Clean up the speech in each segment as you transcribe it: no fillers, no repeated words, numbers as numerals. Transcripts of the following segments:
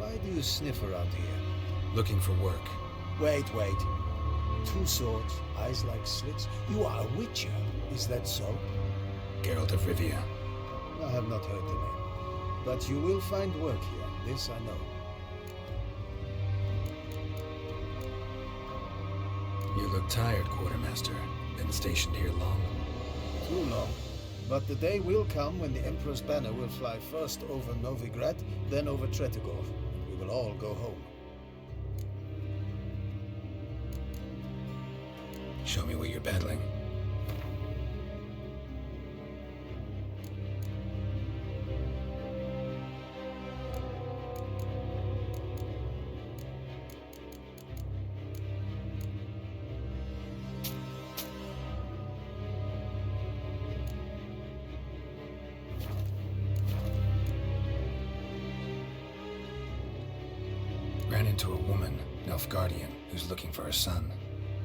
Why do you sniff around here? Looking for work. Wait. 2 swords, eyes like slits. You are a witcher, is that so? Geralt of Rivia. I have not heard the name. But you will find work here, this I know. You look tired, Quartermaster. Been stationed here long? Too long. But the day will come when the Emperor's banner will fly first over Novigrado, then over Tretigor, and we will all go home. Show me what you're battling. Ran into a woman, Nilfgaardian, who's looking for her son.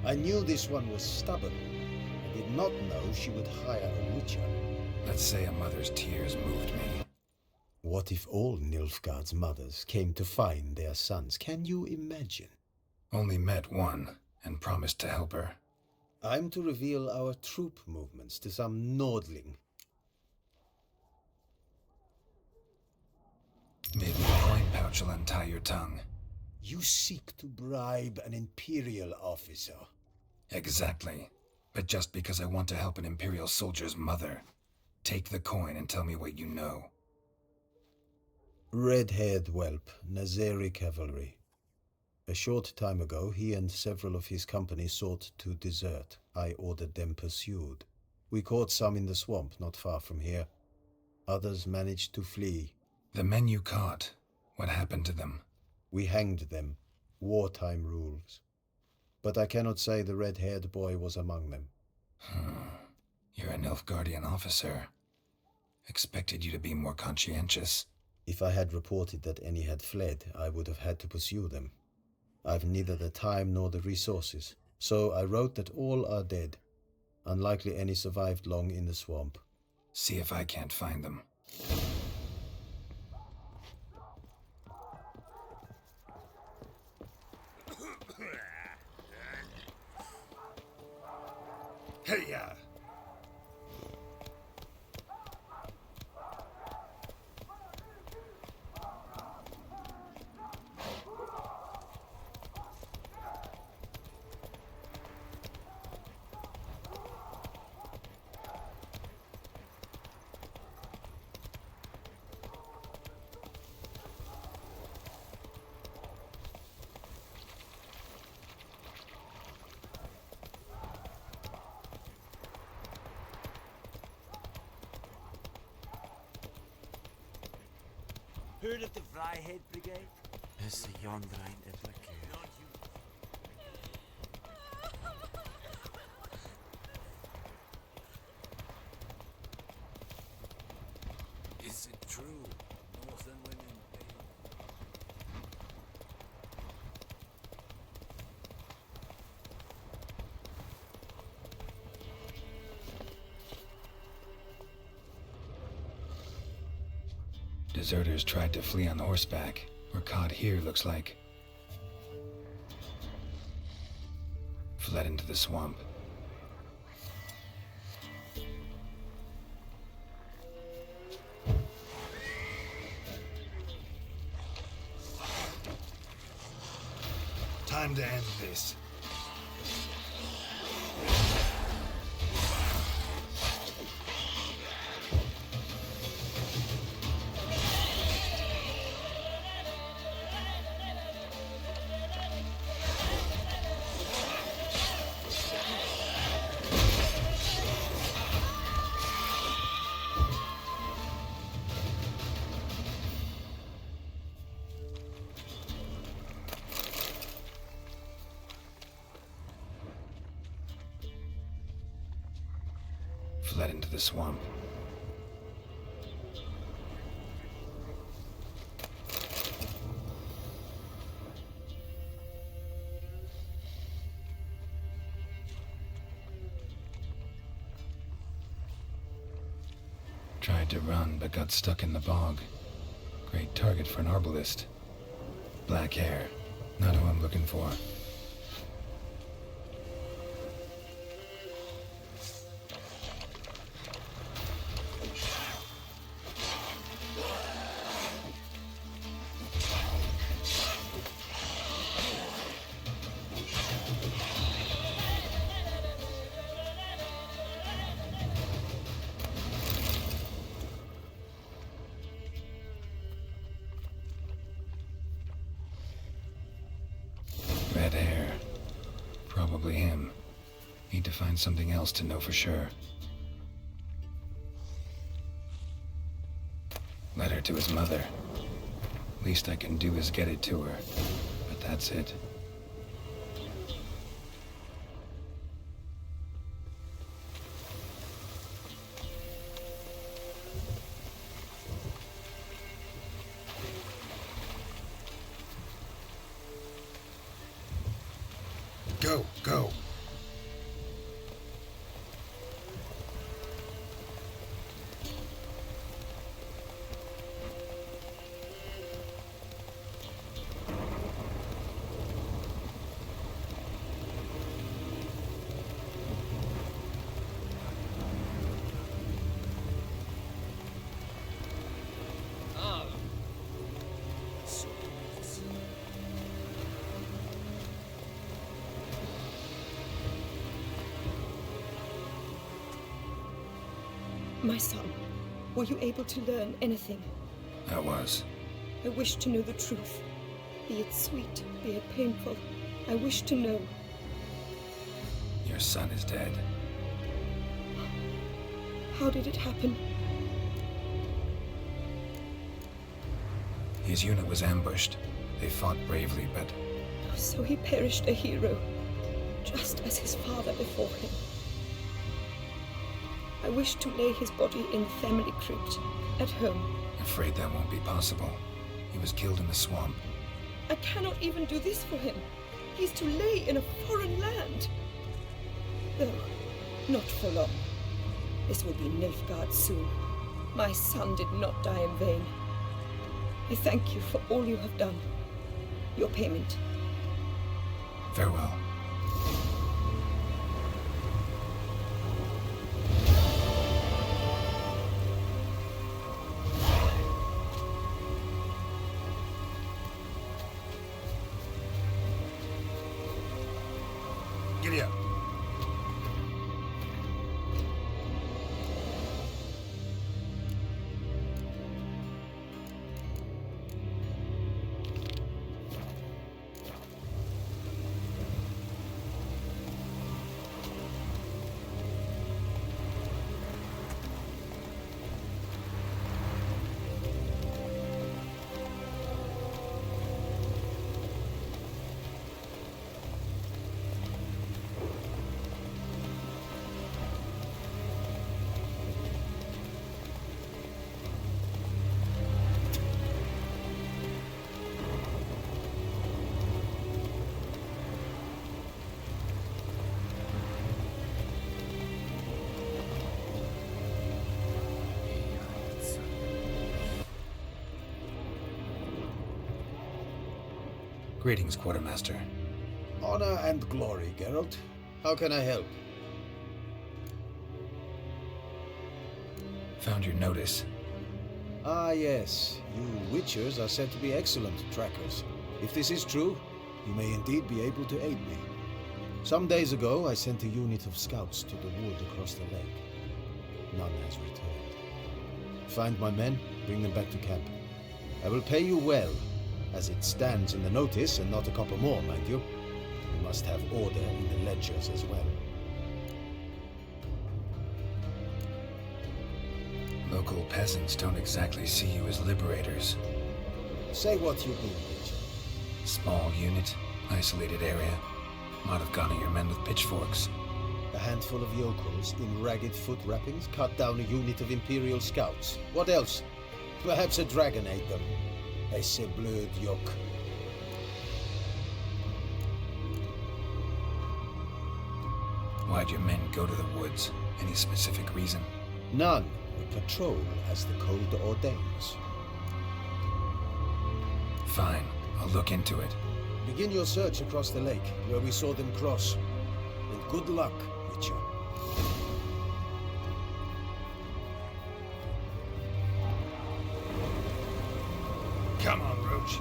I knew this one was stubborn. I did not know she would hire a witcher. Let's say a mother's tears moved me. What if all Nilfgaard's mothers came to find their sons? Can you imagine? Only met one, and promised to help her. I'm to reveal our troop movements to some Nordling. Maybe a coin pouch will untie your tongue. You seek to bribe an Imperial officer. Exactly. But just because I want to help an Imperial soldier's mother. Take the coin and tell me what you know. Red-haired whelp, Nazeri cavalry. A short time ago, he and several of his company sought to desert. I ordered them pursued. We caught some in the swamp not far from here. Others managed to flee. The men you caught, what happened to them? We hanged them. Wartime rules. But I cannot say the red-haired boy was among them. You're a Nilfgaardian officer. Expected you to be more conscientious. If I had reported that any had fled, I would have had to pursue them. I've neither the time nor the resources, so I wrote that all are dead. Unlikely any survived long in the swamp. See if I can't find them. Hey-ya! Heard of the Vryheid Brigade? Is the Yondrein Edlake? Is it true? Northern women Deserters tried to flee on horseback. Were caught here, looks like. Fled into the swamp. Time to end this. Fled into the swamp. Tried to run, but got stuck in the bog. Great target for an arbalist. Black hair. Not who I'm looking for. Red hair. Probably him. Need to find something else to know for sure. Letter to his mother. Least I can do is get it to her. But that's it. Go, go. My son, were you able to learn anything? I was. I wish to know the truth. Be it sweet, be it painful. I wish to know. Your son is dead. How did it happen? His unit was ambushed. They fought bravely, but So he perished a hero, just as his father before him. I wish to lay his body in the family crypt at home. afraid that won't be possible. He was killed in the swamp. I cannot even do this for him. He's to lay in a foreign land. Though, not for long. This will be Nilfgaard soon. My son did not die in vain. I thank you for all you have done. Your payment. Farewell. Giddy up. Greetings, Quartermaster. Honor and glory, Geralt. How can I help? Found your notice. Ah, yes. You Witchers are said to be excellent trackers. If this is true, you may indeed be able to aid me. Some days ago, I sent a unit of scouts to the wood across the lake. None has returned. Find my men, bring them back to camp. I will pay you well, as it stands in the notice, and not a copper more, mind you. We must have order in the ledgers as well. Local peasants don't exactly see you as liberators. Say what you mean, Witcher. Small unit, isolated area. Might have gone at your men with pitchforks. A handful of yokels in ragged foot wrappings cut down a unit of Imperial scouts. What else? Perhaps a dragon ate them. A bleu yoke. Why'd your men go to the woods? Any specific reason? None. We patrol as the code ordains. Fine. I'll look into it. Begin your search across the lake, where we saw them cross. And good luck, Witcher. Come on, Roach.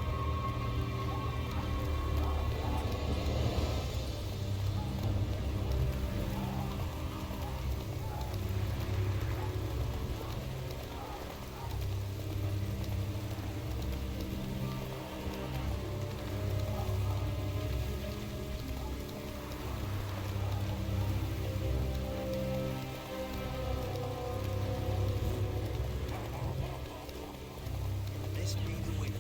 This be the witch.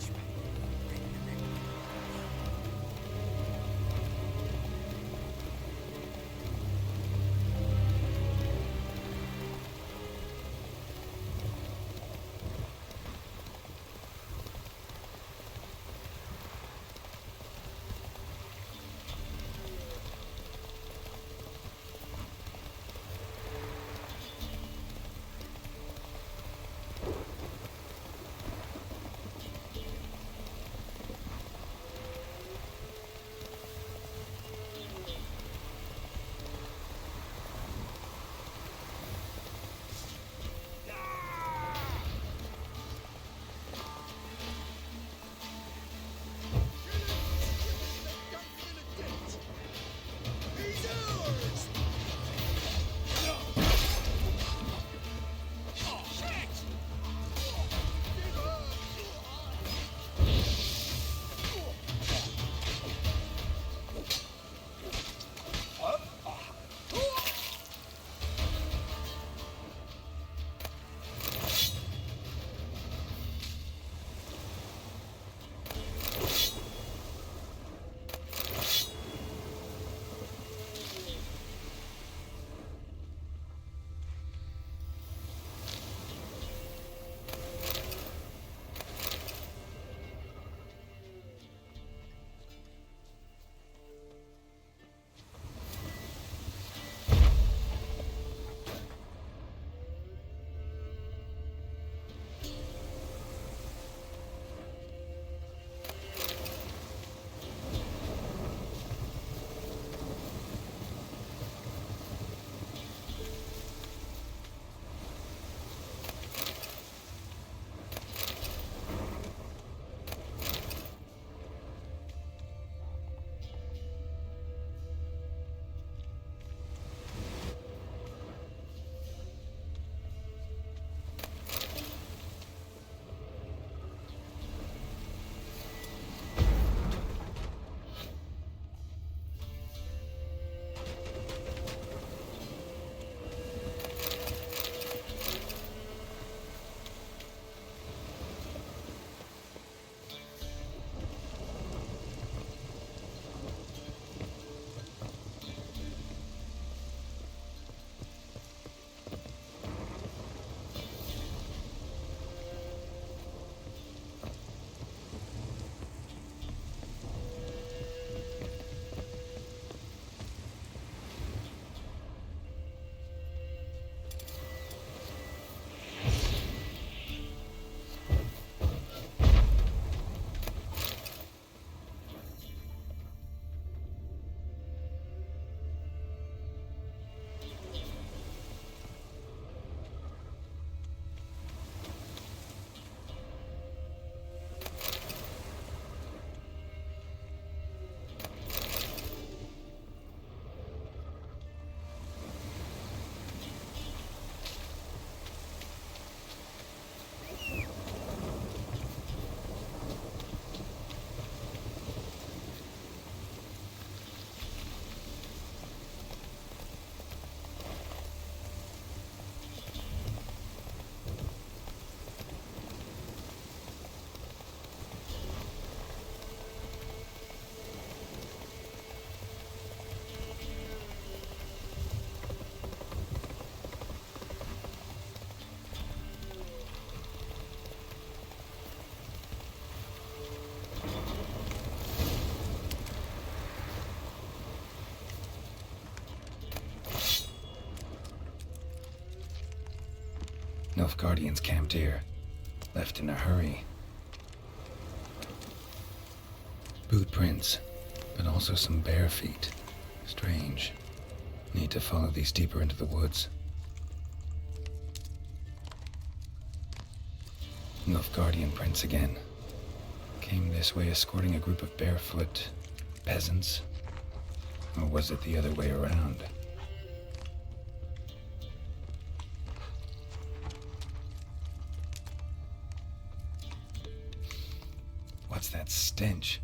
Nilfgaardians camped here. Left in a hurry. Boot prints, but also some bare feet. Strange. Need to follow these deeper into the woods. Nilfgaardian prints again. Came this way escorting a group of barefoot peasants? Or was it the other way around? What's that stench?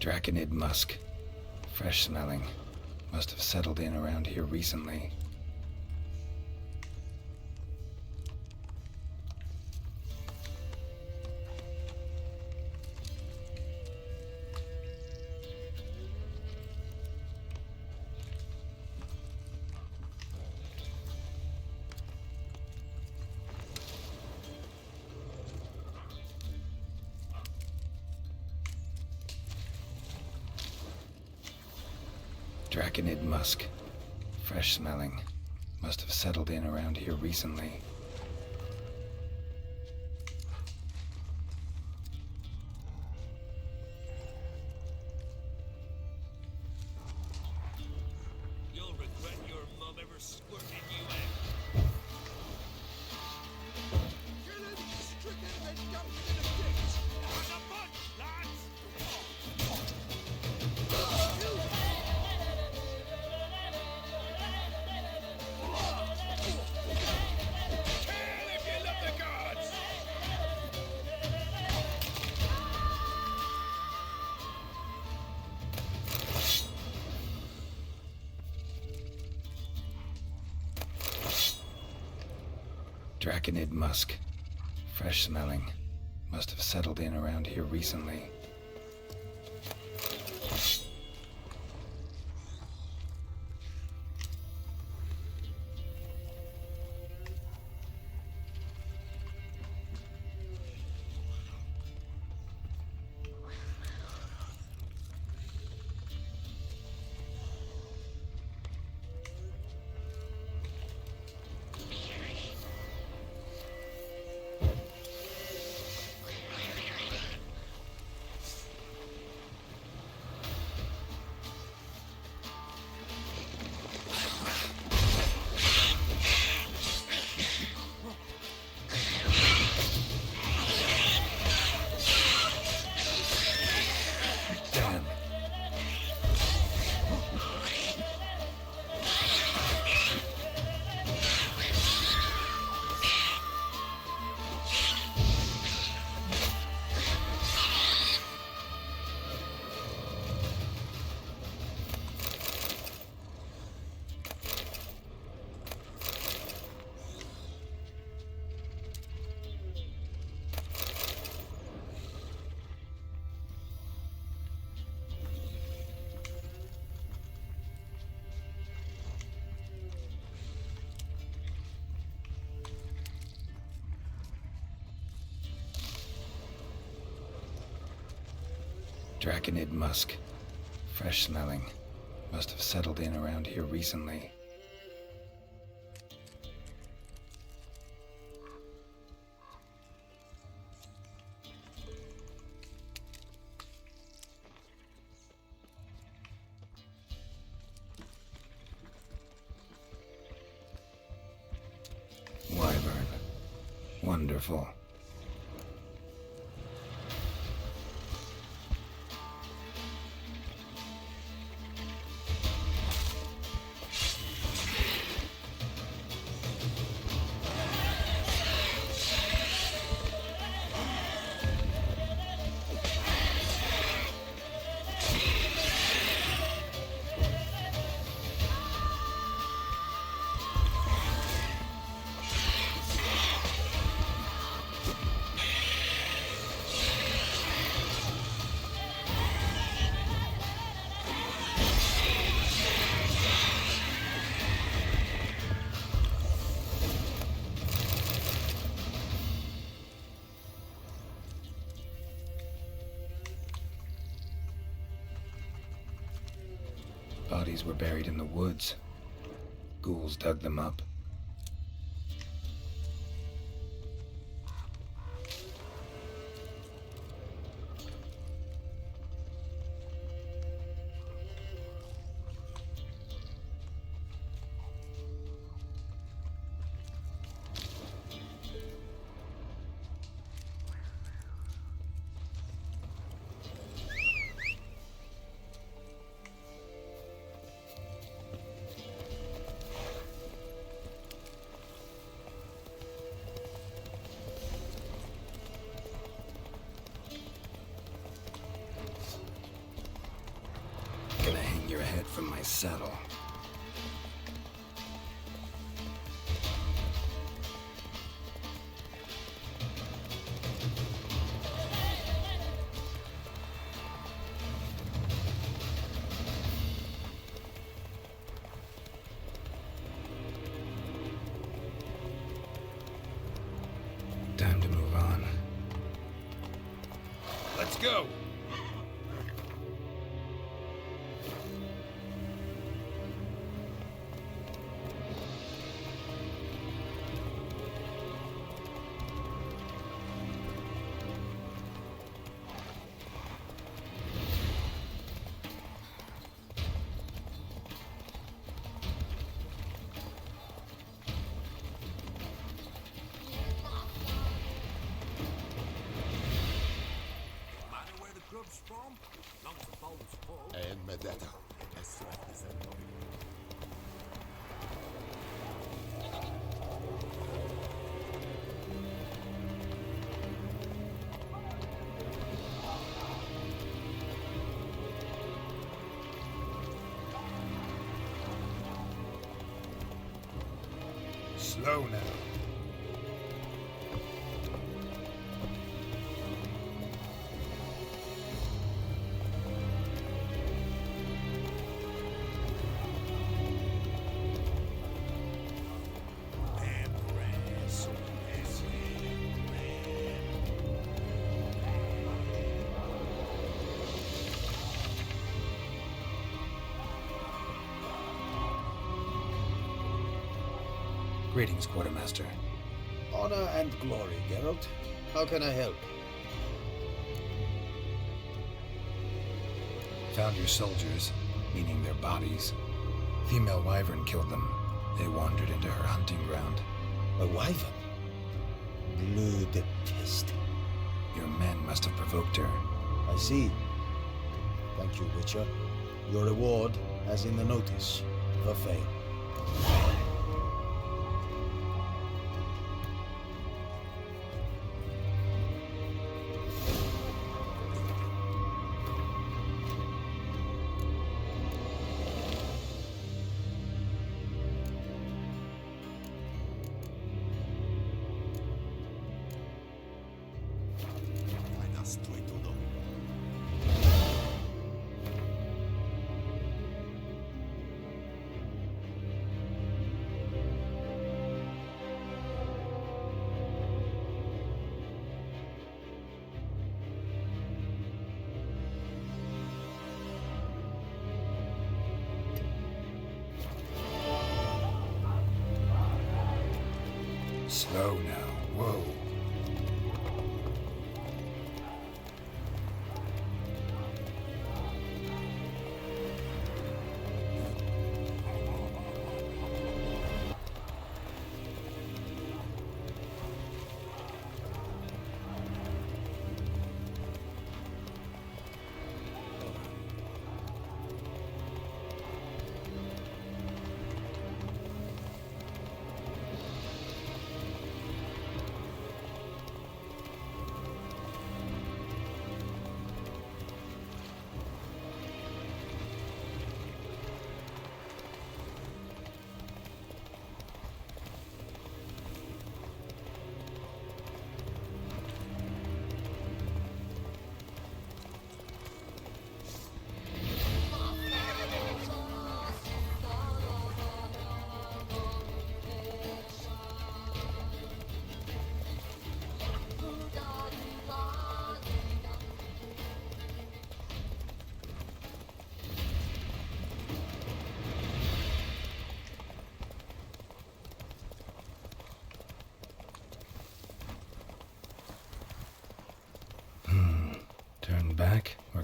Draconid musk. Fresh smelling. Must have settled in around here recently. Draconid musk. Fresh smelling. Must have settled in around here recently. You'll regret your mom ever squirted you out. Kill him, stricken, and dumped in a ditch. On a bunch, lads! Kill if you love the gods! Draconid musk. Fresh smelling. Must have settled in around here recently. Damn. Draconid musk. Fresh smelling. Must have settled in around here recently. Wyvern. Wonderful. Bodies were buried in the woods. Ghouls dug them up. Gonna hang your head from my saddle. Time to move on. Let's go! Slow now. Greetings, Quartermaster. Honor and glory, Geralt. How can I help? Found your soldiers, meaning their bodies. Female wyvern killed them. They wandered into her hunting ground. A wyvern? Blue pest. Your men must have provoked her. I see. Thank you, Witcher. Your reward, as in the notice, verfail. Slow now. Whoa.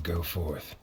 go forth.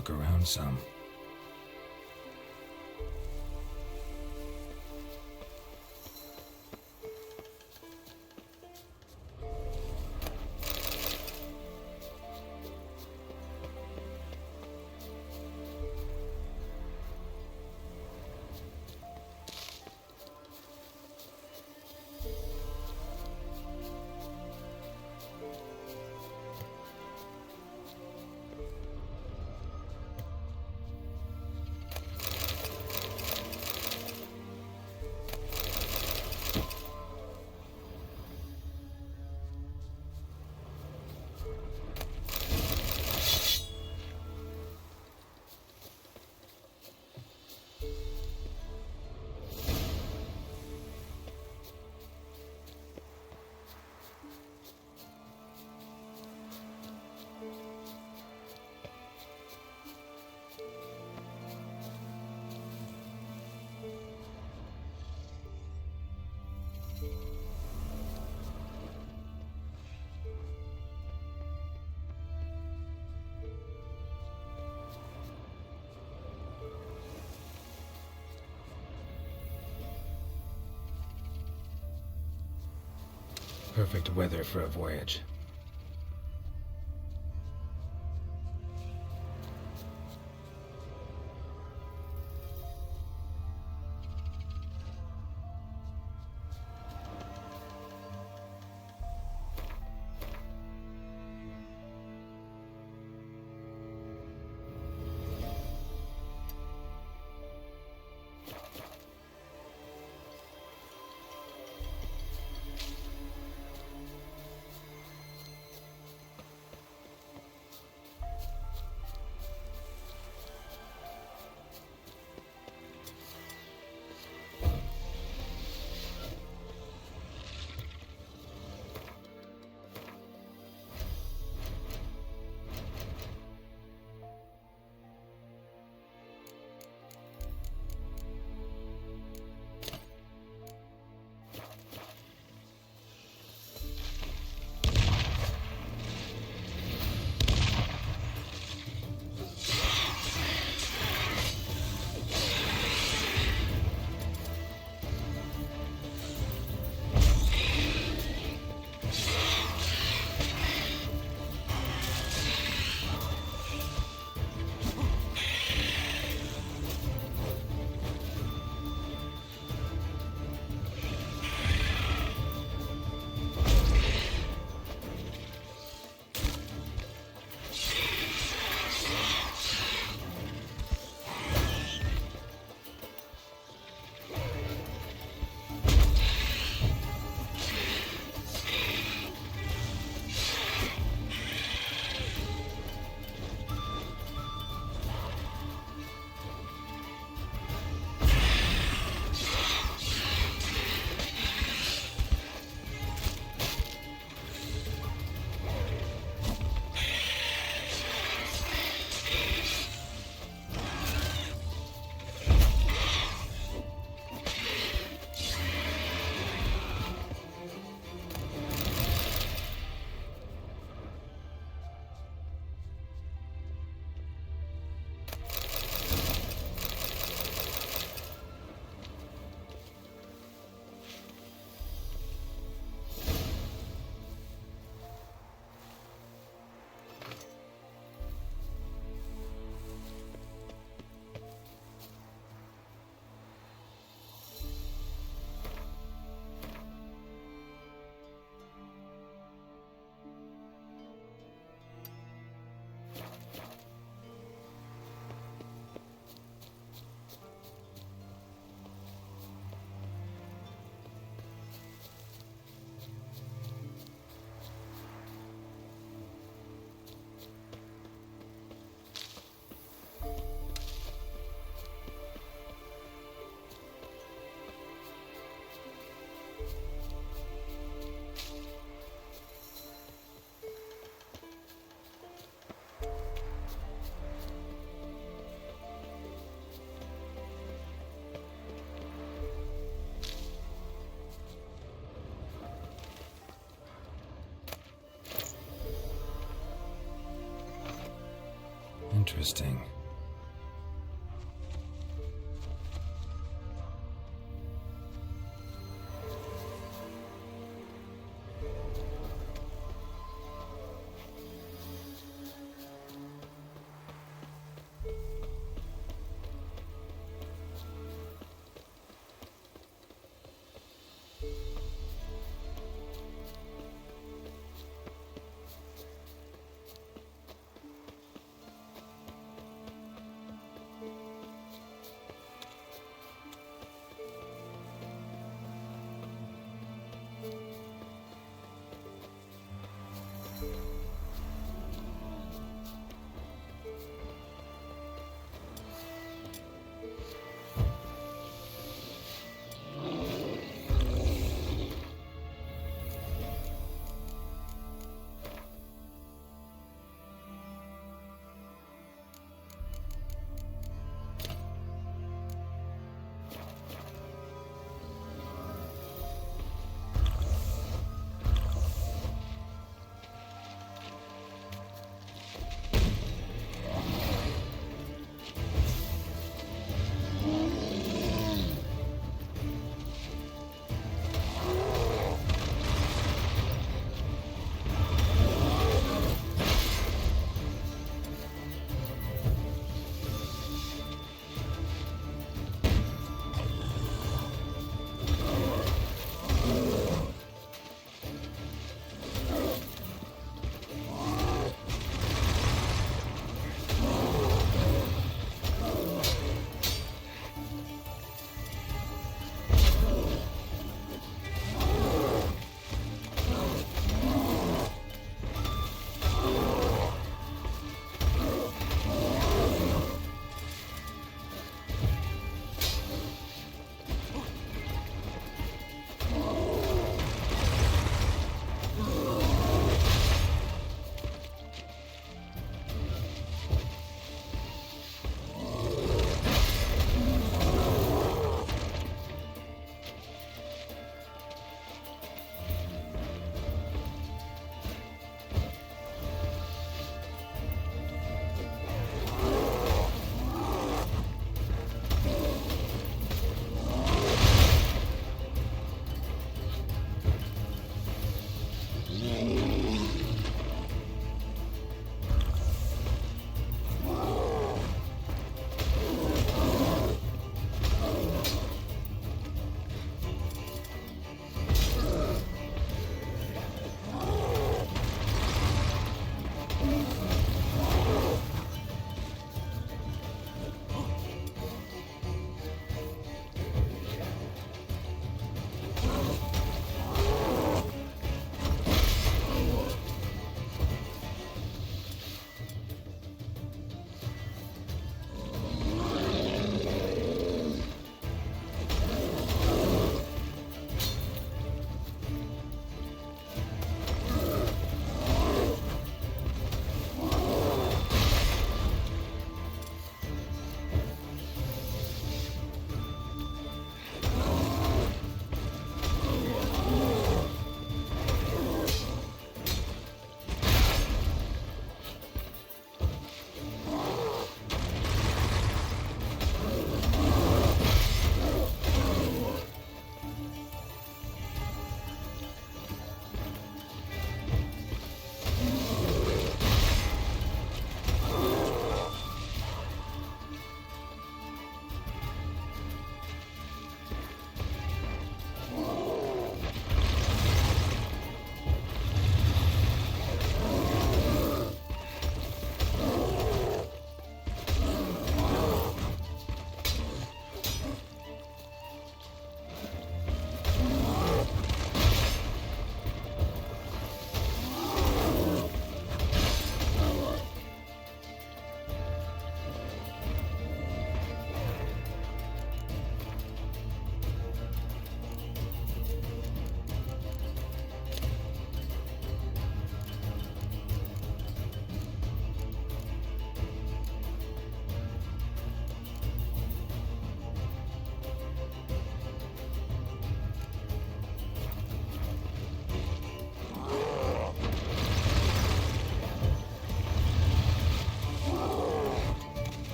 Look around some. Perfect weather for a voyage. Interesting.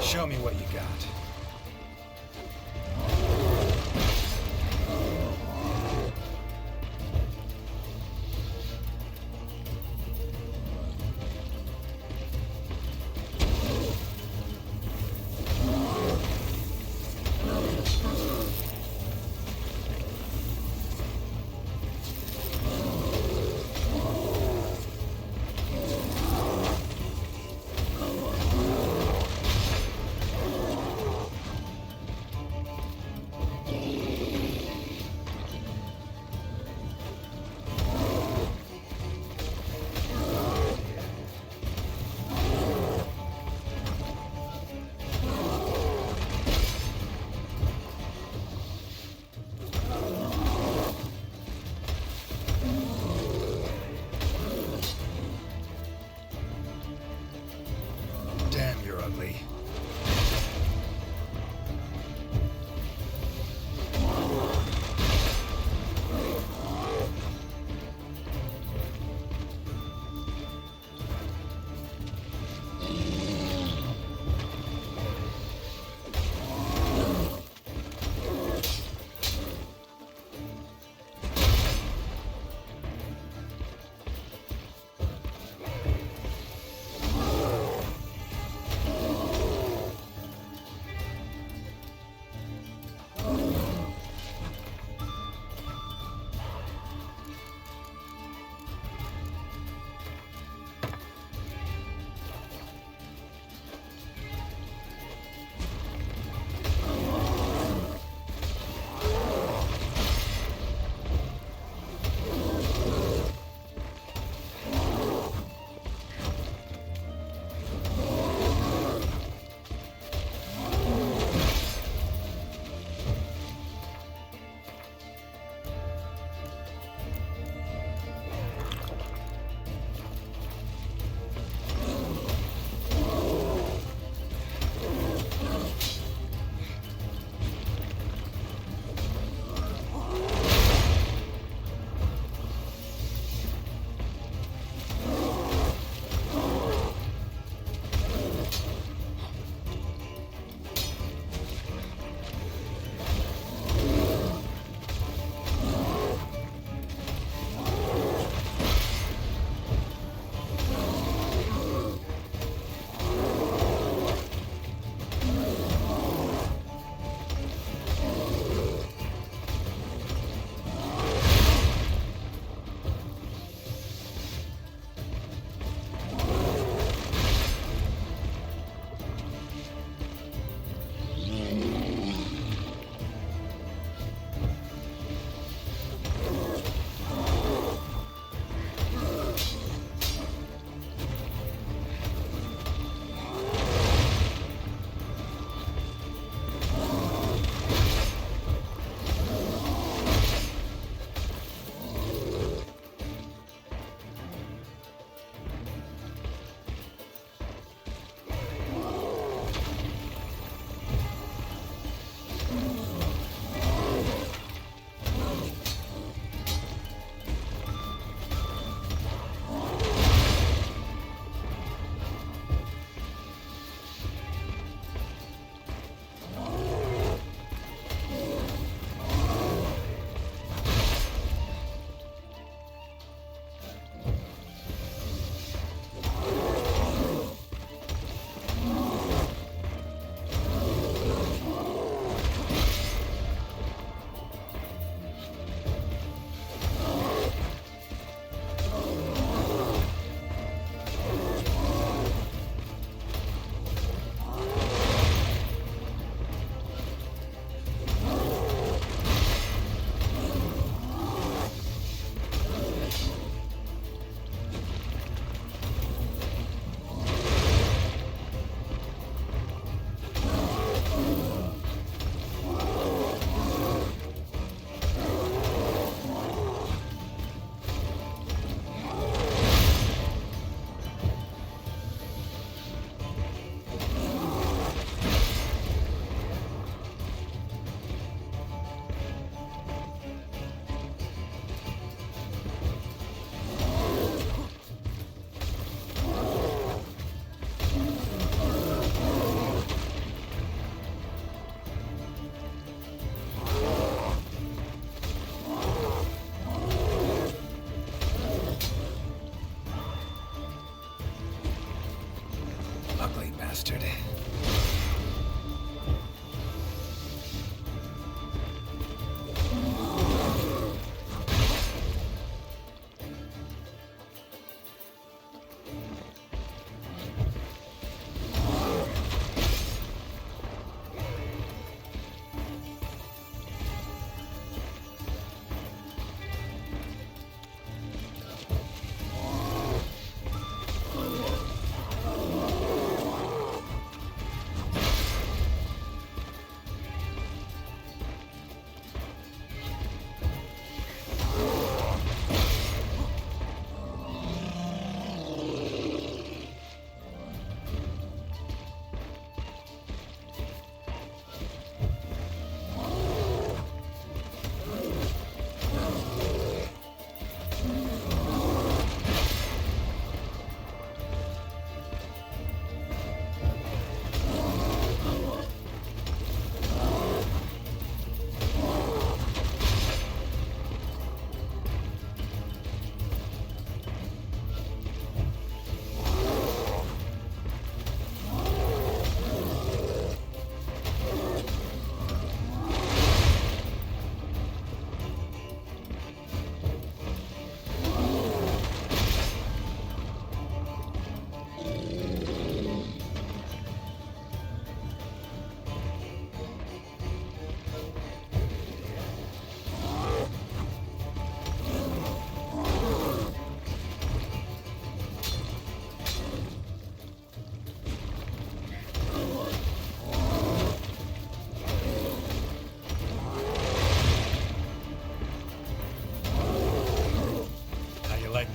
Show me what you got.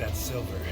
that silver.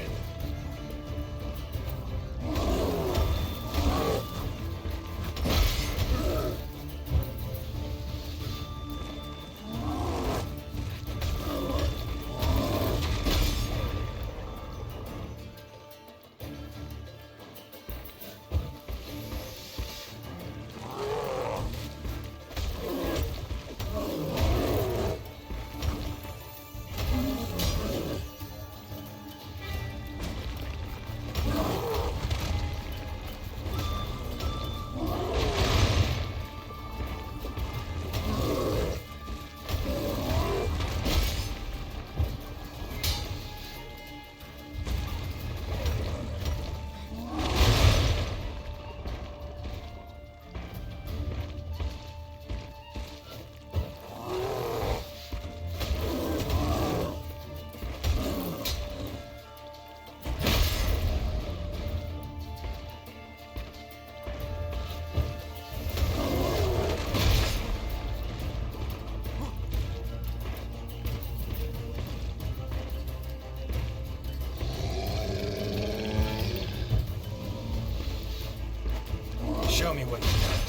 Show me what you got.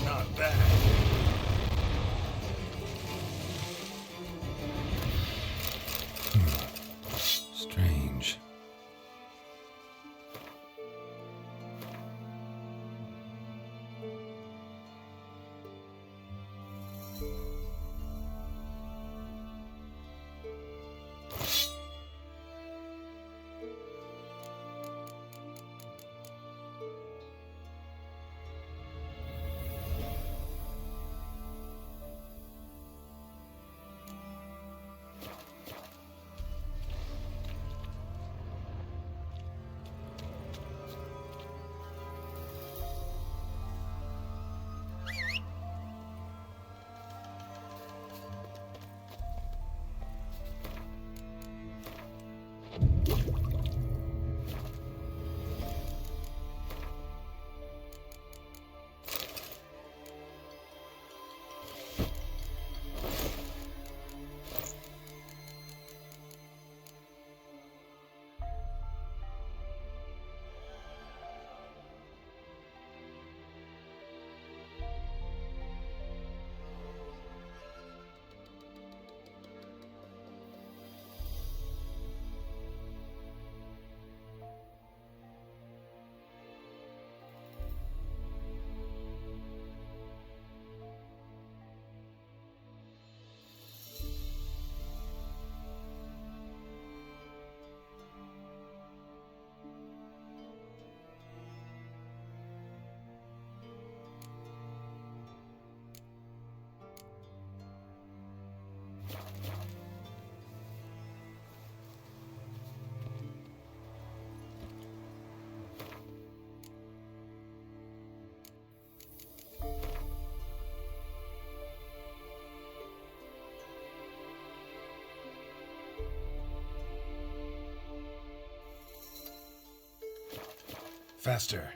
Not bad. Faster.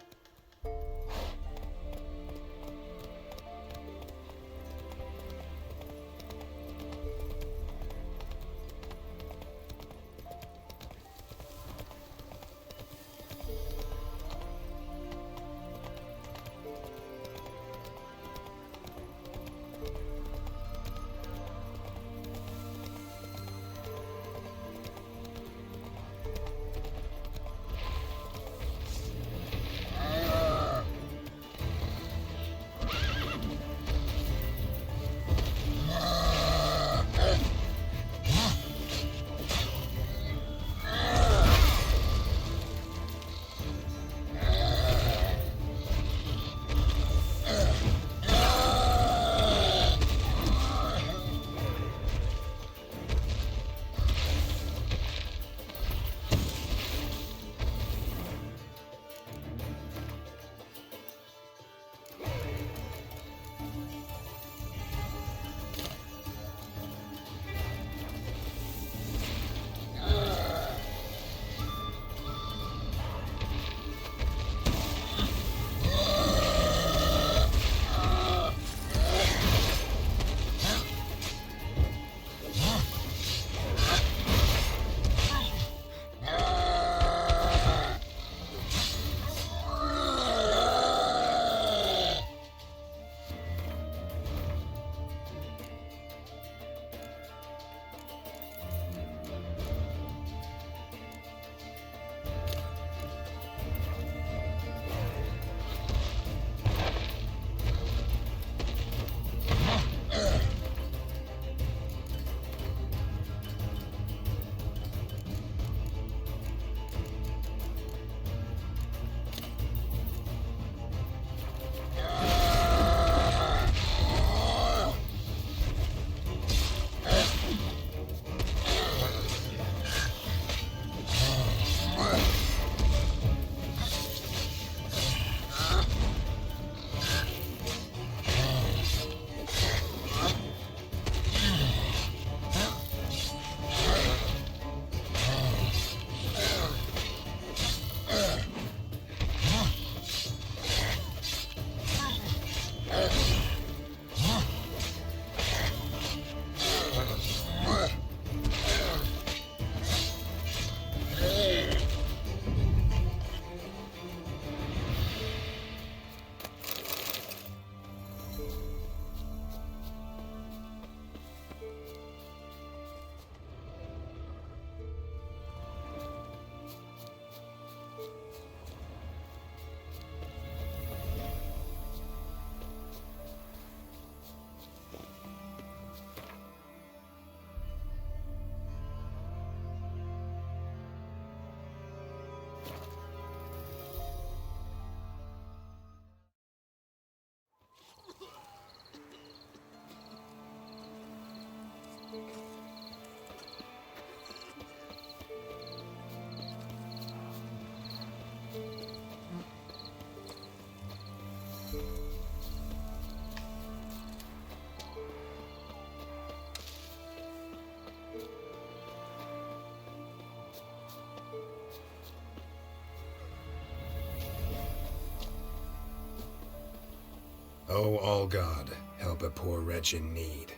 Oh, all God, help a poor wretch in need.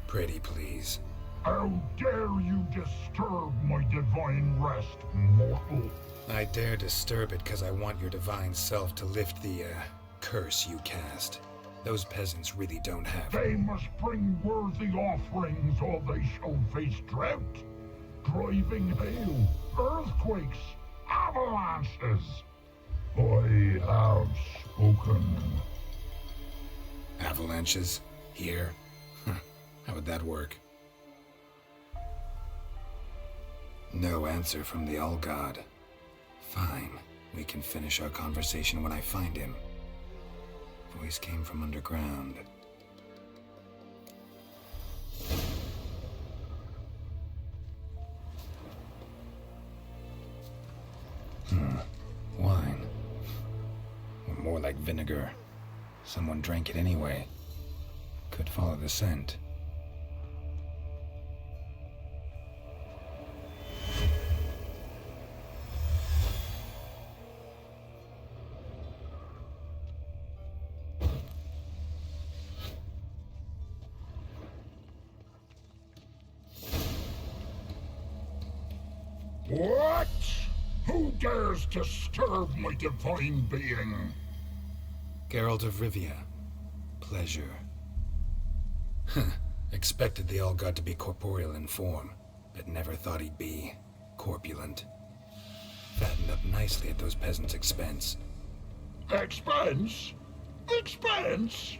Pretty please. How dare you disturb my divine rest, mortal? I dare disturb it because I want your divine self to lift the, curse you cast. Those peasants really don't have... They must bring worthy offerings or they shall face drought, driving hail, earthquakes, avalanches. I have spoken. Avalanches? Here? How would that work? No answer from the All-God. Fine. We can finish our conversation when I find him. Voice came from underground. Wine. Or more like vinegar. Someone drank it anyway. Could follow the scent. What? Who dares disturb my divine being? Geralt of Rivia. Pleasure. Expected the All-God to be corporeal in form, but never thought he'd be corpulent. Fattened up nicely at those peasants' expense. Expense? Expense?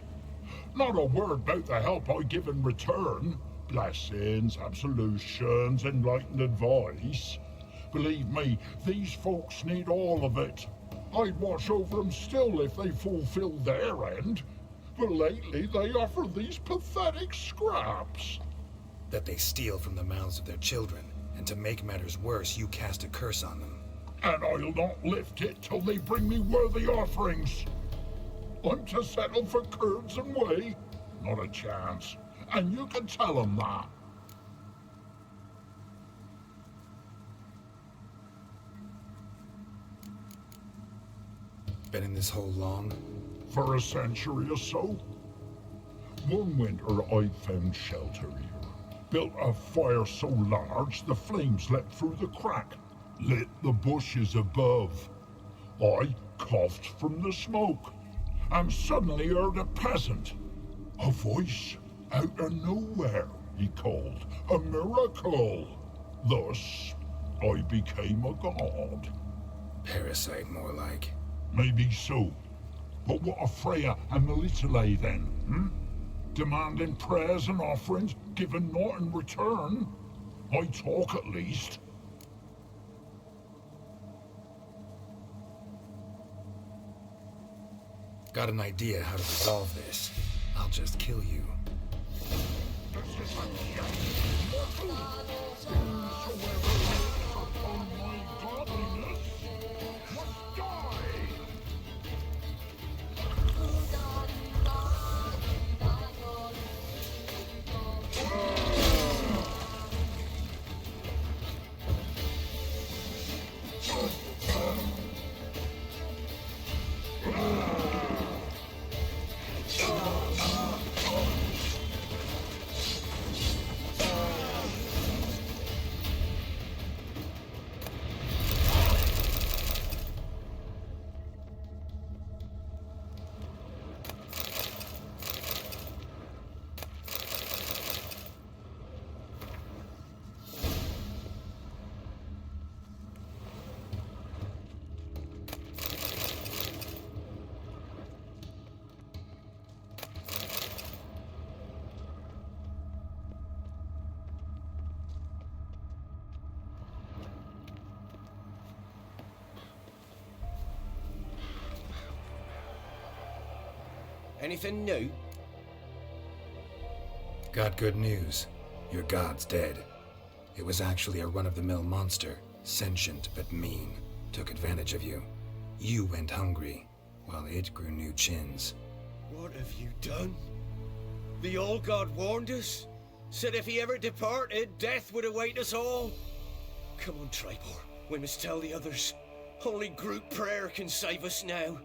Not a word about the help I give in return. Blessings, absolutions, enlightened advice. Believe me, these folks need all of it. I'd watch over them still if they fulfilled their end. But lately they offer these pathetic scraps. That they steal from the mouths of their children, and to make matters worse, you cast a curse on them. And I'll not lift it till they bring me worthy offerings. I'm to settle for curds and whey? Not a chance. And you can tell them that. Been in this hole long? For a century or so. One winter I found shelter here. Built a fire so large the flames leapt through the crack. Lit the bushes above. I coughed from the smoke. And suddenly heard a peasant. A voice out of nowhere, he called. A miracle. Thus, I became a god. Parasite, more like. Maybe so. But what of Freya and Melitele then, Demanding prayers and offerings, given naught in return? I talk at least. Got an idea how to resolve this. I'll just kill you. Anything new? Got good news. Your god's dead. It was actually a run-of-the-mill monster, sentient but mean. Took advantage of you. You went hungry, while it grew new chins. What have you done? The All God warned us. Said if he ever departed, death would await us all. Come on, Tribor. We must tell the others. Only group prayer can save us now.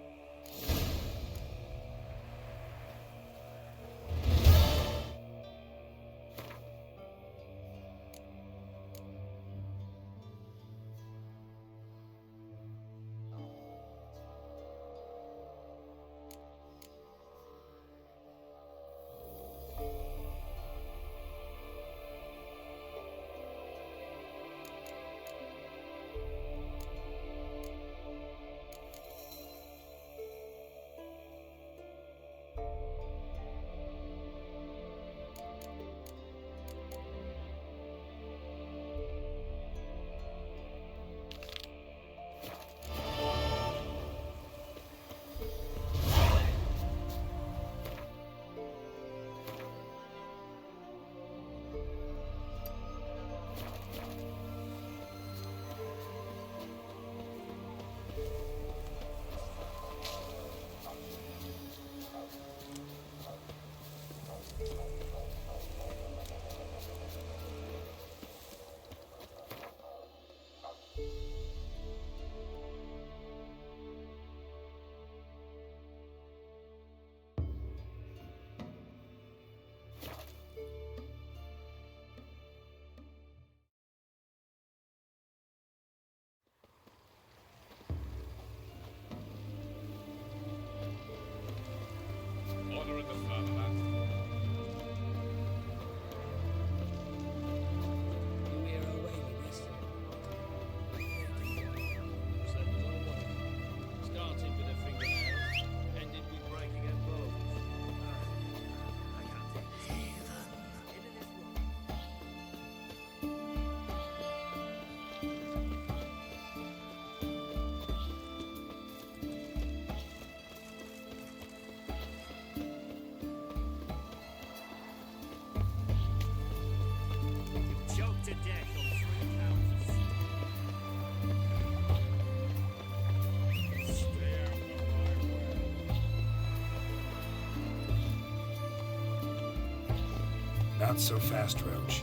Not so fast, Roach.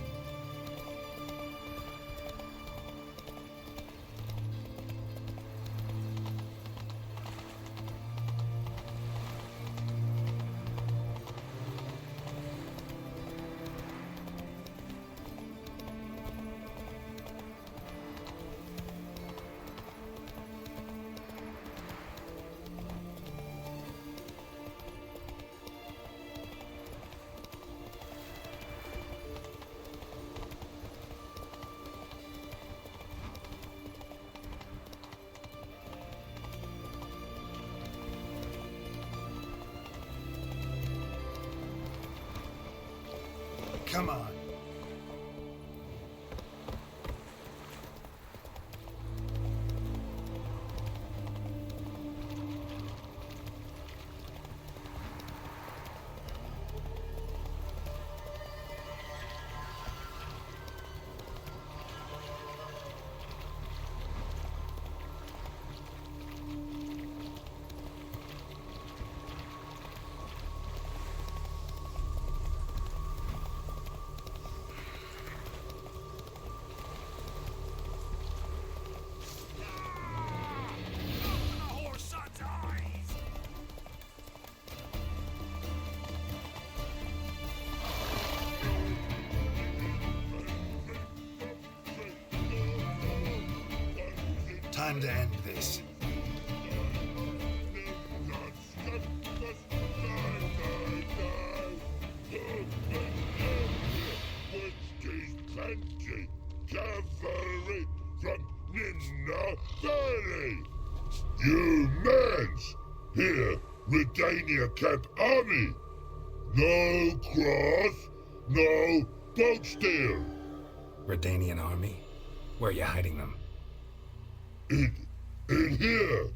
Come on. Time to end this. Cavalry from Ninna Valley. You mans, here, Redania Camp Army. No cross, no boat steer. Redanian army? Where are you hiding them? In here,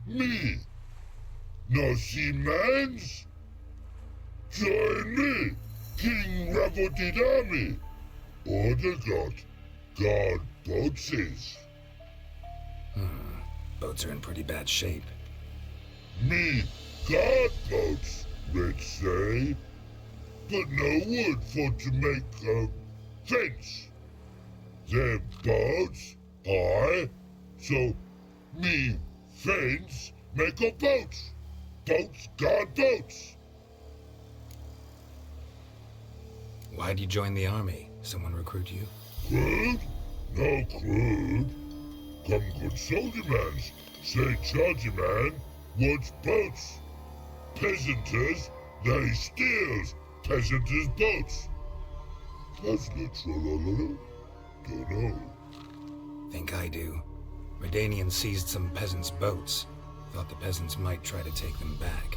me. No see mans? Join me, King Ravodid Army. Order God boats is. Boats are in pretty bad shape. Me God boats, let's say. But no wood for to make a fence. Them boats, so me fence make a boats. Boats God boats. Why'd you join the army? Someone recruit you? Crude? No crude. Come good soldier mans. Say charger man wants boats. Peasanters, they steals peasanters' boats. That's literal. Don't know. Think I do. Redanians seized some peasants' boats. Thought the peasants might try to take them back.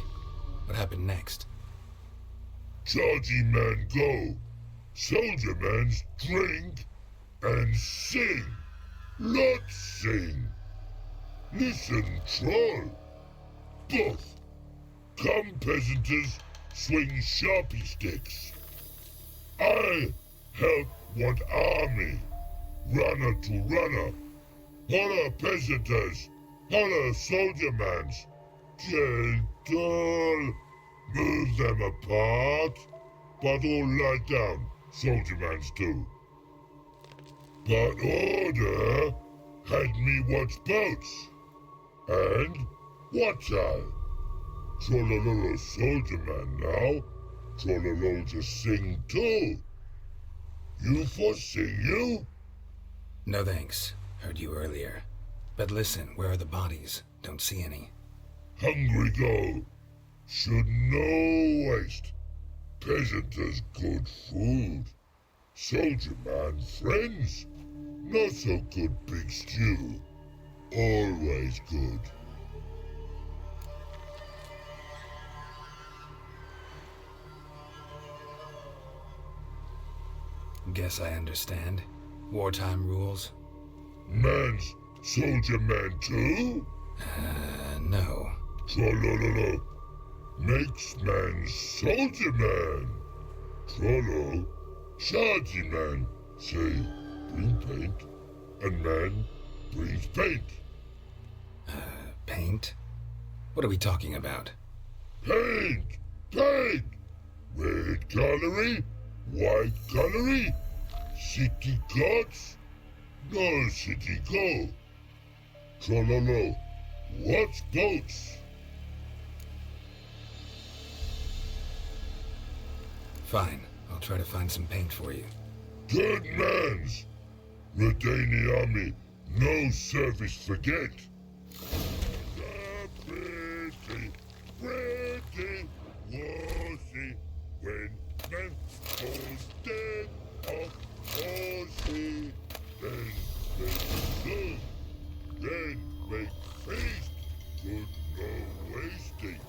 What happened next? Chargy man go. Soldier mans drink and sing. Not sing. Listen, troll. Both. Come peasanters swing sharpie sticks. I help one army. Runner to runner. Holla peasanters. Holla soldier mans. Gentle. Move them apart. But all lie down. Soldier mans do. But order had me watch boats. And watch I. Trollololo soldier man now. Trollolol just sing too. You for sing you? No thanks. Heard you earlier. But listen, where are the bodies? Don't see any. Hungry go. Should no waste. Peasanters good food. Soldier man friends. Not so good big stew. Always good. Guess I understand. Wartime rules? Man's soldier man too? No. Trollololo. Makes man soldier man. Trollo. Chargy man. Say, bring paint. And man brings paint. Paint? What are we talking about? Paint! Paint! Red gallery, White Gallery? City Gods? No City Go. Trololo. What's boats? Fine. I'll try to find some paint for you. Good mans. Redaniami. No service forget. Pretty, pretty, was he when men was dead of horsey, then make sun, then make feast, good no wasting,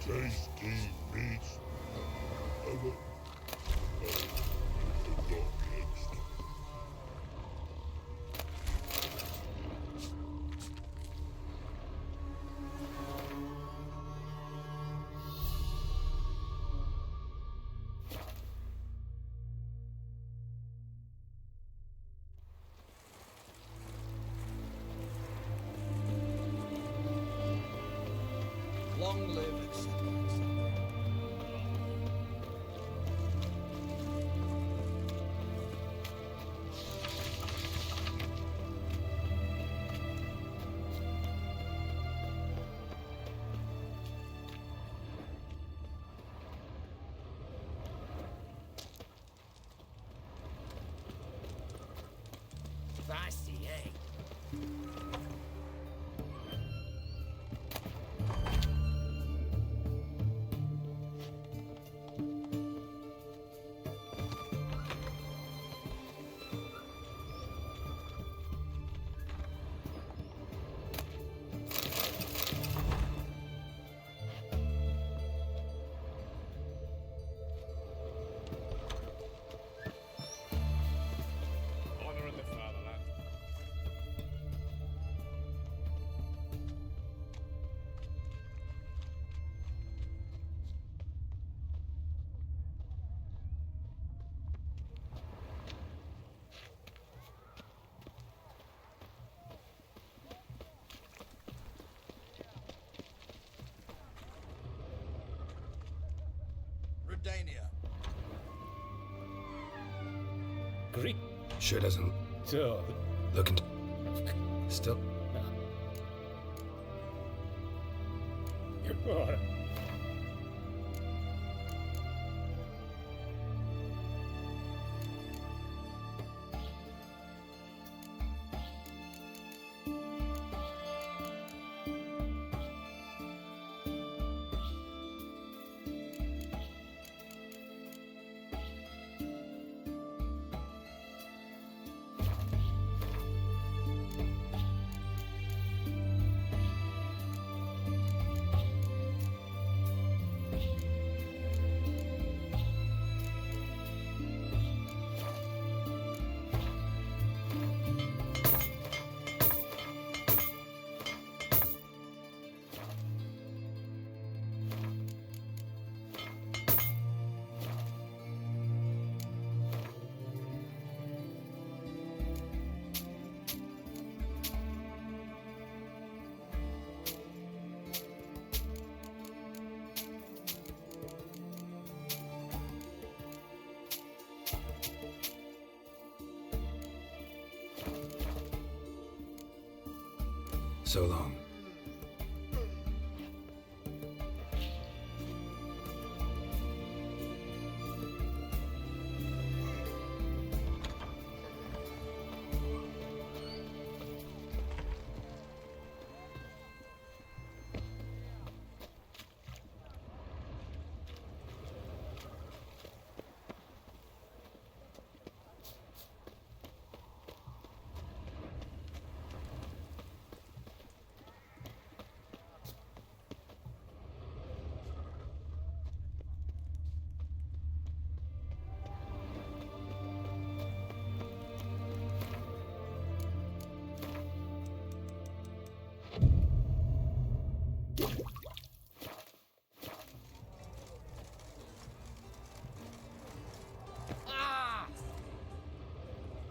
tasty meats. Not next. Long live, etc. Feisty, eh? Honor in the fatherland. Redania. Greek. Sure doesn't So, look into... Still... you're alright. So long.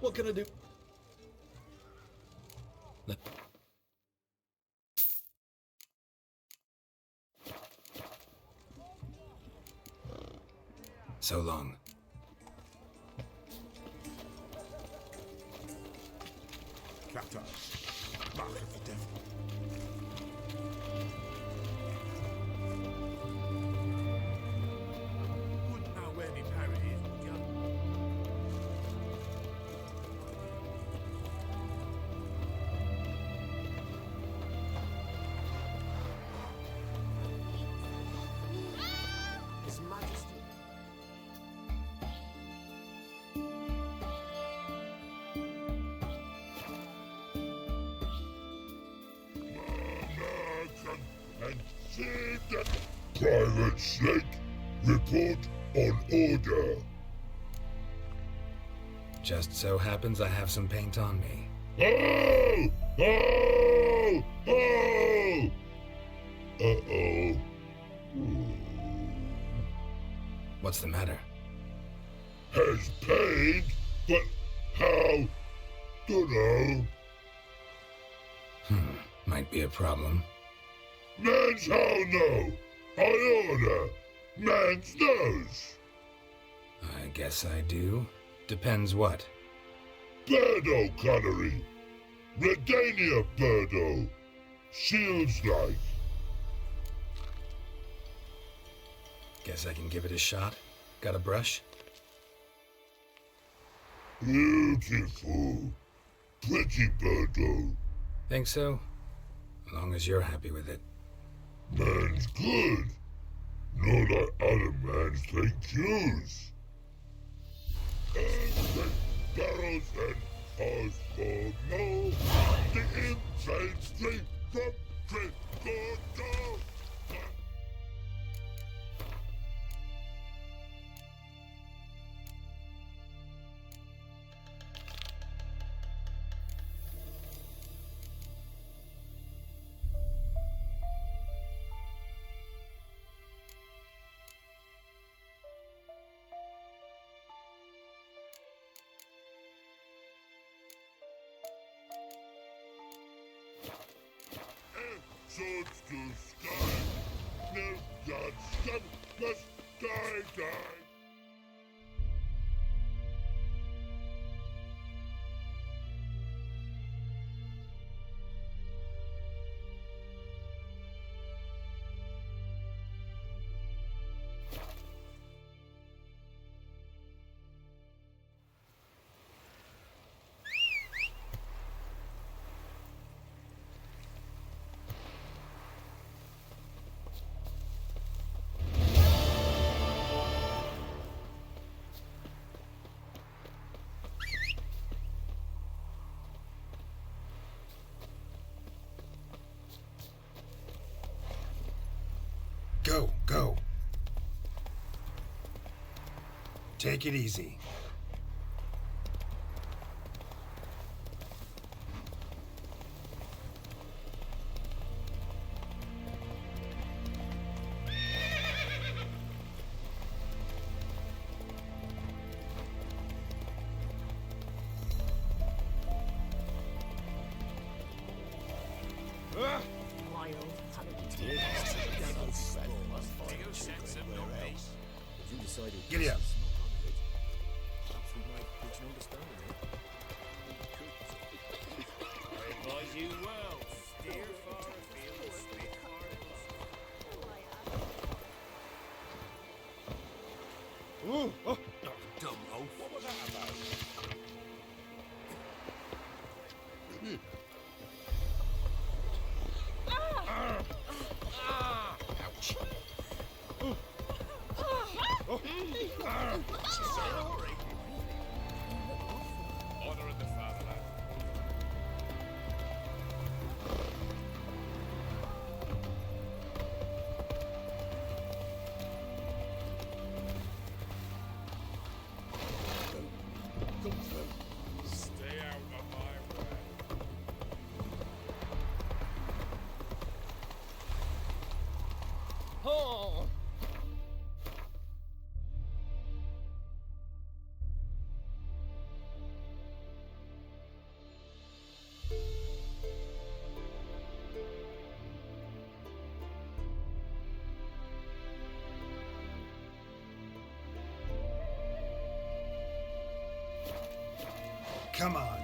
What can I do? So long. matter. Mark of the devil. Wouldn't know where me parrot is, would ya? His Majesty. And see that Private Snake, report on order. Just so happens I have some paint on me. Oh! Oh! Oh! Uh-oh. What's the matter? Has paid, but how? Dunno. Might be a problem. Man's how no? I order. Man's knows. I guess I do. Depends what. Birdo Connery. Redania Birdo. Shields like. Guess I can give it a shot. Got a brush? Beautiful. Pretty Birdo. Think so? As long as you're happy with it. Man's good. Not like other man's take cues. And then barrels and cars for no. The infantry from Contrato. Swords to sky. No God's son must die. Go. Take it easy. Giddy up. I advise you well. Steer far afield, speak hard. Ooh! Oh, dumb oaf. What was that about? Ouch. Sorry. Honor in the fatherland. Stay out of my way. Oh! Come on.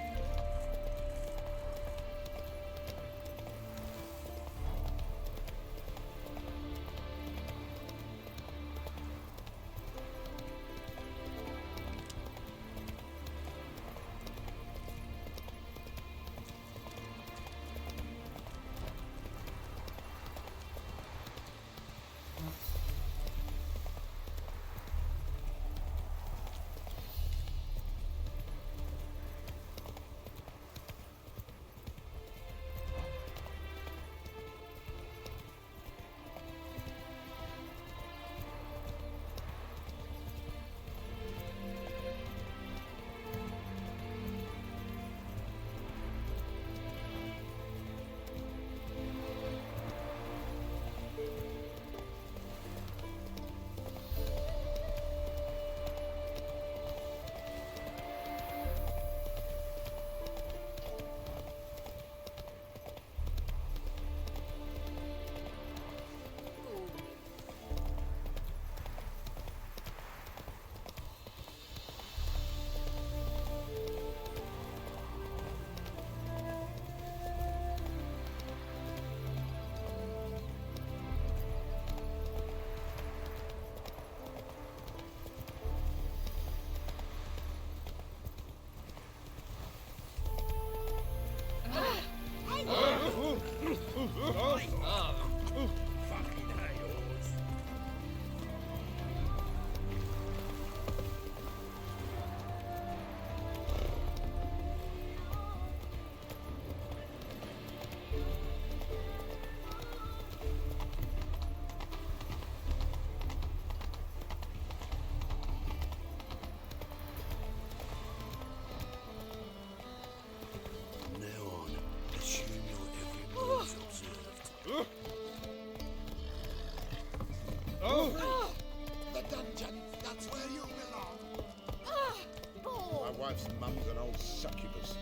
wife's mum's an old succubus.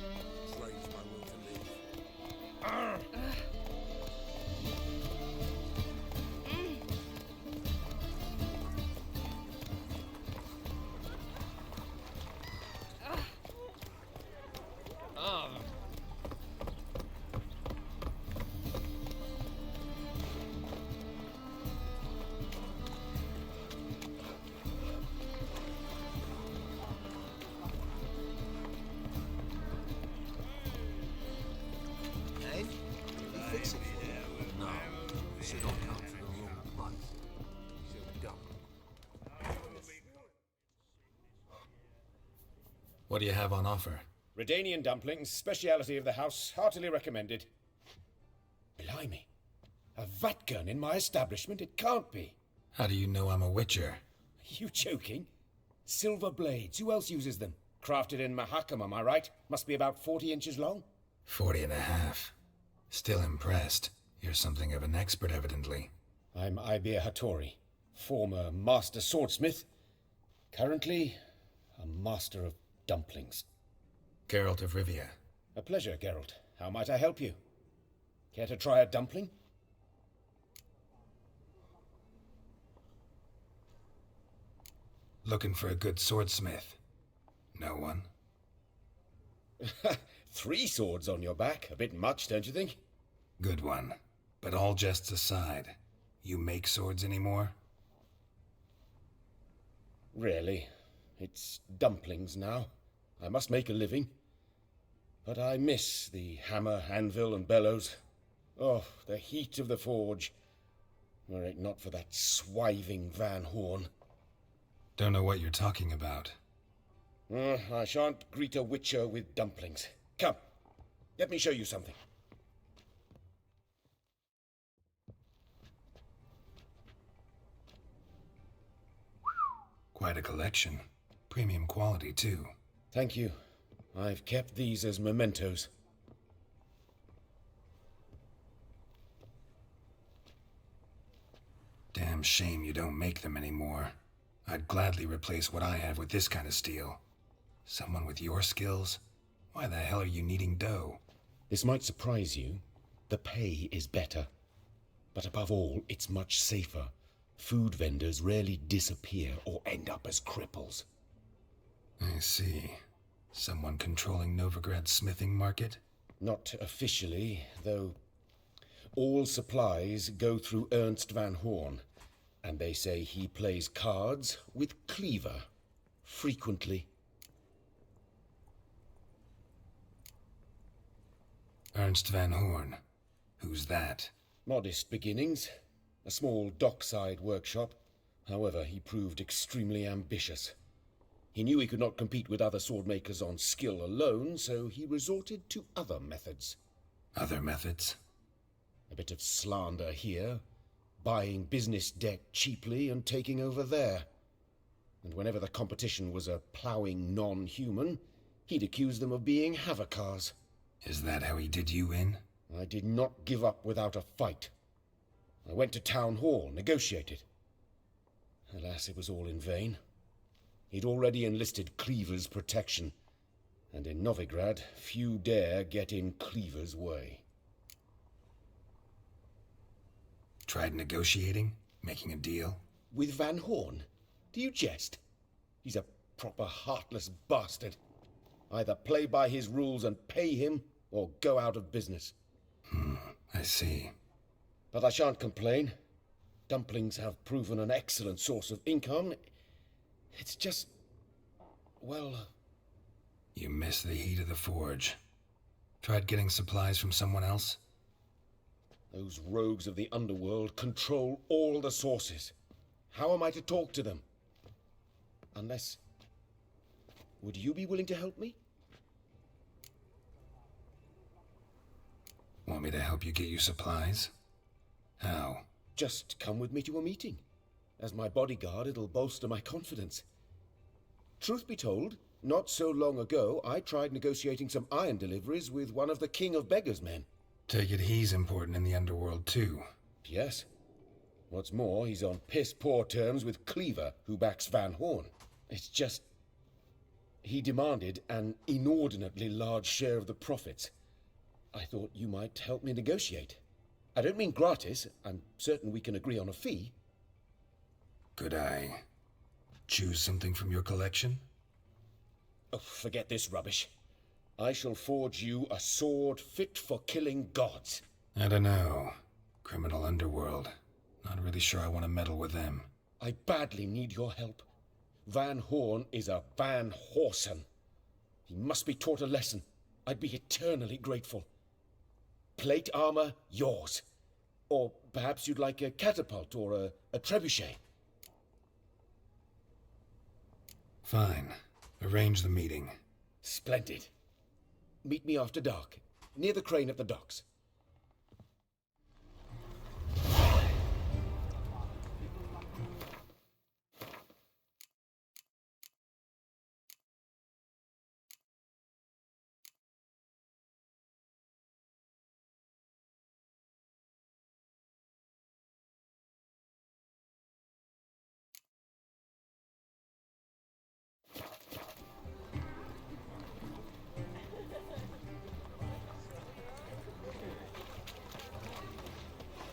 Craves my will to live. Arr! What do you have on offer? Redanian dumplings, speciality of the house, heartily recommended. Blimey. A vat gun in my establishment? It can't be. How do you know I'm a witcher? Are you joking? Silver blades, who else uses them? Crafted in Mahakam, am I right? Must be about 40 inches long? 40 and a half. Still impressed. You're something of an expert, evidently. I'm Ibir Hattori, former master swordsmith. Currently, a master of dumplings. Geralt of Rivia. A pleasure, Geralt. How might I help you? Care to try a dumpling? Looking for a good swordsmith. No one? 3 swords on your back. A bit much, don't you think? Good one. But all jests aside, you make swords anymore? Really. It's dumplings now. I must make a living. But I miss the hammer, anvil, and bellows. Oh, the heat of the forge. Were it not for that swiving Van Horn. Don't know what you're talking about. I shan't greet a witcher with dumplings. Come, let me show you something. Quite a collection. Premium quality, too. Thank you. I've kept these as mementos. Damn shame you don't make them anymore. I'd gladly replace what I have with this kind of steel. Someone with your skills? Why the hell are you needing dough? This might surprise you. The pay is better. But above all, it's much safer. Food vendors rarely disappear or end up as cripples. I see. Someone controlling Novigrad's smithing market? Not officially, though. All supplies go through Ernst Van Horn, and they say he plays cards with Cleaver, frequently. Ernst Van Horn. Who's that? Modest beginnings. A small dockside workshop. However, he proved extremely ambitious. He knew he could not compete with other swordmakers on skill alone, so he resorted to other methods. Other methods? A bit of slander here, buying business debt cheaply and taking over there. And whenever the competition was a ploughing non-human, he'd accuse them of being Havakars. Is that how he did you in? I did not give up without a fight. I went to Town Hall, negotiated. Alas, it was all in vain. He'd already enlisted Cleaver's protection, and in Novigrad, few dare get in Cleaver's way. Tried negotiating? Making a deal? With Van Horn? Do you jest? He's a proper heartless bastard. Either play by his rules and pay him, or go out of business. I see. But I shan't complain. Dumplings have proven an excellent source of income. It's just... well... You miss the heat of the forge. Tried getting supplies from someone else? Those rogues of the underworld control all the sources. How am I to talk to them? Unless... would you be willing to help me? Want me to help you get you supplies? How? Just come with me to a meeting. As my bodyguard, it'll bolster my confidence. Truth be told, not so long ago, I tried negotiating some iron deliveries with one of the King of Beggars' men. Take it he's important in the underworld, too. Yes. What's more, he's on piss-poor terms with Cleaver, who backs Van Horn. It's just... He demanded an inordinately large share of the profits. I thought you might help me negotiate. I don't mean gratis. I'm certain we can agree on a fee. Could I choose something from your collection? Oh, forget this rubbish. I shall forge you a sword fit for killing gods. I don't know. Criminal underworld. Not really sure I want to meddle with them. I badly need your help. Van Horn is a Van Horsen. He must be taught a lesson. I'd be eternally grateful. Plate armor, yours. Or perhaps you'd like a catapult or a trebuchet. Fine. Arrange the meeting. Splendid. Meet me after dark, near the crane at the docks.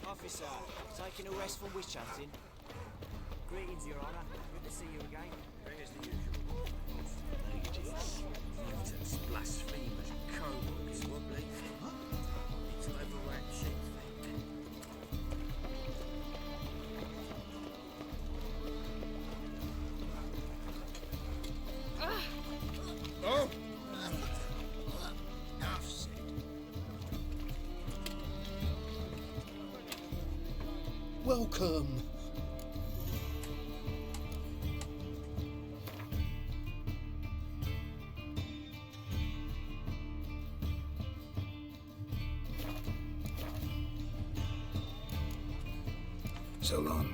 Officer, taking a rest from witch hunting. Greetings, Your Honour. Good to see you again. Here's the usual. Ladies, mutants, blasphemers, cowards, wobbly. It's overwrapped shit. Oh! Enough said. Welcome. So long.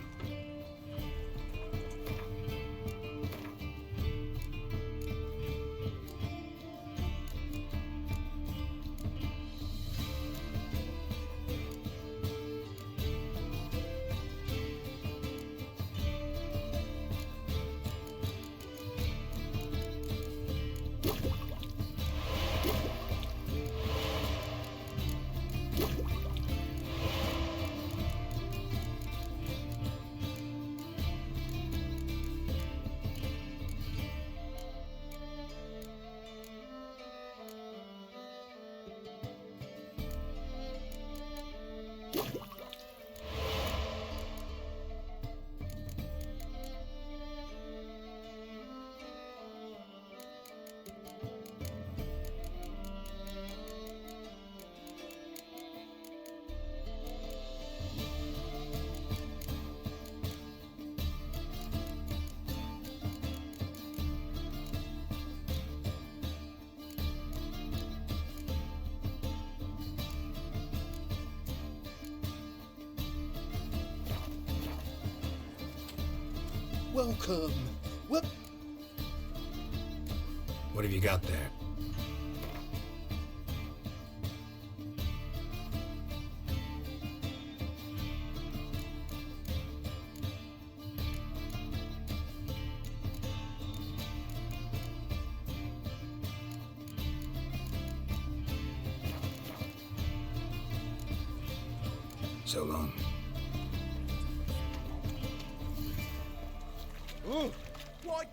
Welcome. What have you got there? So long. Oh! What?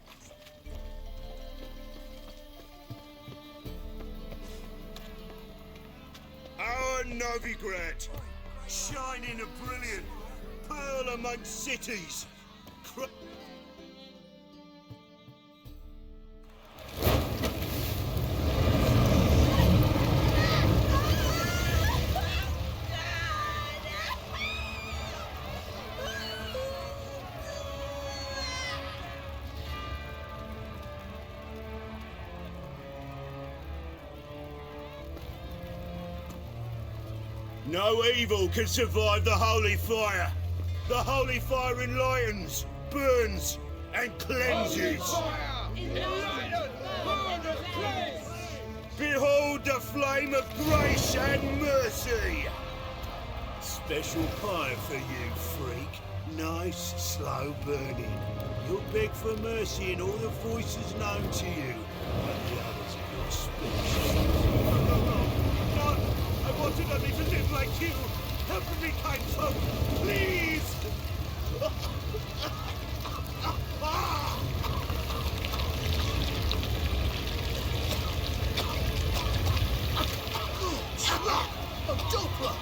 Our Novigrado, shining a brilliant pearl amongst cities. No evil can survive the holy fire. The holy fire enlightens, burns, and cleanses. Behold the flame of grace and mercy. Special pie for you, freak. Nice, slow burning. You'll beg for mercy in all the voices known to you, and the others of your species. No, I wanted only to live like you. Help me, kind folk, please! A Doppler!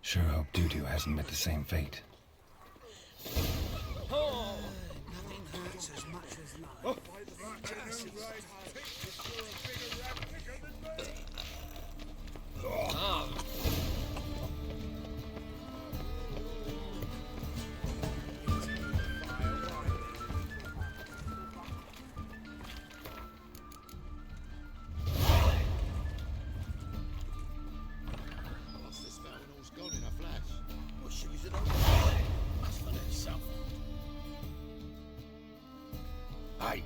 Sure hope Doo-Doo hasn't met the same fate. Nothing hurts as much as love. Hey,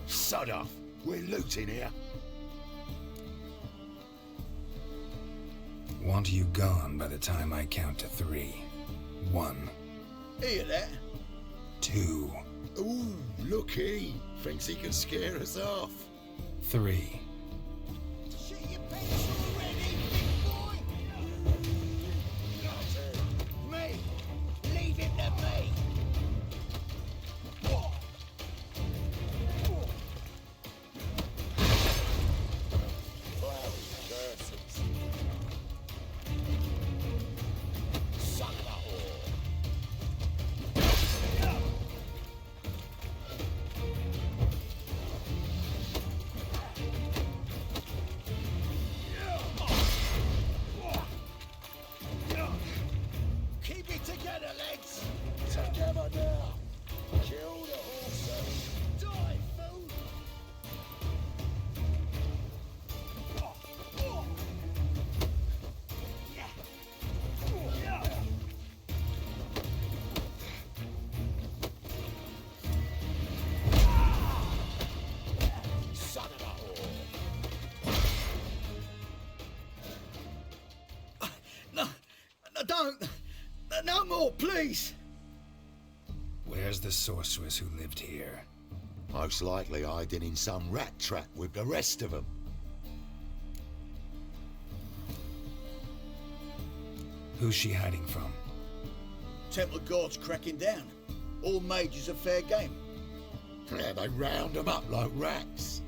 sod off. We're looting here. Want you gone by the time I count to 3. 1, Hear that? 2, Ooh, looky. Thinks he can scare us off. 3. Shit your pants already, big boy! Me! Leave him to me! Keep it together, lads! Together now! Kill the horses! Die, fool! Son of a whore! No, don't! No more, please! Where's the sorceress who lived here? Most likely hiding in some rat trap with the rest of them. Who's she hiding from? Temple Guard's cracking down. All mages are fair game. Yeah, they round them up like rats.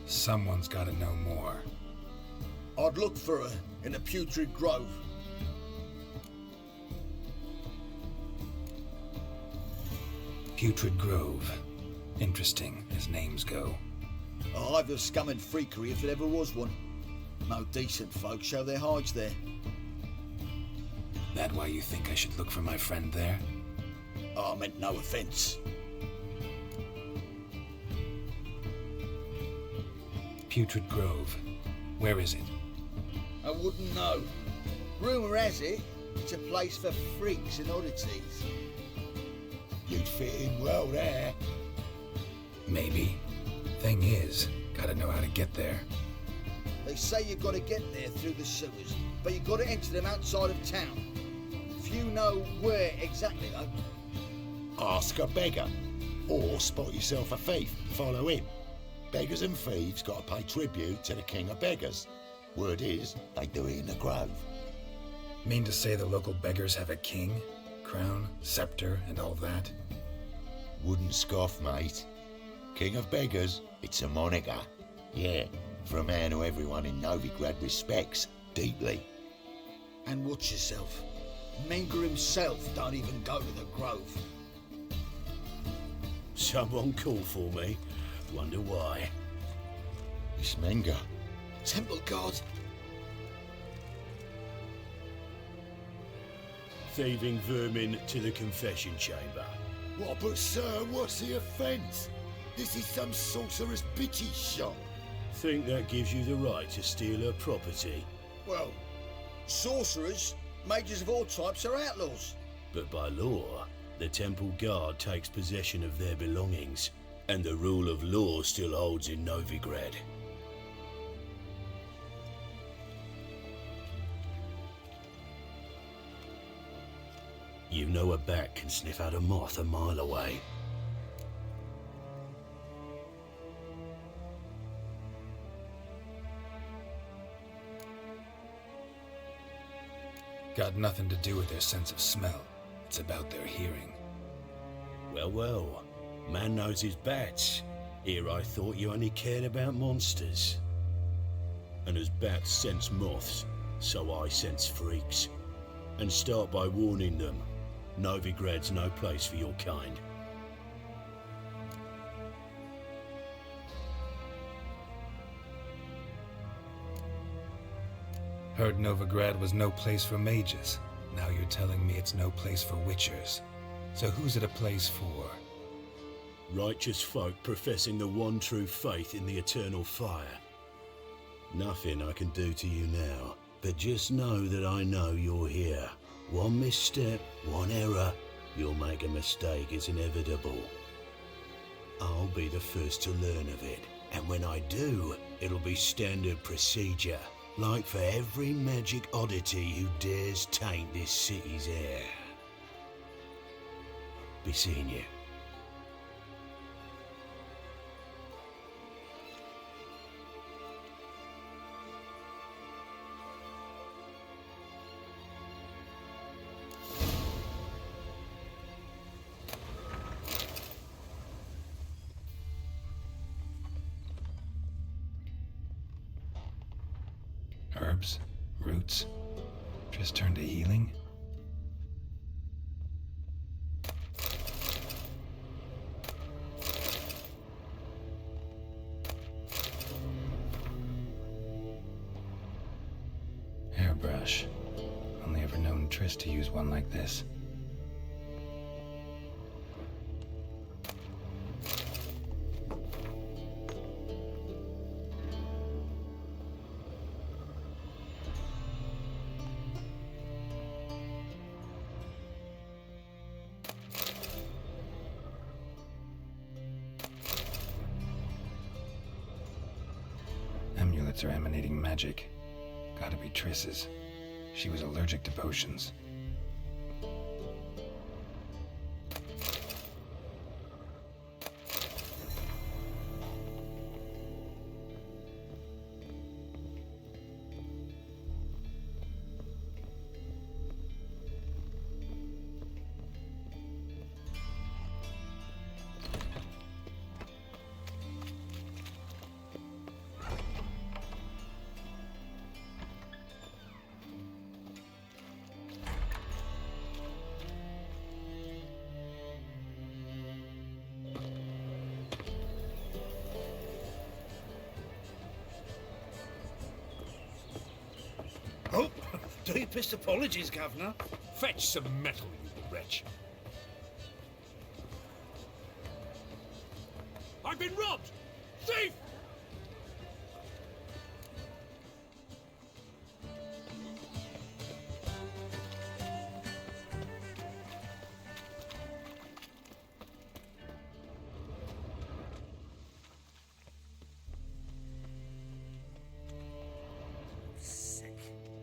Someone's gotta know more. I'd look for her in the Putrid Grove. Putrid Grove. Interesting, as names go. A hive of scum and freakery if there ever was one. No decent folk show their hides there. That why you think I should look for my friend there? I meant no offence. Putrid Grove. Where is it? I wouldn't know. Rumour has it, it's a place for freaks and oddities. You'd fit in well there. Maybe. Thing is, gotta know how to get there. They say you've got to get there through the sewers, but you've got to enter them outside of town. Few know where exactly, though. Ask a beggar. Or spot yourself a thief, follow him. Beggars and thieves got to pay tribute to the king of beggars. Word is, they do it in the grove. Mean to say the local beggars have a king? Crown, scepter, and all that? Wouldn't scoff, mate. King of beggars, it's a moniker. Yeah, for a man who everyone in Novigrado respects deeply. And watch yourself. Menger himself don't even go to the grove. Someone called for me. Wonder why. It's Menger. Temple Guard. Thieving vermin to the confession chamber. What, but sir, what's the offence? This is some sorcerer's bitchy shop. Think that gives you the right to steal her property? Well, sorcerers, mages of all types are outlaws. But by law, the temple guard takes possession of their belongings, and the rule of law still holds in Novigrad. You know a bat can sniff out a moth a mile away. Got nothing to do with their sense of smell. It's about their hearing. Well, well. Man knows his bats. Here I thought you only cared about monsters. And as bats sense moths, so I sense freaks. And start by warning them. Novigrad's no place for your kind. Heard Novigrad was no place for mages. Now you're telling me it's no place for witchers. So who's it a place for? Righteous folk professing the one true faith in the eternal fire. Nothing I can do to you now, but just know that I know you're here. One misstep, one error, you'll make a mistake, it's inevitable. I'll be the first to learn of it, and when I do, it'll be standard procedure. Like for every magic oddity who dares taint this city's air. Be seeing you. Herbs? Roots? Just turn to healing? Hairbrush. Only ever known Triss to use one like this. Amulets are emanating magic. Gotta be Triss's. She was allergic to potions. Oh, deepest apologies, Governor. Fetch some metal, you wretch. I've been robbed! Thief!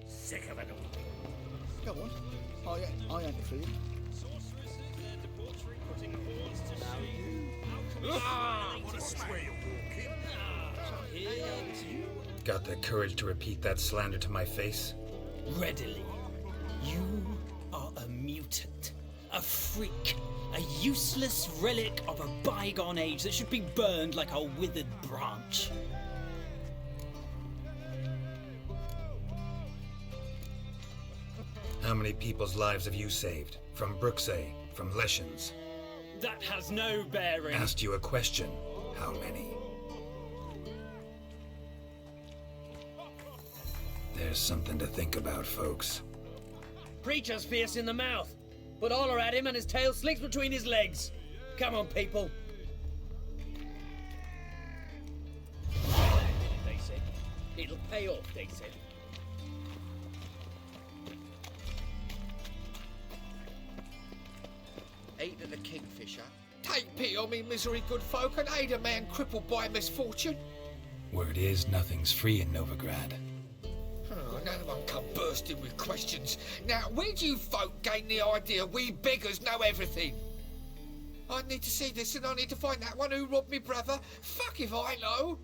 Sick of it all. Go on. I ain't for you. Sorcerers and their debauchery putting horns to shame. What a square you're walking. Got the courage to repeat that slander to my face? Readily. You are a mutant. A freak. A useless relic of a bygone age that should be burned like a withered branch. How many people's lives have you saved? From Bruxay, from Leshens? That has no bearing. Asked you a question. How many? There's something to think about, folks. Preacher's fierce in the mouth, but all are at him and his tail slicks between his legs. Come on, people. They said. It'll pay off, they said. Eat of the kingfisher. Take pity on me, misery, good folk, and aid a man crippled by misfortune. Word is, nothing's free in Novigrad. Oh, another one come bursting with questions. Now, where do you folk gain the idea we beggars know everything? I need to see this, and I need to find that one who robbed me brother. Fuck if I know.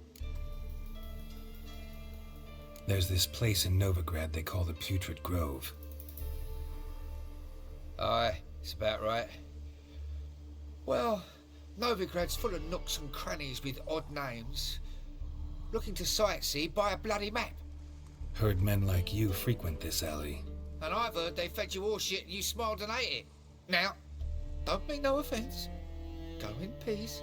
There's this place in Novigrad they call the Putrid Grove. Aye, it's about right. Well, Novigrad's full of nooks and crannies with odd names. Looking to sightsee, buy a bloody map. Heard men like you frequent this alley. And I've heard they fed you all shit and you smiled and ate it. Now, don't mean no offence. Go in peace.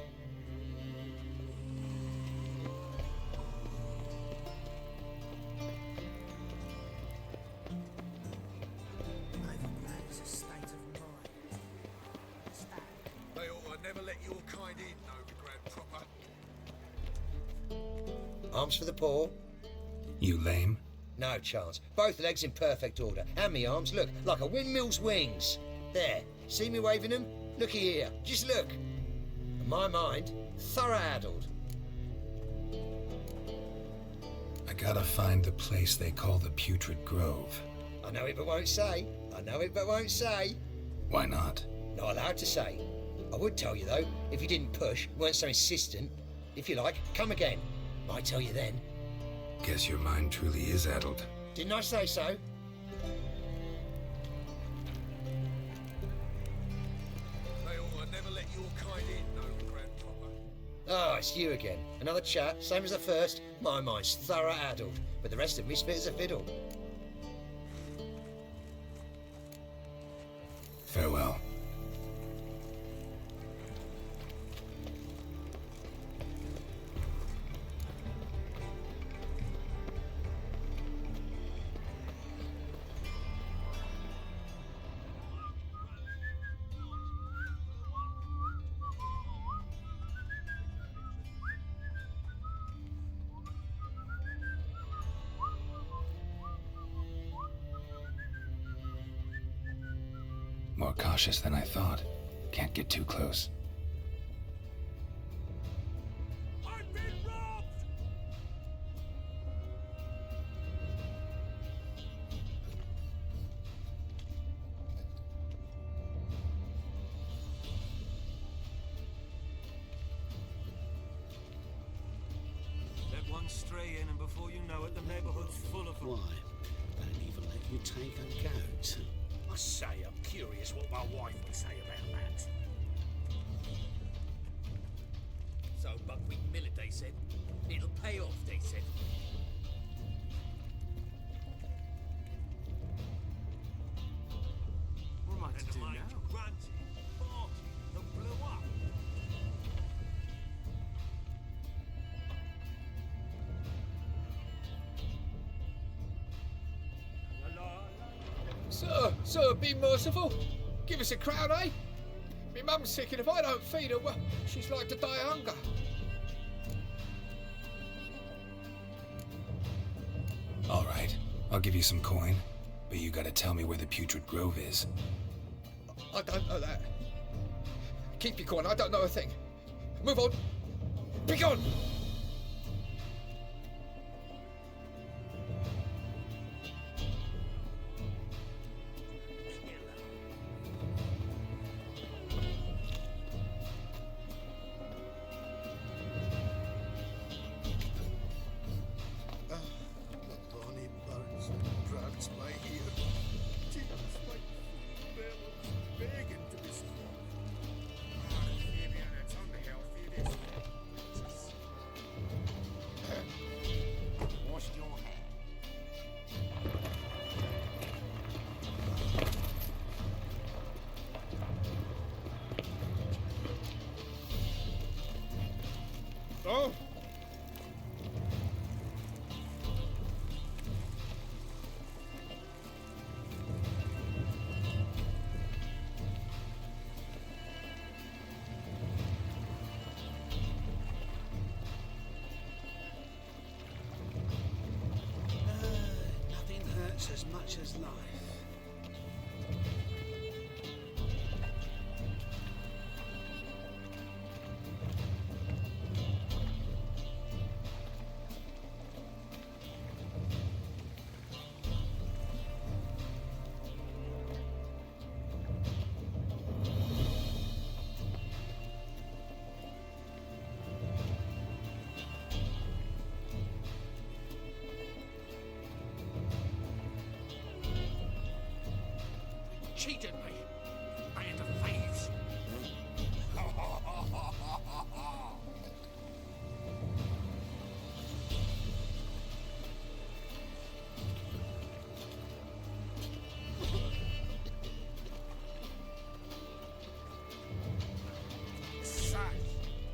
They ought to never let your kind in, Novigrad proper. Arms for the poor. You lame? No chance. Both legs in perfect order. And me arms, look, like a windmill's wings. There. See me waving them? Looky here. Just look. And my mind, thorough-addled. I gotta find the place they call the Putrid Grove. I know it but won't say. I know it but won't say. Why not? Not allowed to say. I would tell you, though, if you didn't push, weren't so insistent. If you like, come again. Might tell you then. Guess your mind truly is addled. Didn't I say so? They ought to never let your kind in, Novigrad proper. Oh, it's you again. Another chat, same as the first. My mind's thorough-addled, but the rest of me spit as a fiddle. Farewell. More cautious than I thought. Can't get too close. I've been robbed! Let one stray in, and before you know it, the neighborhood's full of them. Why? They don't even let you take a goat. I say, I'm curious what my wife would say about that. So, Buckwheat Millet, they said. It'll pay off, they said. What am I to do now? Grant, 40, that blew up. Sir, be merciful. Give us a crown, eh? Me mum's sick, and if I don't feed her, well, she's like to die of hunger. All right, I'll give you some coin, but you gotta tell me where the Putrid Grove is. I don't know that. Keep your coin, I don't know a thing. Move on. Be gone! Bonnie burns and grabs my ear. Tears like bellows begging to be stopped. Fabian, it's unhealthy, this. hurts as much as life. Cheated me. Band of thieves. Such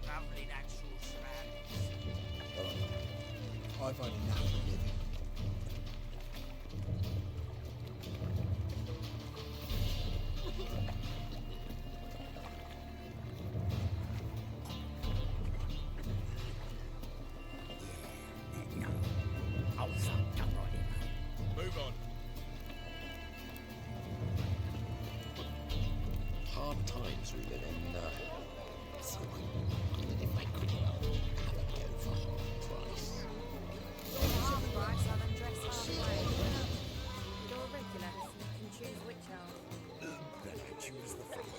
lovely natural surroundings. I've had enough of living. Move on. Hard times we live in. So if I could have a go for half price. Half price, I'll then dress half way. You're regular, so you can choose which half. Better choose the front.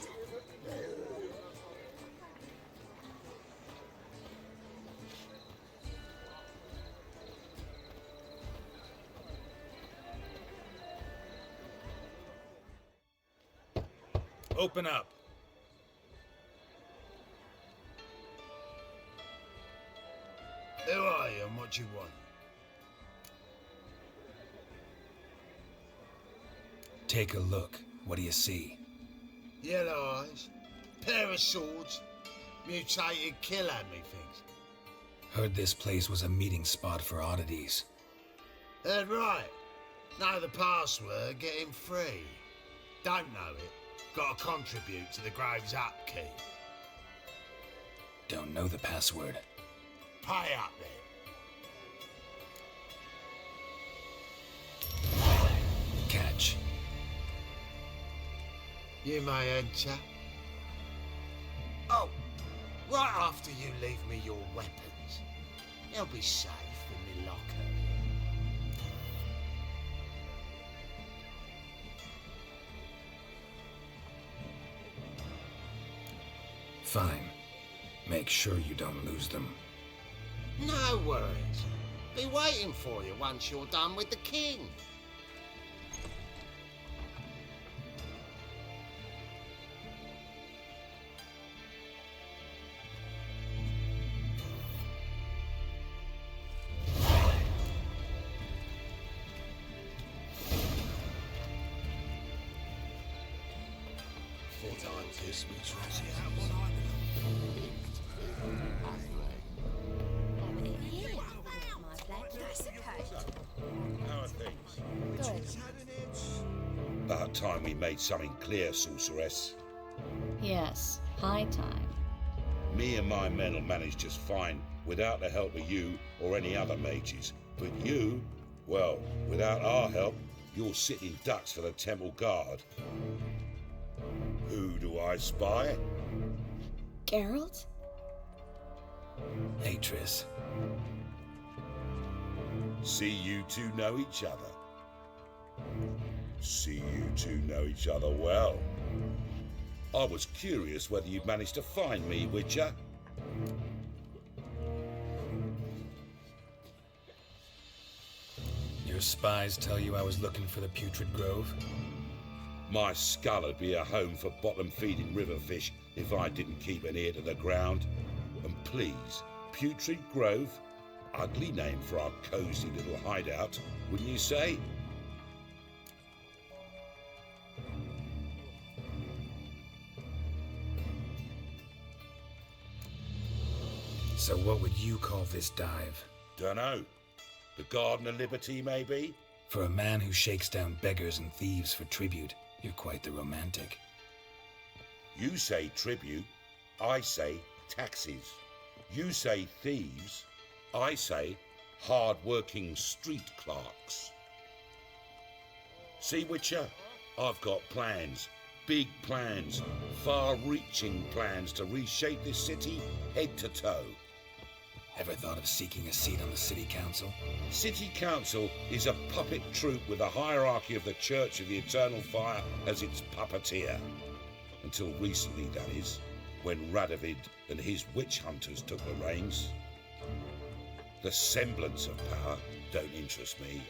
Open up. Who are you and what do you want? Take a look. What do you see? Yellow eyes, pair of swords, mutated kill me things. Heard this place was a meeting spot for oddities. Heard right. Know the password, get him free. Don't know it, gotta contribute to the Grave's upkeep. Don't know the password. Pay up then. Catch. You may enter. Oh, right after you leave me your weapons. They'll be safe in my locker. Fine. Make sure you don't lose them. No worries. Be waiting for you once you're done with the king. How are things? About time we made something clear, sorceress. Yes, high time. Me and my men will manage just fine without the help of you or any other mages. But you, well, without our help, you're sitting ducks for the temple guard. Who do I spy? Geralt? Hey, Triss. See you two know each other. See you two know each other well. I was curious whether you'd managed to find me, Witcher. Your spies tell you I was looking for the Putrid Grove? My skull would be a home for bottom-feeding river fish if I didn't keep an ear to the ground. And please, Putrid Grove? Ugly name for our cozy little hideout, wouldn't you say? So what would you call this dive? Dunno. The Garden of Liberty, maybe? For a man who shakes down beggars and thieves for tribute, you're quite the romantic. You say tribute, I say taxes. You say thieves, I say hard-working street clerks. See, Witcher, I've got plans. Big plans. Far-reaching plans to reshape this city head to toe. Ever thought of seeking a seat on the city council? City council is a puppet troupe with the hierarchy of the Church of the Eternal Fire as its puppeteer. Until recently, that is, when Radovid and his witch hunters took the reins. The semblance of power don't interest me.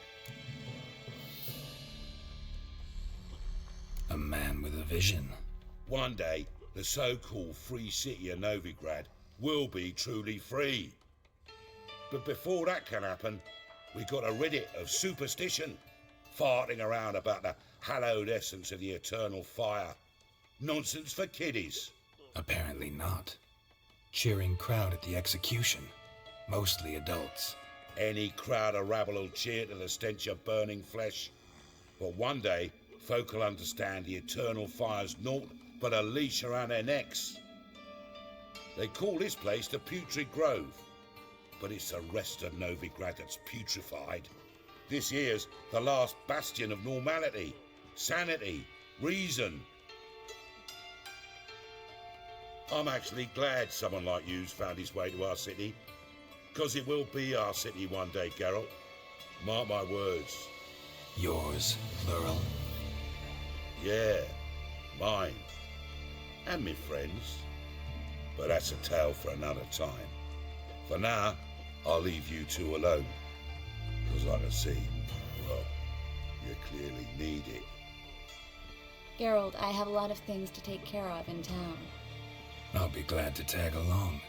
A man with a vision. One day, the so-called free city of Novigrado will be truly free. But before that can happen, we got to rid it of superstition, farting around about the hallowed essence of the eternal fire. Nonsense for kiddies. Apparently not. Cheering crowd at the execution. Mostly adults. Any crowd of rabble will cheer to the stench of burning flesh. But one day, folk will understand the eternal fire's naught but a leash around their necks. They call this place the Putrid Grove, but it's the rest of Novigrado that's putrefied. This here's the last bastion of normality, sanity, reason. I'm actually glad someone like you's found his way to our city, because it will be our city one day, Geralt. Mark my words. Yours, plural. Yeah, mine. And me friends. But that's a tale for another time. For now, I'll leave you two alone. Because I can see, well, you clearly need it. Geralt, I have a lot of things to take care of in town. I'll be glad to tag along.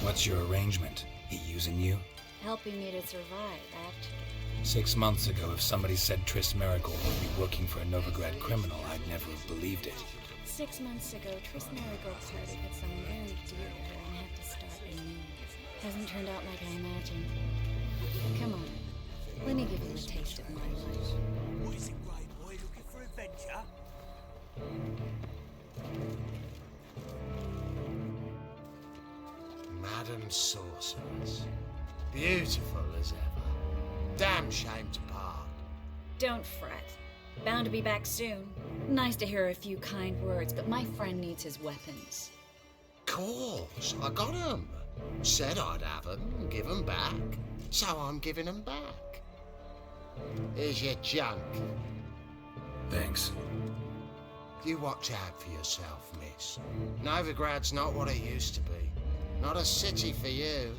What's your arrangement? He using you? Helping me to survive, actually. 6 months ago, if somebody said Triss Merigold would be working for a Novigrad criminal, I'd never have believed it. 6 months ago, Triss Merigold parted with someone very dear to her and had to start anew. Hasn't turned out like I imagined. Come on, let me give you a taste of my life. What is it, Grey Boy? Looking for adventure? Madam Sorceress. Beautiful as ever. Damn shame to part. Don't fret. Bound to be back soon. Nice to hear a few kind words, but my friend needs his weapons. Course, I got 'em. Said I'd have 'em and give 'em back. So I'm giving 'em back. Here's your junk. Thanks. You watch out for yourself, miss. Novigrad's not what it used to be. Not a city for you.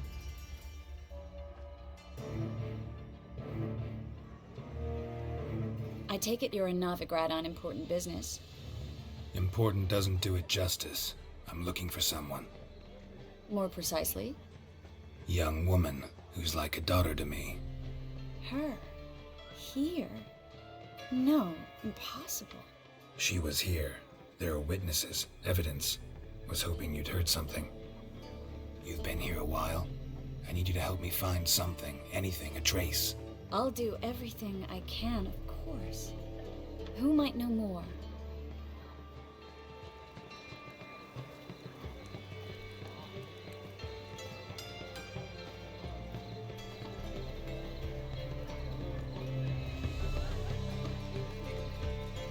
I take it you're in Novigrad on important business. Important doesn't do it justice. I'm looking for someone. More precisely? Young woman who's like a daughter to me. Her? Here? No, impossible. She was here. There are witnesses, evidence. Was hoping you'd heard something. You've been here a while. I need you to help me find something, anything, a trace. I'll do everything I can, of course. Who might know more?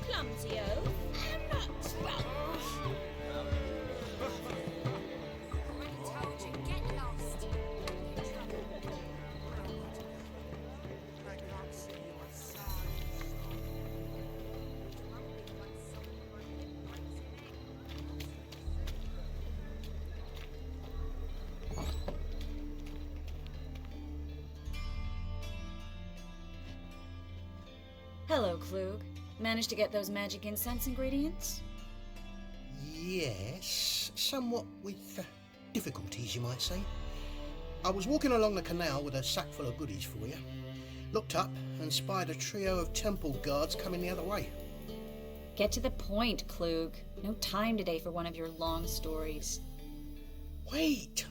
Clumsy oaf. I'm not sponge. Already told you, get lost. Hello, Klug. Managed to get those magic incense ingredients? Yes, somewhat with difficulties, you might say. I was walking along the canal with a sack full of goodies for you. Looked up and spied a trio of temple guards coming the other way. Get to the point, Klug. No time today for one of your long stories. Wait!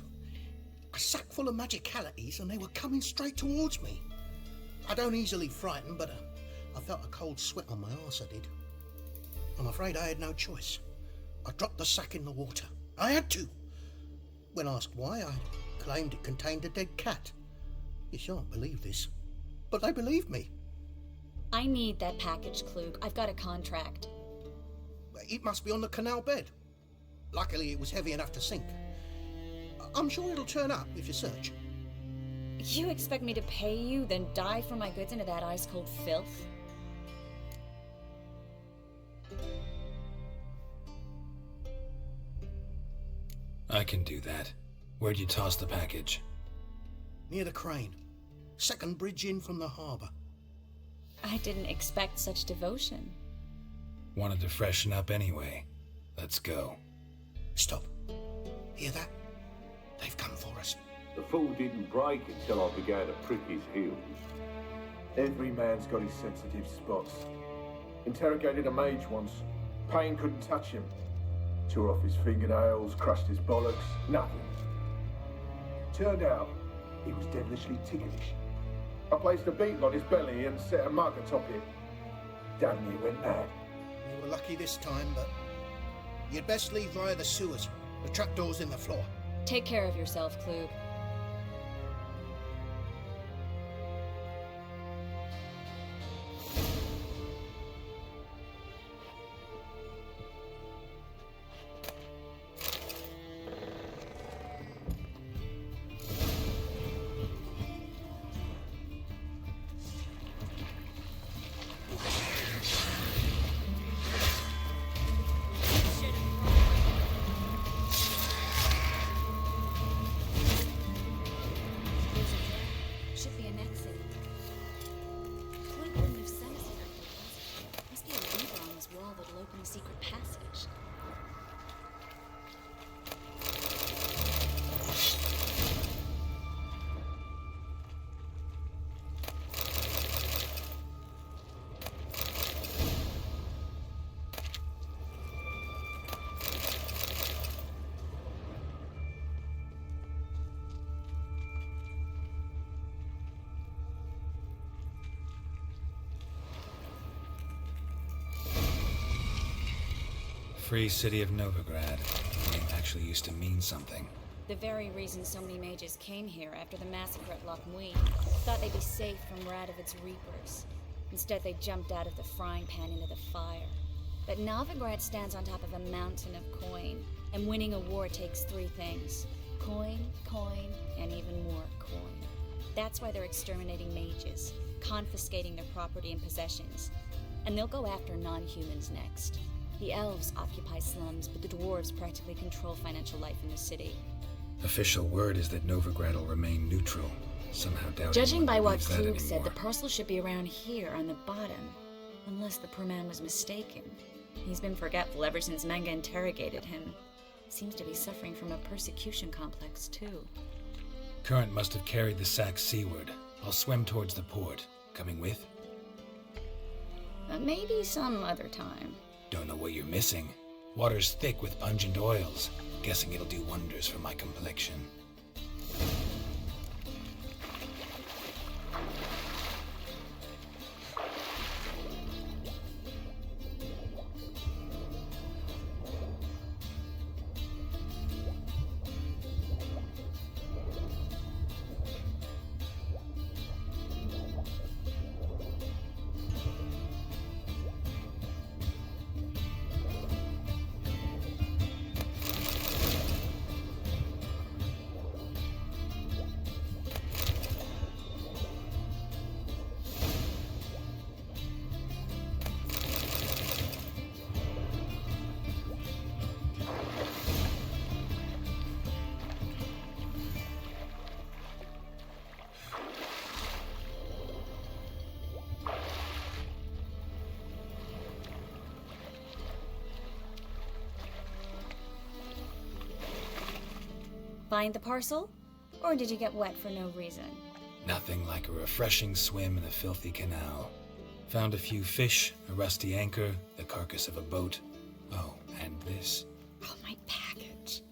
A sack full of magicalities and they were coming straight towards me. I don't easily frighten, but I felt a cold sweat on my arse, I did. I'm afraid I had no choice. I dropped the sack in the water. I had to. When asked why, I claimed it contained a dead cat. You shan't believe this, but they believed me. I need that package, Klug. I've got a contract. It must be on the canal bed. Luckily, it was heavy enough to sink. I'm sure it'll turn up if you search. You expect me to pay you, then dive for my goods into that ice-cold filth? I can do that. Where'd you toss the package? Near the crane. Second bridge in from the harbour. I didn't expect such devotion. Wanted to freshen up anyway. Let's go. Stop. Hear that? They've come for us. The fall didn't break until I began to prick his heels. Every man's got his sensitive spots. Interrogated a mage once. Pain couldn't touch him. Tore off his fingernails, crushed his bollocks, nothing. Turned out, he was devilishly ticklish. I placed a beetle on his belly and set a mug atop it. Damn near went mad. You were lucky this time, but you'd best leave via the sewers. The trapdoor's in the floor. Take care of yourself, Klug. Free city of Novigrado. The name actually used to mean something. The very reason so many mages came here after the massacre at Loch Muir. Thought they'd be safe from Radovic's reapers. Instead, they jumped out of the frying pan into the fire. But Novigrad stands on top of a mountain of coin, and winning a war takes three things. Coin, coin, and even more coin. That's why they're exterminating mages, confiscating their property and possessions. And they'll go after non-humans next. The elves occupy slums, but the dwarves practically control financial life in the city. Official word is that Novigrad will remain neutral. Somehow doubting. Judging by what Klug said, the parcel should be around here on the bottom. Unless the poor man was mistaken. He's been forgetful ever since Manga interrogated him. Seems to be suffering from a persecution complex, too. Current must have carried the sack seaward. I'll swim towards the port. Coming with? Maybe some other time. Don't know what you're missing. Water's thick with pungent oils. Guessing it'll do wonders for my complexion. Find the parcel? Or did you get wet for no reason? Nothing like a refreshing swim in a filthy canal. Found a few fish, a rusty anchor, the carcass of a boat. Oh, and this. Oh, my package.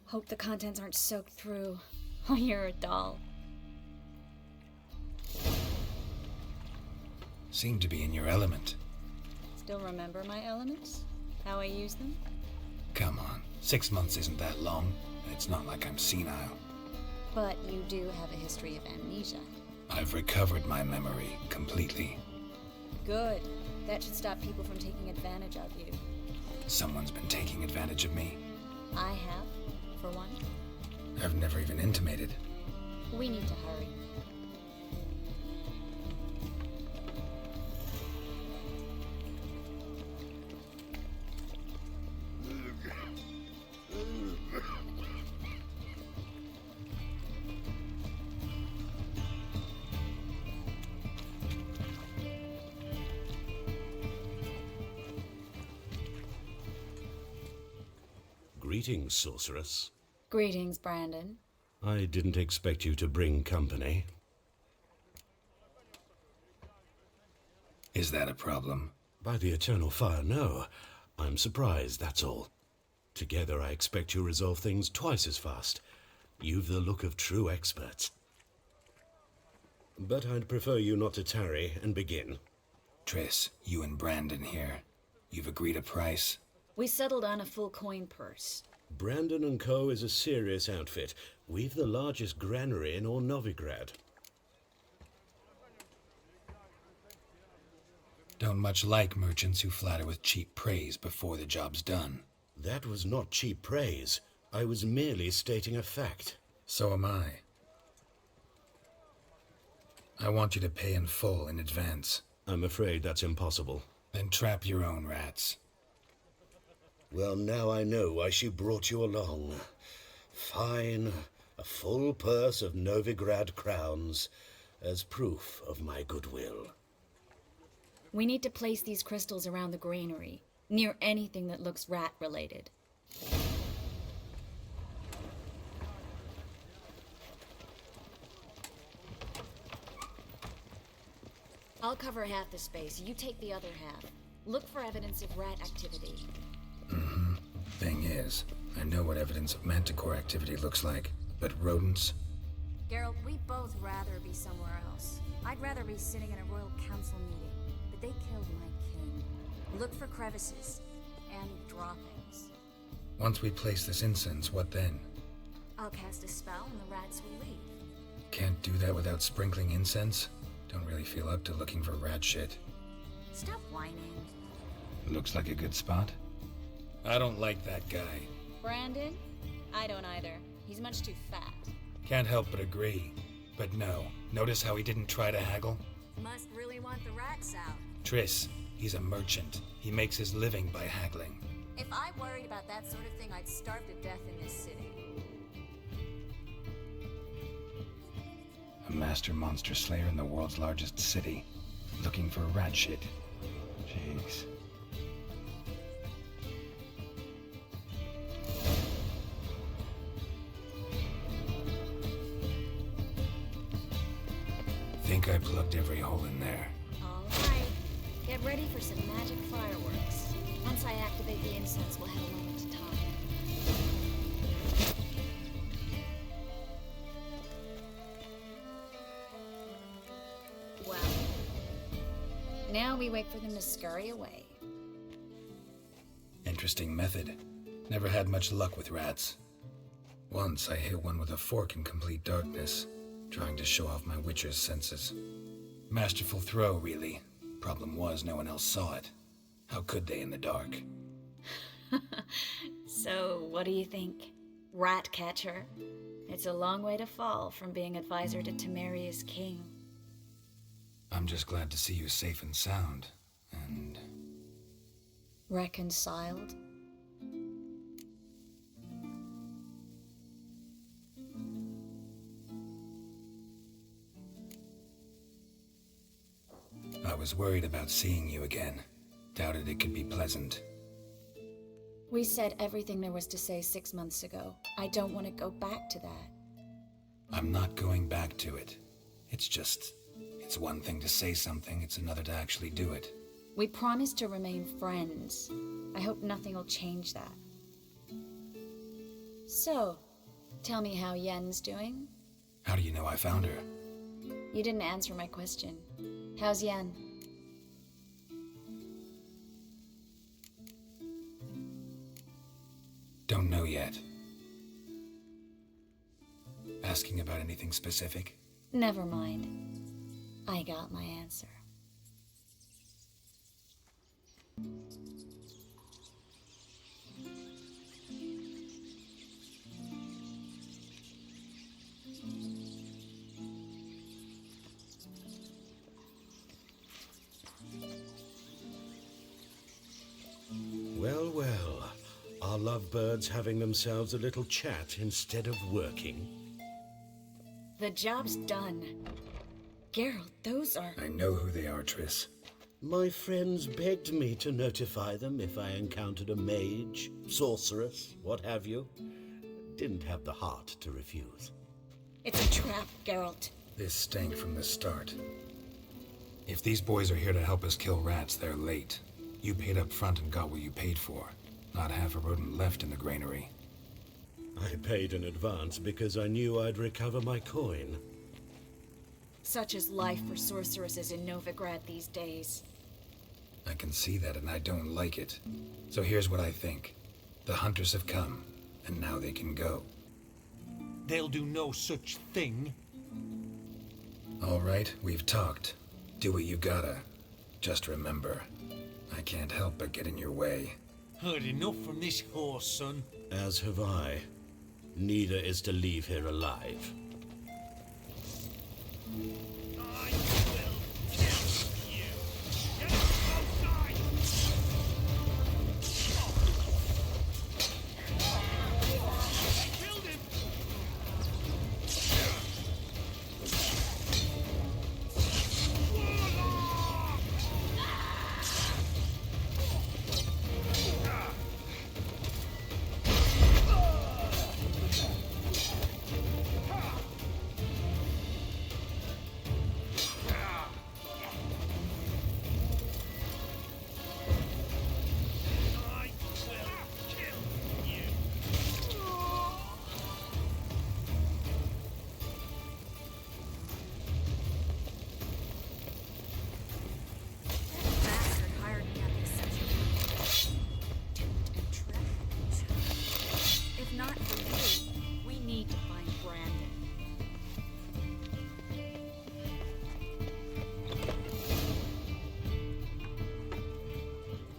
Hope the contents aren't soaked through. Oh, you're a doll. Seem to be in your element. Still remember my elements? How I use them? Come on, 6 months isn't that long. It's not like I'm senile. But you do have a history of amnesia. I've recovered my memory completely. Good. That should stop people from taking advantage of you. Someone's been taking advantage of me. I have, for one. I've never even intimated. We need to hurry. Greetings, sorceress. Greetings, Brandon. I didn't expect you to bring company. Is that a problem? By the eternal fire, no. I'm surprised, that's all. Together, I expect you resolve things twice as fast. You've the look of true experts. But I'd prefer you not to tarry and begin. Triss, you and Brandon here. You've agreed a price? We settled on a full coin purse. Brandon & Co. is a serious outfit. We've the largest granary in all Novigrado. Don't much like merchants who flatter with cheap praise before the job's done. That was not cheap praise. I was merely stating a fact. So am I. I want you to pay in full in advance. I'm afraid that's impossible. Then trap your own rats. Well, now I know why she brought you along. Fine, a full purse of Novigrad crowns as proof of my goodwill. We need to place these crystals around the granary, near anything that looks rat-related. I'll cover half the space, you take the other half. Look for evidence of rat activity. Thing is, I know what evidence of manticore activity looks like, but rodents? Geralt, we'd both rather be somewhere else. I'd rather be sitting in a royal council meeting, but they killed my king. Look for crevices and droppings. Once we place this incense, what then? I'll cast a spell and the rats will leave. Can't do that without sprinkling incense? Don't really feel up to looking for rat shit. Stop whining. Looks like a good spot. I don't like that guy. Brandon? I don't either. He's much too fat. Can't help but agree. But no, notice how he didn't try to haggle? Must really want the rats out. Triss, he's a merchant. He makes his living by haggling. If I worried about that sort of thing, I'd starve to death in this city. A master monster slayer in the world's largest city. Looking for rat shit. Jeez. Think I plugged every hole in there. All right. Get ready for some magic fireworks. Once I activate the incense, we'll have a moment to talk. Well, now we wait for them to scurry away. Interesting method. Never had much luck with rats. Once I hit one with a fork in complete darkness, trying to show off my witcher's senses. Masterful throw, really. Problem was, no one else saw it. How could they in the dark? So, what do you think? Rat catcher? It's a long way to fall from being advisor to Temeria's king. I'm just glad to see you safe and sound, and... Reconciled? I was worried about seeing you again. Doubted it could be pleasant. We said everything there was to say 6 months ago. I don't want to go back to that. I'm not going back to it. It's one thing to say something, it's another to actually do it. We promised to remain friends. I hope nothing will change that. So, tell me how Yen's doing? How do you know I found her? You didn't answer my question. How's Yen? Don't know yet. Asking about anything specific? Never mind. I got my answer. Well, well. Are lovebirds having themselves a little chat instead of working? The job's done. Geralt, those are... I know who they are, Triss. My friends begged me to notify them if I encountered a mage, sorceress, what have you. Didn't have the heart to refuse. It's a trap, Geralt. This stank from the start. If these boys are here to help us kill rats, they're late. You paid up front and got what you paid for. Not half a rodent left in the granary. I paid in advance because I knew I'd recover my coin. Such is life for sorceresses in Novigrad these days. I can see that, and I don't like it. So here's what I think. The hunters have come, and now they can go. They'll do no such thing. All right, we've talked. Do what you gotta. Just remember, I can't help but get in your way. Heard enough from this horse, son. As have I. Neither is to leave here alive.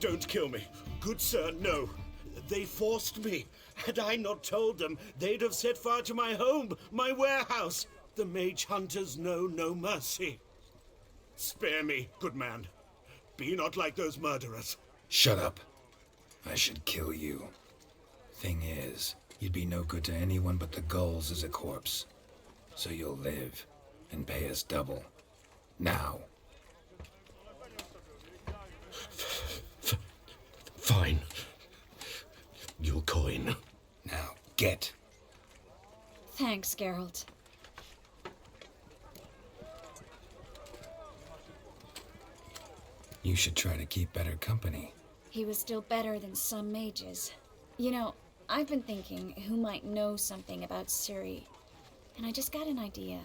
Don't kill me. Good sir, no. They forced me. Had I not told them, they'd have set fire to my home, my warehouse. The mage hunters know no mercy. Spare me, good man. Be not like those murderers. Shut up. I should kill you. Thing is, you'd be no good to anyone but the gulls as a corpse. So you'll live and pay us double. Now. Fine. Your coin. Now, get. Thanks, Geralt. You should try to keep better company. He was still better than some mages. You know, I've been thinking who might know something about Ciri. And I just got an idea.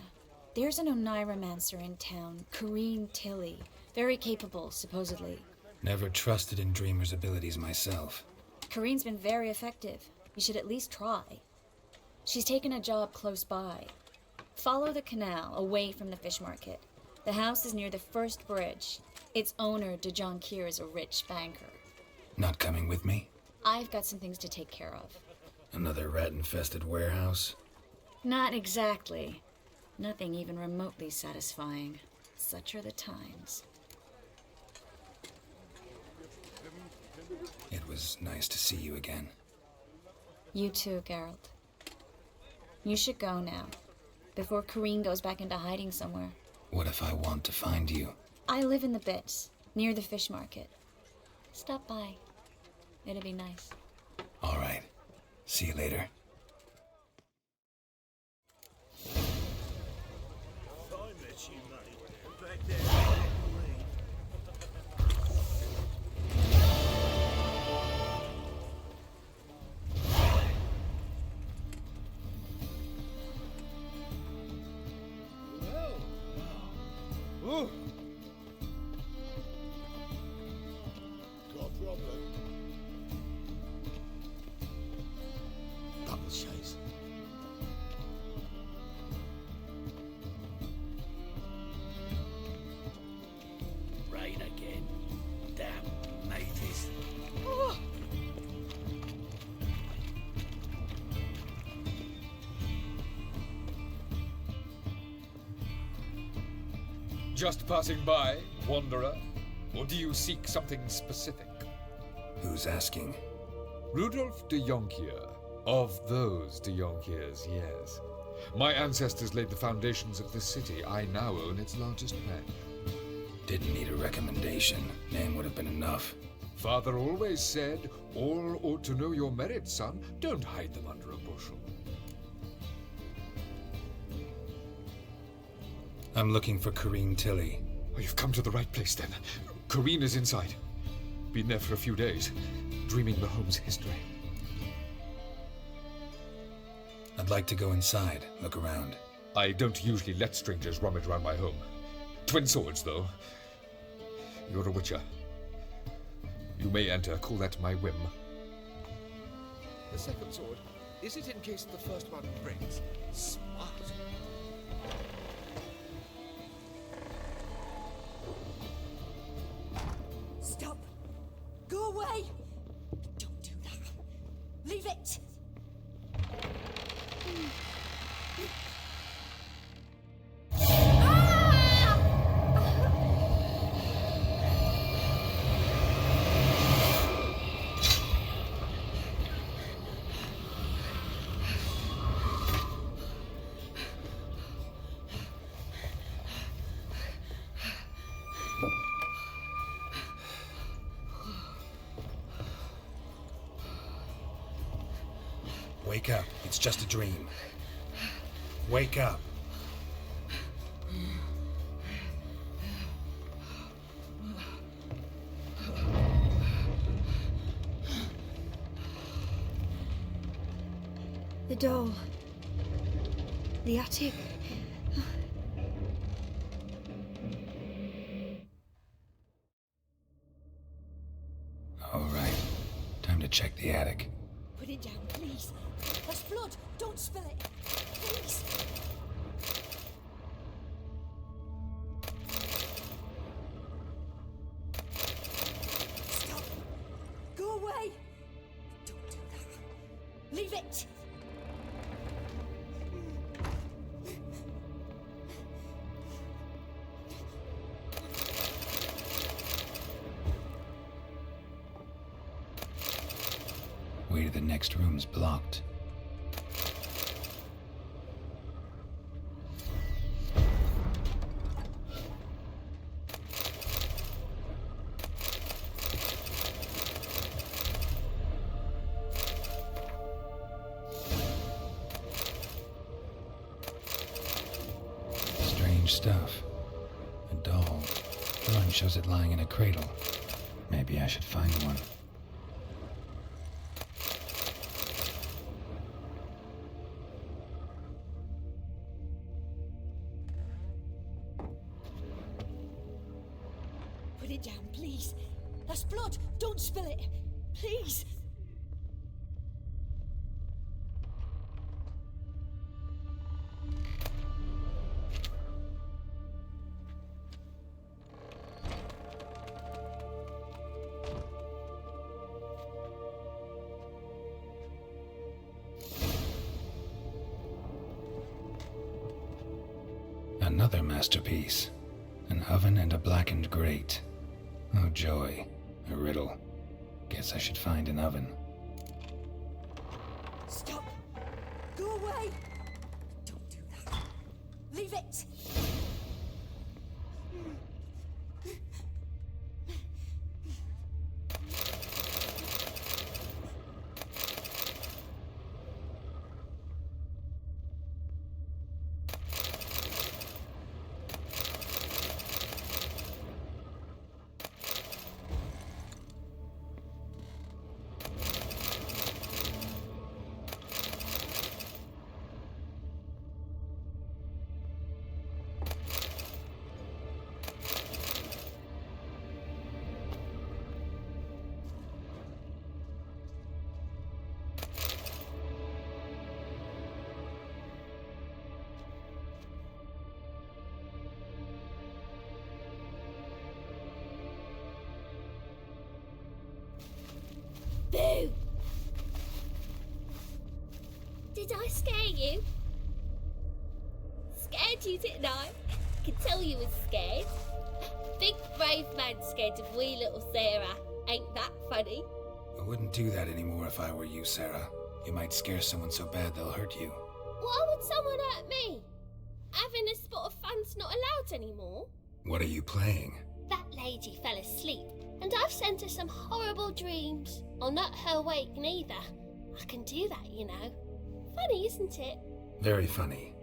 There's an Oneiromancer in town, Corinne Tilly. Very capable, supposedly. Never trusted in Dreamer's abilities myself. Corinne's been very effective. You should at least try. She's taken a job close by. Follow the canal away from the fish market. The house is near the first bridge. Its owner, Dejon Kier, is a rich banker. Not coming with me? I've got some things to take care of. Another rat-infested warehouse? Not exactly. Nothing even remotely satisfying. Such are the times. It was nice to see you again. You too, Geralt. You should go now, before Corinne goes back into hiding somewhere. What if I want to find you? I live in the Bits, near the fish market. Stop by. It'll be nice. All right. See you later. Ooh. Got a problem. Just passing by, wanderer? Or do you seek something specific? Who's asking? Rudolf de Jonkier. Of those de Jonkiers, yes. My ancestors laid the foundations of this city. I now own its largest patch. Didn't need a recommendation. Name would have been enough. Father always said, all ought to know your merits, son. Don't hide them under a bushel. I'm looking for Corinne Tilly. Oh, you've come to the right place then. Corinne is inside. Been there for a few days, dreaming the home's history. I'd like to go inside, look around. I don't usually let strangers rummage around my home. Twin swords, though. You're a witcher. You may enter, call that my whim. The second sword, is it in case the first one breaks? Smart. Stop! Go away! Don't do that. Leave it! Wake up. It's just a dream. Wake up. The doll. The attic. All right. Time to check the attic. Put it down, please. There's blood. Don't spill it. Please. Stop. Go away. Don't do that. Leave it. Way to the next room's blocked. Strange stuff. A doll. Drawing shows it lying in a cradle. Maybe I should find one. Put it down, please. There's blood. Don't spill it. Please. Another masterpiece. An oven and a blackened grate. Oh joy. A riddle. Guess I should find an oven. Stop. Go away. Don't do that. Leave it. Boo! Did I scare you? Scared you, didn't I? could tell you was scared. Big brave man scared of wee little Sarah. Ain't that funny? I wouldn't do that anymore if I were you, Sarah. You might scare someone so bad they'll hurt you. Why would someone hurt me? Having a spot of fun's not allowed anymore. What are you playing? That lady fell asleep, and I've sent her some horrible dreams. I'll not her awake neither. I can do that, you know. Funny, isn't it? Very funny.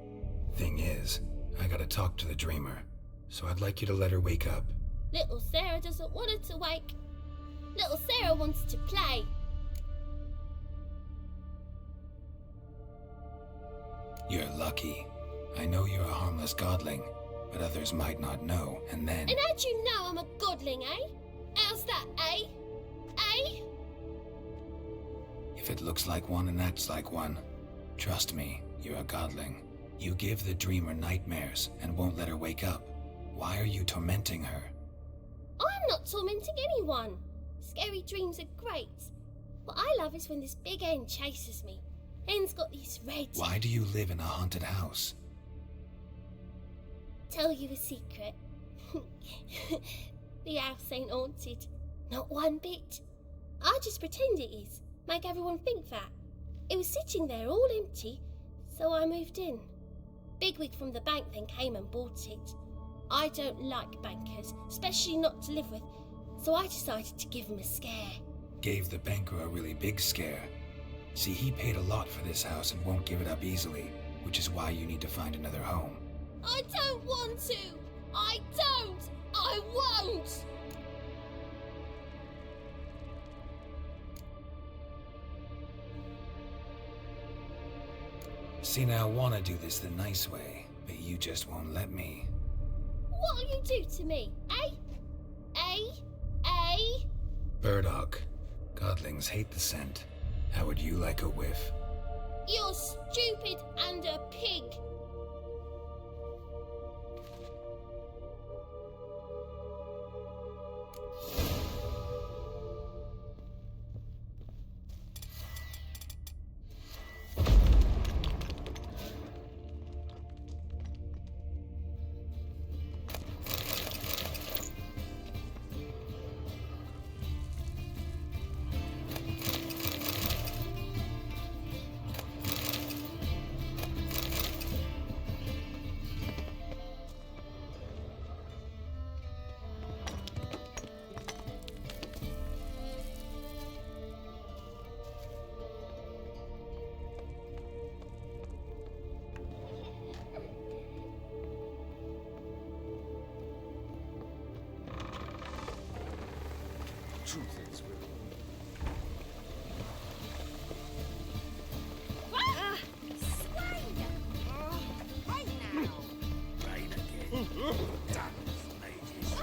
Thing is, I gotta talk to the dreamer, so I'd like you to let her wake up. Little Sarah doesn't want her to wake. Little Sarah wants to play. You're lucky. I know you're a harmless godling, but others might not know, and then... And how'd you know I'm a godling, eh? How's that, eh? Eh? If it looks like one and acts like one, trust me, you're a godling. You give the dreamer nightmares and won't let her wake up. Why are you tormenting her? I'm not tormenting anyone. Scary dreams are great. What I love is when this big hen chases me. Hen's got these red... Why do you live in a haunted house? Tell you a secret. The house ain't haunted. Not one bit. I just pretend it is. Make everyone think that. It was sitting there all empty, so I moved in. Bigwig from the bank then came and bought it. I don't like bankers, especially not to live with, so I decided to give him a scare. Gave the banker a really big scare. See, he paid a lot for this house and won't give it up easily, which is why you need to find another home. I don't want to! I don't! I won't! See, now I want to do this the nice way, but you just won't let me. What'll you do to me, eh? Eh? Eh? Burdock. Godlings hate the scent. How would you like a whiff? You're stupid and a pig. Truth is, Right now! Rain again. Damn ladies.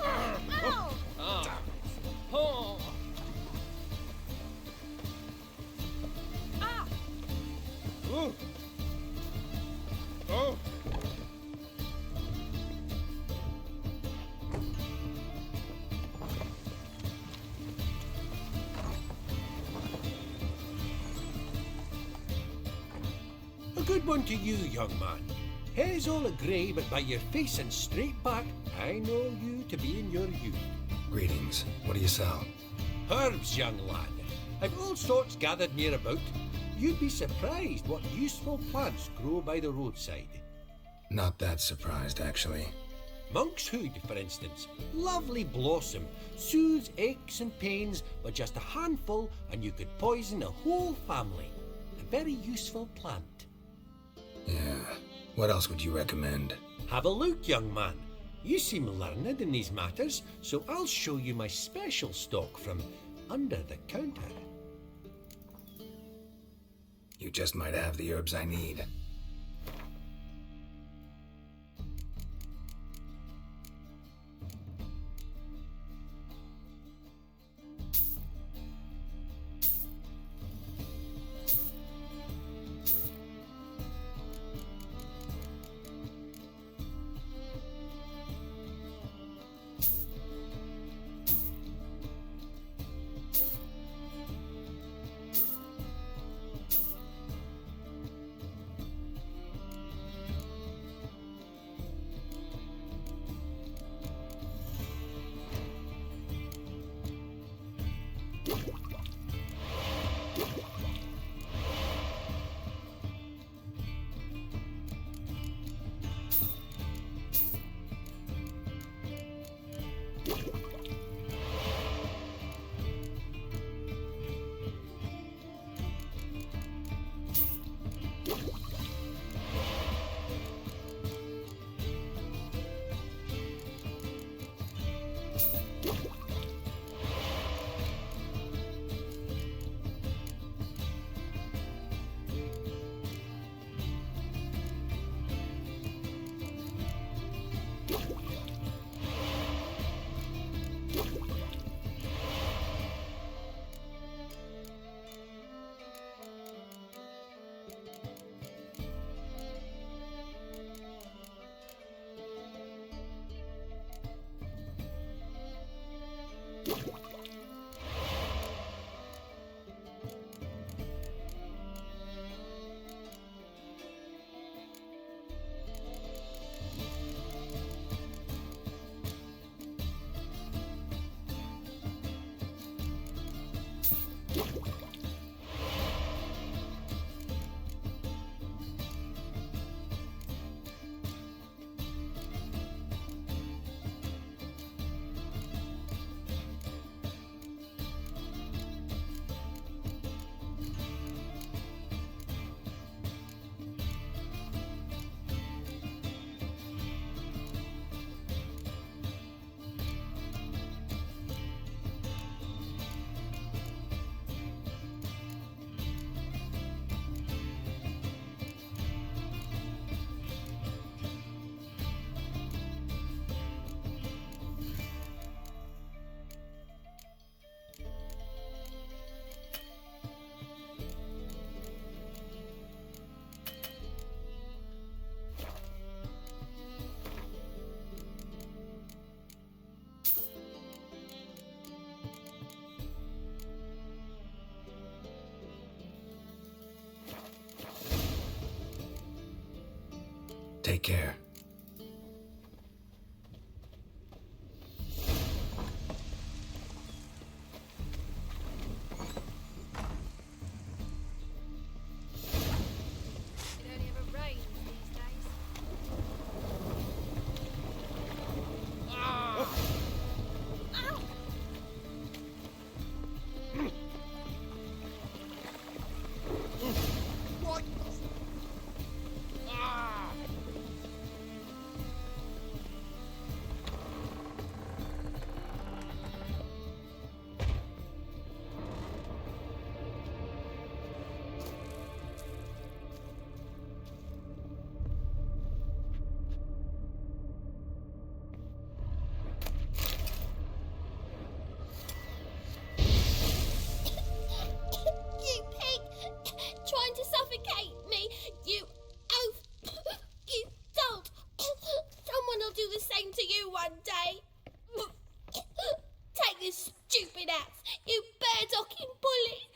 A good one to you, young man. Hair's all a grey, but by your face and straight back, I know you to be in your youth. Greetings. What do you sell? Herbs, young lad. I've all sorts gathered near about. You'd be surprised what useful plants grow by the roadside. Not that surprised, actually. Monk's hood, for instance. Lovely blossom. Soothes aches and pains, but just a handful and you could poison a whole family. A very useful plant. Yeah. What else would you recommend? Have a look, young man. You seem learned in these matters, so I'll show you my special stock from under the counter. You just might have the herbs I need. Take care. It only ever rains these days. Ow! What? You pig! Trying to suffocate me! You oaf! You dolt! Someone will do the same to you one day! Take this stupid axe, you bear-docking bully!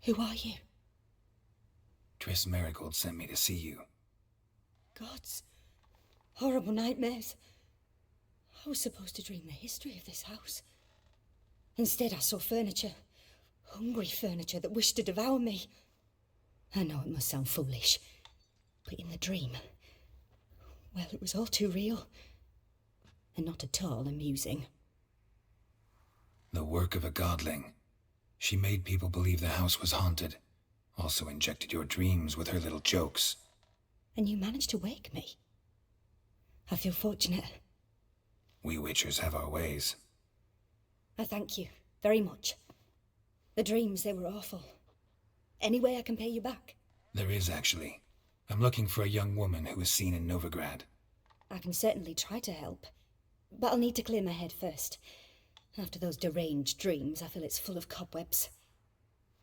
Who are you? Triss Merigold sent me to see you. Gods. Horrible nightmares. I was supposed to dream the history of this house. Instead, I saw furniture. Hungry furniture that wished to devour me. I know it must sound foolish, but in the dream, well, it was all too real. And not at all amusing. The work of a godling. She made people believe the house was haunted. Also injected your dreams with her little jokes. And you managed to wake me. I feel fortunate. We witchers have our ways. I thank you very much. The dreams, they were awful. Any way I can pay you back? There is, actually. I'm looking for a young woman who was seen in Novigrad. I can certainly try to help. But I'll need to clear my head first. After those deranged dreams, I feel it's full of cobwebs.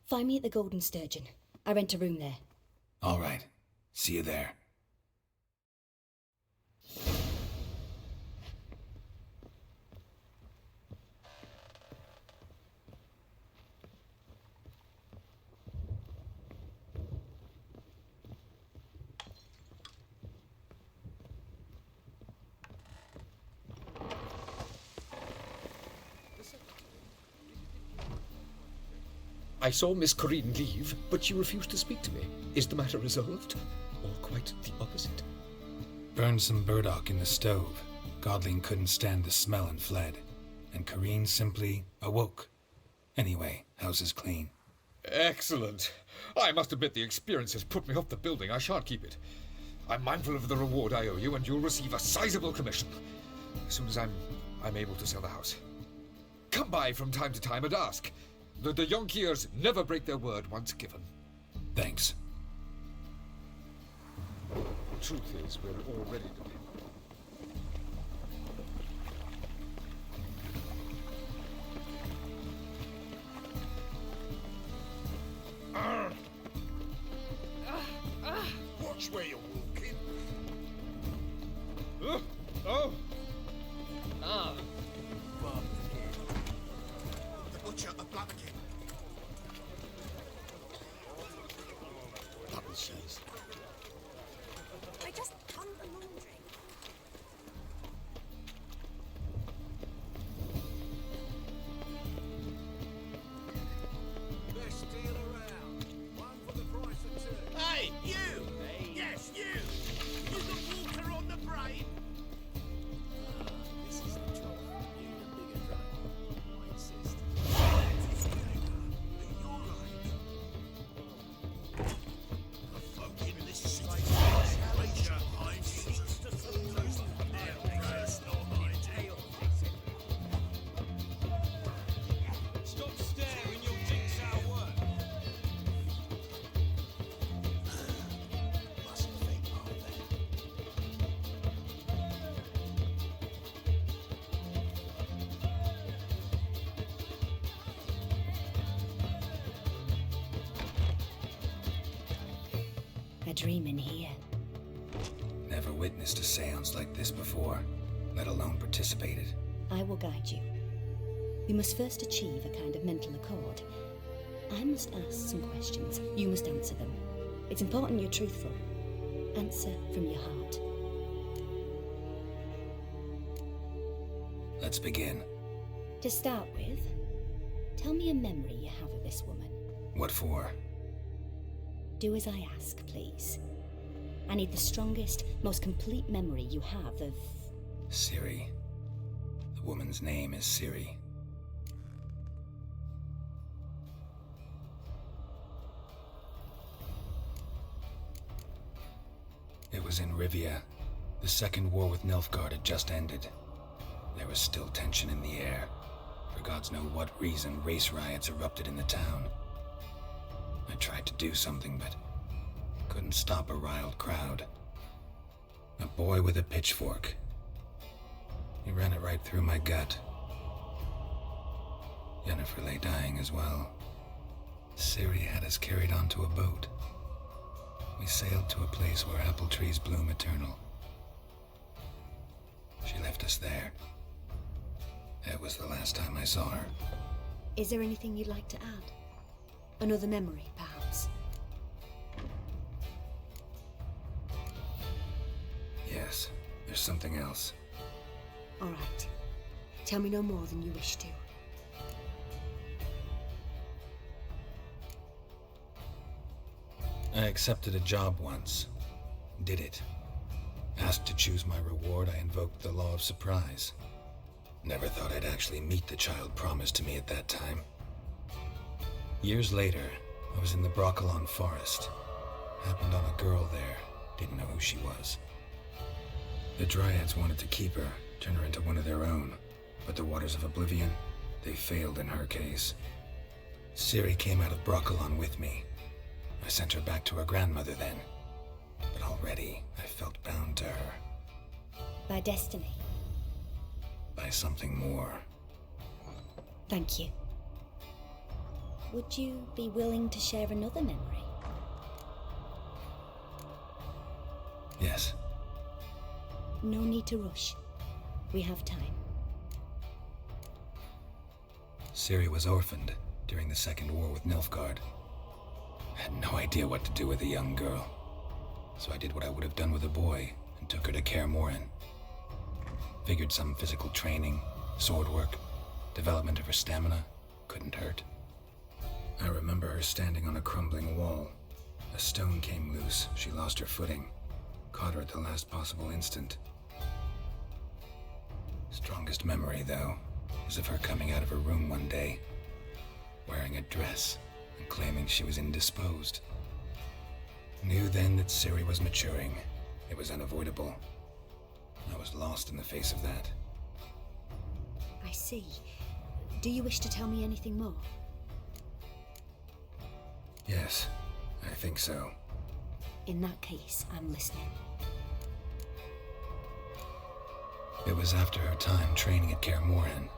Find me at the Golden Sturgeon. I rent a room there. All right. See you there. I saw Miss Corinne leave, but she refused to speak to me. Is the matter resolved? Or quite the opposite? Burned some burdock in the stove. Godling couldn't stand the smell and fled. And Corinne simply awoke. Anyway, house is clean. Excellent. I must admit the experience has put me off the building. I shan't keep it. I'm mindful of the reward I owe you, and you'll receive a sizable commission. As soon as I'm able to sell the house. Come by from time to time and ask. The Yonkiers never break their word once given. Thanks. The truth is, we're already dependent. Watch where you're walking. Oh! The butcher of Blackkin. Button says. I just hung the laundry. Best deal around. One for the price of two. Hey, you! Hey. Yes, you! You the walker on the brain? This is the job. You the bigger drunk. I insist. It's Vinegar. You're right. The folk in this city creature I'm just to fool. Their personal idea. Stop staring, you'll jinx our work. Mustn't think like that. A dream in here. never witnessed a seance like this before, let alone participated. I will guide you. You must first achieve a kind of mental accord. I must ask some questions. You must answer them. It's important you're truthful. Answer from your heart. Let's begin. To start with, tell me a memory you have of this woman. What for? Do as I ask, please. I need the strongest, most complete memory you have of... Ciri. The woman's name is Ciri. It was in Rivia. The Second War with Nilfgaard had just ended. There was still tension in the air. For gods know what reason, race riots erupted in the town. I tried to do something, but couldn't stop a riled crowd. A boy with a pitchfork. He ran it right through my gut. Yennefer lay dying as well. Ciri had us carried onto a boat. We sailed to a place where apple trees bloom eternal. She left us there. That was the last time I saw her. Is there anything you'd like to add? Another memory, perhaps? Yes, there's something else. All right. Tell me no more than you wish to. I accepted a job once. Did it. Asked to choose my reward, I invoked the law of surprise. Never thought I'd actually meet the child promised to me at that time. Years later, I was in the Broccolon forest. Happened on a girl there. Didn't know who she was. The Dryads wanted to keep her, turn her into one of their own. But the Waters of Oblivion, they failed in her case. Ciri came out of Broccolon with me. I sent her back to her grandmother then. But already, I felt bound to her. By destiny. By something more. Thank you. Would you be willing to share another memory? Yes. No need to rush. We have time. Ciri was orphaned during the Second War with Nilfgaard. I had no idea what to do with a young girl. So I did what I would have done with a boy and took her to Kaer Morhen. Figured some physical training, sword work, development of her stamina couldn't hurt. I remember her standing on a crumbling wall. A stone came loose, she lost her footing. Caught her at the last possible instant. Strongest memory, though, is of her coming out of her room one day, wearing a dress and claiming she was indisposed. Knew then that Ciri was maturing. It was unavoidable. I was lost in the face of that. I see. Do you wish to tell me anything more? Yes, I think so. In that case, I'm listening. It was after her time training at Kaer Morhen.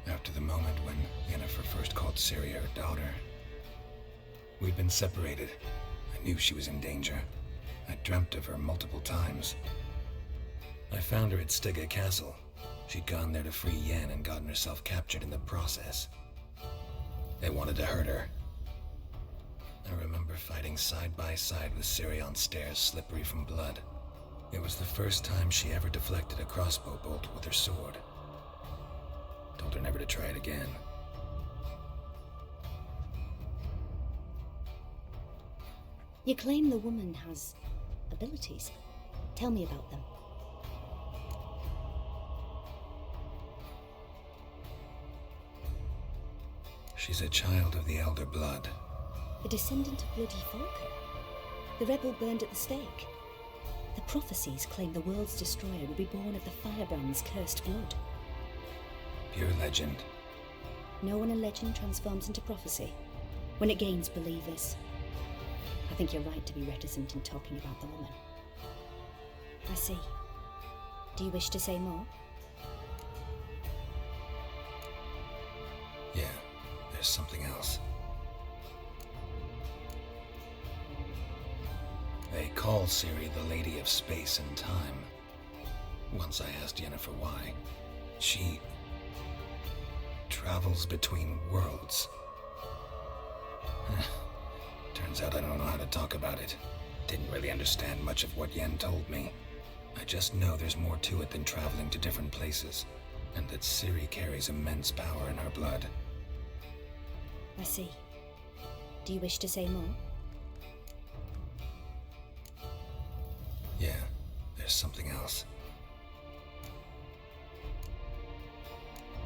After the moment when Yennefer first called Ciri her daughter. We'd been separated. I knew she was in danger. I dreamt of her multiple times. I found her at Stygga Castle. She'd gone there to free Yen and gotten herself captured in the process. They wanted to hurt her. I remember fighting side by side with Ciri on stairs slippery from blood. It was the first time she ever deflected a crossbow bolt with her sword. Told her never to try it again. You claim the woman has abilities. Tell me about them. She's a child of the Elder Blood. A descendant of bloody Volker. The rebel burned at the stake. The prophecies claim the world's destroyer will be born of the firebrand's cursed blood. Pure legend. Know when a legend transforms into prophecy? When it gains believers. I think you're right to be reticent in talking about the woman. I see. Do you wish to say more? Yeah, there's something else. They call Ciri the Lady of Space and Time. Once I asked Yennefer why. She travels between worlds. Turns out I don't know how to talk about it. Didn't really understand much of what Yen told me. I just know there's more to it than traveling to different places, and that Ciri carries immense power in her blood. I see. Do you wish to say more? Yeah, there's something else.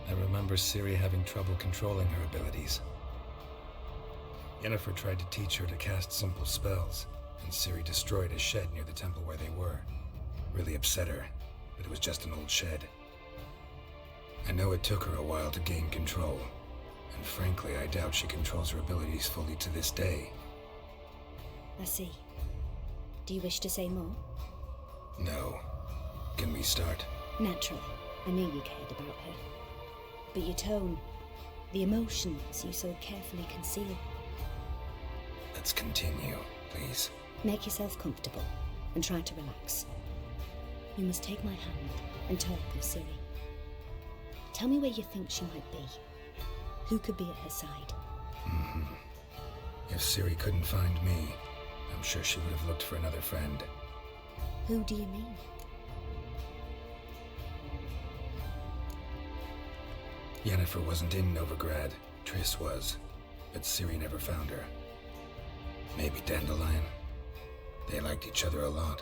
I remember Ciri having trouble controlling her abilities. Yennefer tried to teach her to cast simple spells, and Ciri destroyed a shed near the temple where they were. Really upset her, but it was just an old shed. I know it took her a while to gain control, and frankly, I doubt she controls her abilities fully to this day. I see. Do you wish to say more? No. Can we start? Naturally. I knew you cared about her. But your tone, the emotions you so carefully conceal. Let's continue, please. Make yourself comfortable and try to relax. You must take my hand and talk of Ciri. Tell me where you think she might be. Who could be at her side? If Ciri couldn't find me, I'm sure she would have looked for another friend. Who do you mean? Yennefer wasn't in Novigrad. Triss was, but Ciri never found her. Maybe Dandelion. They liked each other a lot.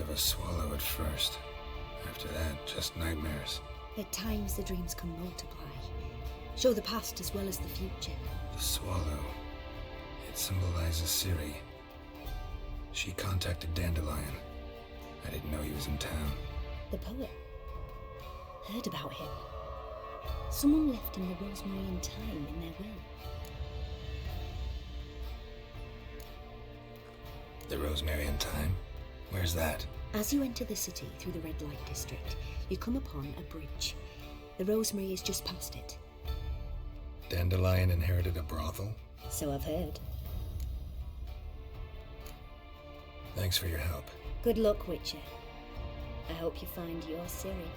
Of a swallow at first. After that, just nightmares. At times the dreams can multiply. Show the past as well as the future. The swallow. It symbolizes Ciri. She contacted Dandelion. I didn't know he was in town. The poet. Heard about him. Someone left him the rosemary and thyme in their will. The rosemary and thyme? Where's that? As you enter the city through the red light district, you come upon a bridge. The rosemary is just past it. Dandelion inherited a brothel? So I've heard. Thanks for your help. Good luck, Witcher. I hope you find your Ciri.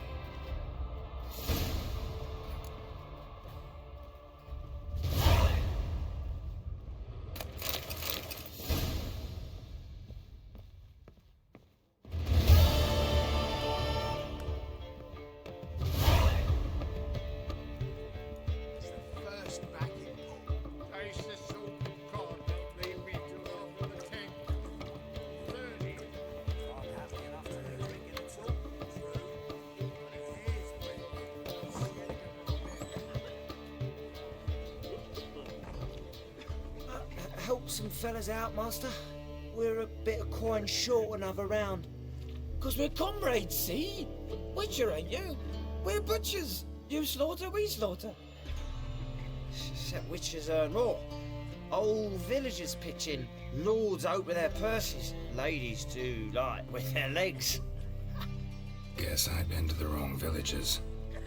Help some fellas out, master. We're a bit of coin short another round. 'Cause we're comrades, see? Witcher, ain't you? We're butchers. You slaughter, we slaughter. Except witchers earn more. Old villagers pitch in. Lords open their purses. Ladies do like with their legs. Guess I've been to the wrong villages.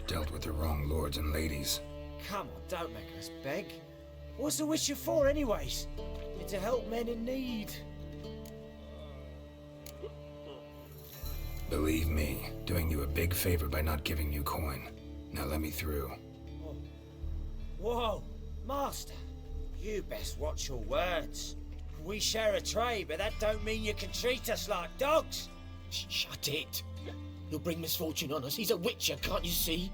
Dealt with the wrong lords and ladies. Come on, don't make us beg. What's the witcher for, anyways? You to help men in need. Believe me, doing you a big favor by not giving you coin. Now let me through. Whoa, Master, you best watch your words. We share a trade, but that don't mean you can treat us like dogs. Shut it. You'll bring misfortune on us. He's a witcher, can't you see?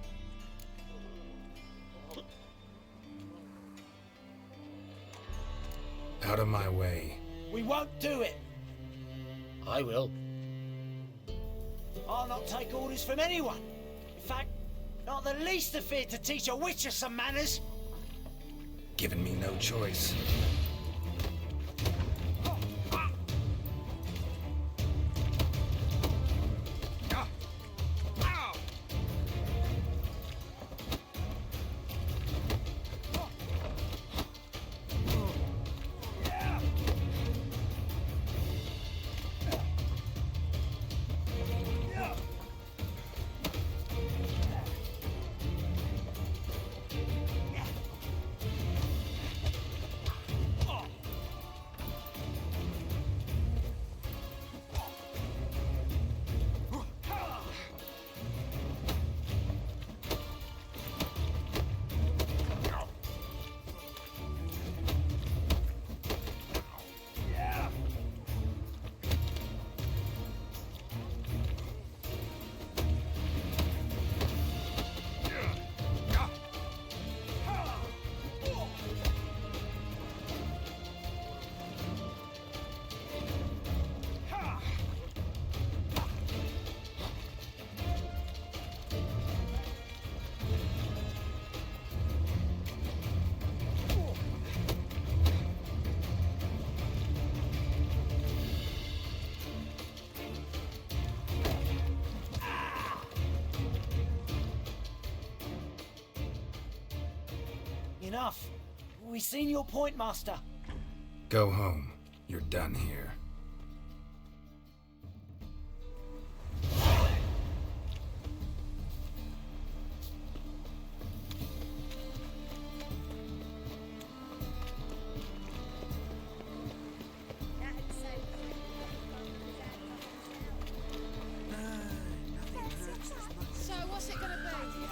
Out of my way. We won't do it. I will. I'll not take orders from anyone. In fact, not the least afeard to teach a witcher some manners. Given me no choice. Enough. We've seen your point, Master. Go home. You're done here. So what's it gonna be?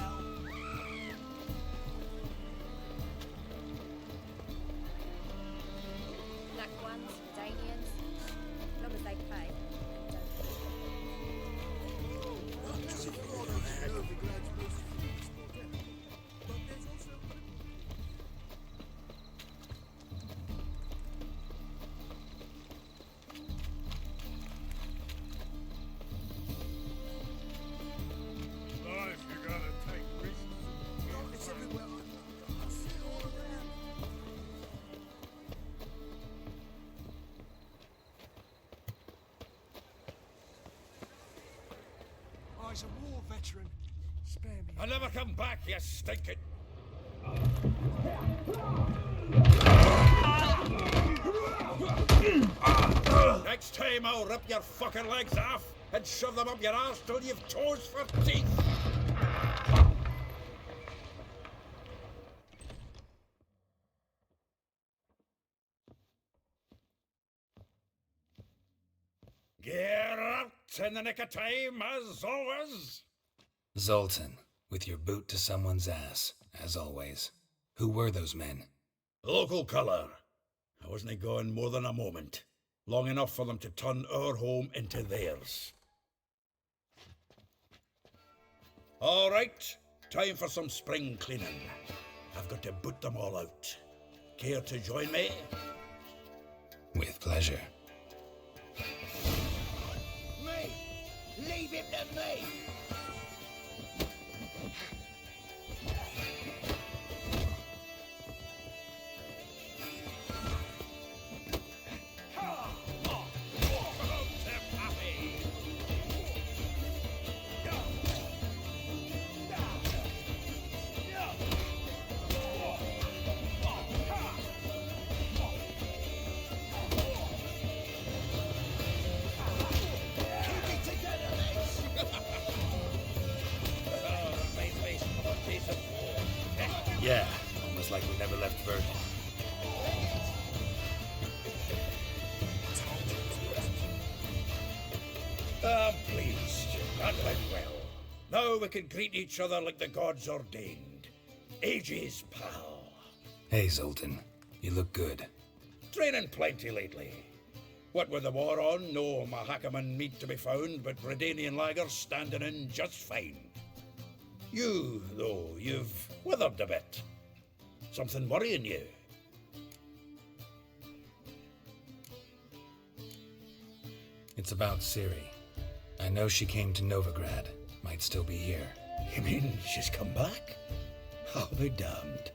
Black ones, Danians, as long as they pay. Life, you gotta take risks. It's everywhere. I see it all around. Oh, he's a war veteran. Spare me. I'll never come back, you stinking. Next time I'll rip your fucking legs off and shove them up your arse till you've toes for teeth. Get out in the nick of time, as always. Zoltan, with your boot to someone's ass, as always. Who were those men? Local colour. I wasn't gone more than a moment. Long enough for them to turn our home into theirs. All right, time for some spring cleaning. I've got to boot them all out. Care to join me? With pleasure. Me! Leave him to me! Now we can greet each other like the gods ordained. Ages, pal. Hey, Zoltan. You look good. Training plenty lately. What with the war on, no Mahakaman meat to be found, but Redanian lagers standing in just fine. You, though, you've withered a bit. Something worrying you? It's about Ciri. I know she came to Novigrad. Might still be here. You mean she's come back? I'll be damned.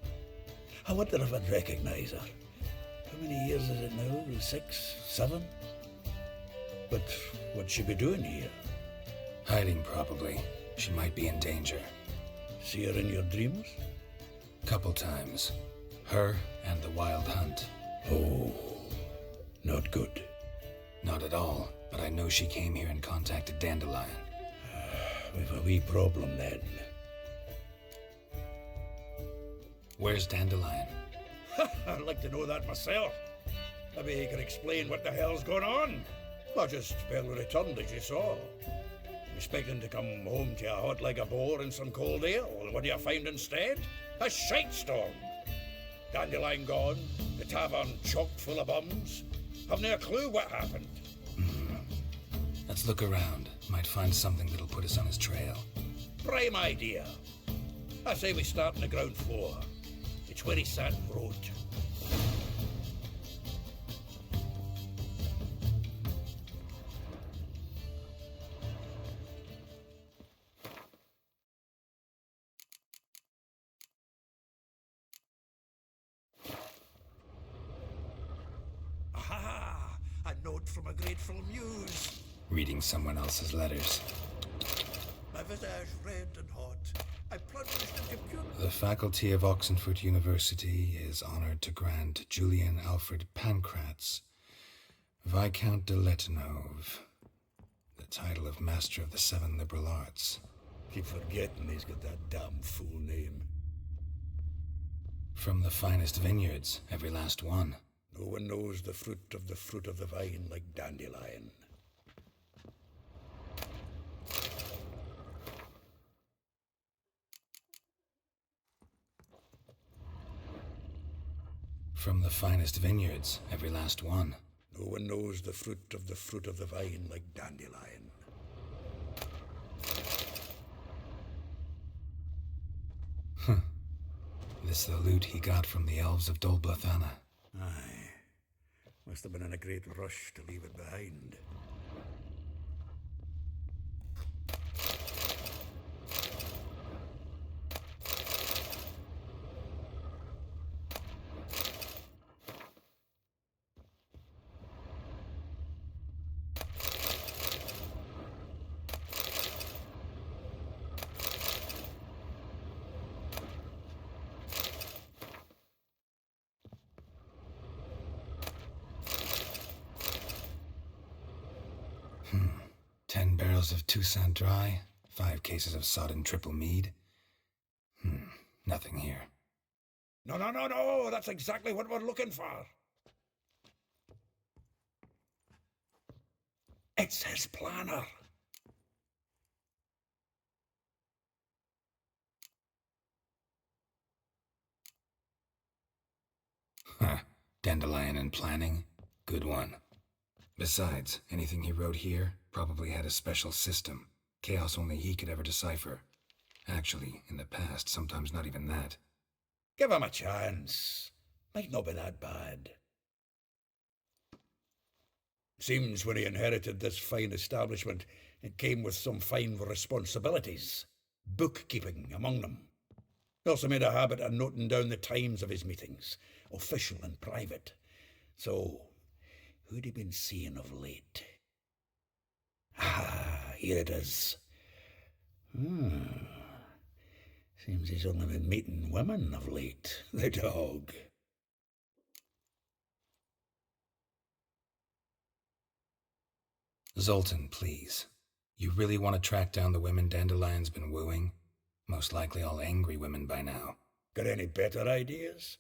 I wonder if I'd recognize her. How many years is it now? 6, 7? But what'd she be doing here? Hiding, probably. She might be in danger. See her in your dreams? Couple times. Her and the Wild Hunt. Oh, not good. Not at all, but I know she came here and contacted Dandelion. We've a wee problem then. Where's Dandelion? I'd like to know that myself. Maybe he can explain what the hell's going on. I just barely returned, as you saw. Expecting to come home to a hot like a boar and some cold ale. What do you find instead? A shite storm. Dandelion gone, the tavern chock full of bums. Haven't a clue what happened. Let's look around. Might find something that'll put us on his trail. Prime idea. I say we start on the ground floor. It's where he sat and wrote. Aha! A note from a grateful muse. Reading someone else's letters. My visage red and hot. I plunged into pure... The faculty of Oxenford University is honored to grant Julian Alfred Pancratz, Viscount de Letonov, the title of Master of the Seven Liberal Arts. Keep forgetting he's got that damn fool name. From the finest vineyards, every last one. No one knows the fruit of the vine like Dandelion. From the finest vineyards, every last one. No one knows the fruit of the vine like Dandelion. This the loot he got from the elves of Dolblathana. Aye. Must have been in a great rush to leave it behind. Of Toussaint Dry, 5 cases of sodden triple mead. Nothing here. No, that's exactly what we're looking for. It's his planner. Dandelion and planning. Good one. Besides, anything he wrote here probably had a special system. Chaos only he could ever decipher. Actually, in the past, sometimes not even that. Give him a chance. Might not be that bad. Seems when he inherited this fine establishment, it came with some fine responsibilities. Bookkeeping among them. He also made a habit of noting down the times of his meetings, official and private. So, who'd he been seeing of late? Ah, here it is. Seems he's only been meeting women of late. The dog. Zoltan, please. You really want to track down the women Dandelion's been wooing? Most likely all angry women by now. Got any better ideas?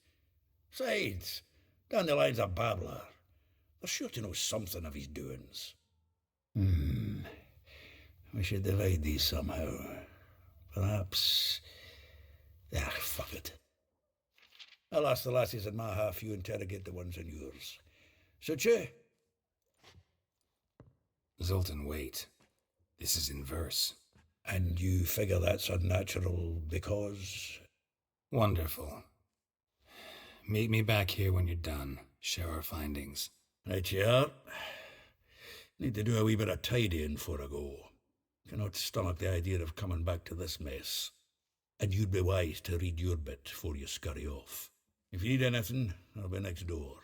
Besides, Dandelion's a babbler. They're sure to know something of his doings. We should divide these somehow. Perhaps... fuck it. I'll ask the lassies in my half, you interrogate the ones in yours. Such a... Zoltan, wait. This is in verse. And you figure that's unnatural because... Wonderful. Meet me back here when you're done. Share our findings. Right you are. Need to do a wee bit of tidying before I go. Cannot stomach the idea of coming back to this mess. And you'd be wise to read your bit before you scurry off. If you need anything, I'll be next door.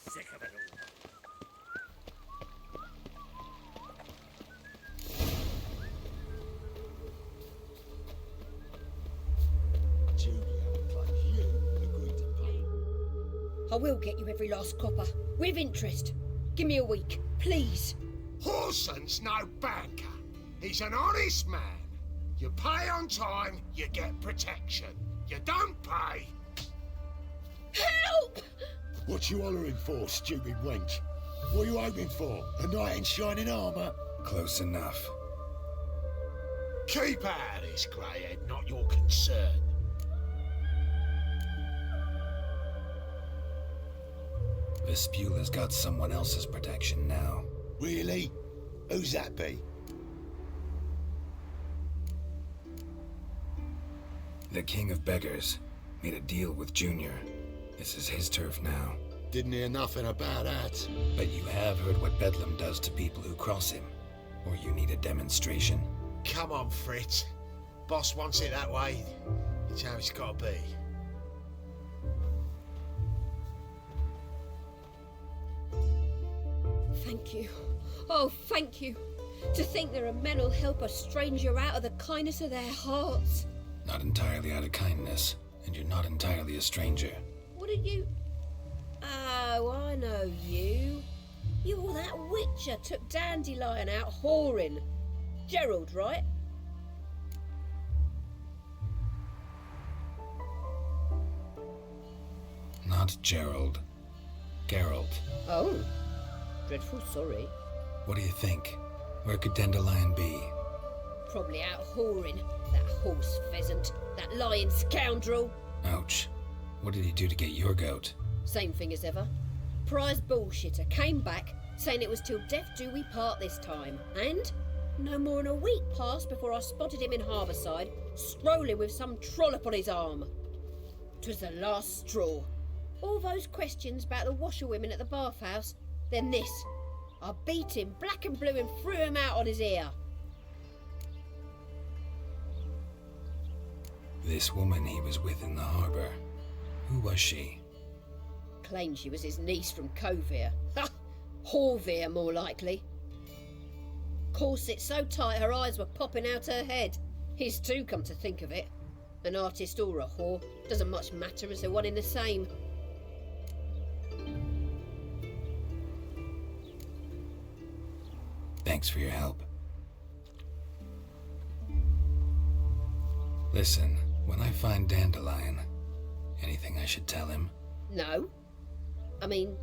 Sick of it all. I will get you every last copper, with interest. Give me a week, please. Horson's no banker. He's an honest man. You pay on time, you get protection. You don't pay... Help! What you hollering for, stupid wench? What are you hoping for? A knight in shining armour? Close enough. Keep out of this, greyhead, not your concern. Vespula's got someone else's protection now. Really? Who's that be? The King of Beggars made a deal with Junior. This is his turf now. Didn't hear nothing about that. But you have heard what Bedlam does to people who cross him. Or you need a demonstration. Come on, Fritz. Boss wants it that way. It's how it's got to be. Thank you. Oh, thank you. To think there are men who'll help a stranger out of the kindness of their hearts. Not entirely out of kindness, and you're not entirely a stranger. What did you... Oh, I know you. You're that witcher took Dandelion out whoring. Gerald, right? Not Gerald. Geralt. Oh. Dreadful sorry. What do you think? Where could Dandelion be? Probably out whoring. That horse pheasant. That lying scoundrel. Ouch. What did he do to get your goat? Same thing as ever. Prize bullshitter came back, saying it was till death do we part this time. And no more than a week passed before I spotted him in Harbourside, strolling with some trollop on his arm. 'Twas the last straw. All those questions about the washerwomen at the bathhouse, then this. I beat him black and blue and threw him out on his ear. This woman he was with in the harbour. Who was she? Claimed she was his niece from Kovir. Ha! Horvir, more likely. Corset so tight her eyes were popping out her head. His too, come to think of it. An artist or a whore doesn't much matter as they're one in the same. Thanks for your help. Listen, when I find Dandelion, anything I should tell him? No. I mean,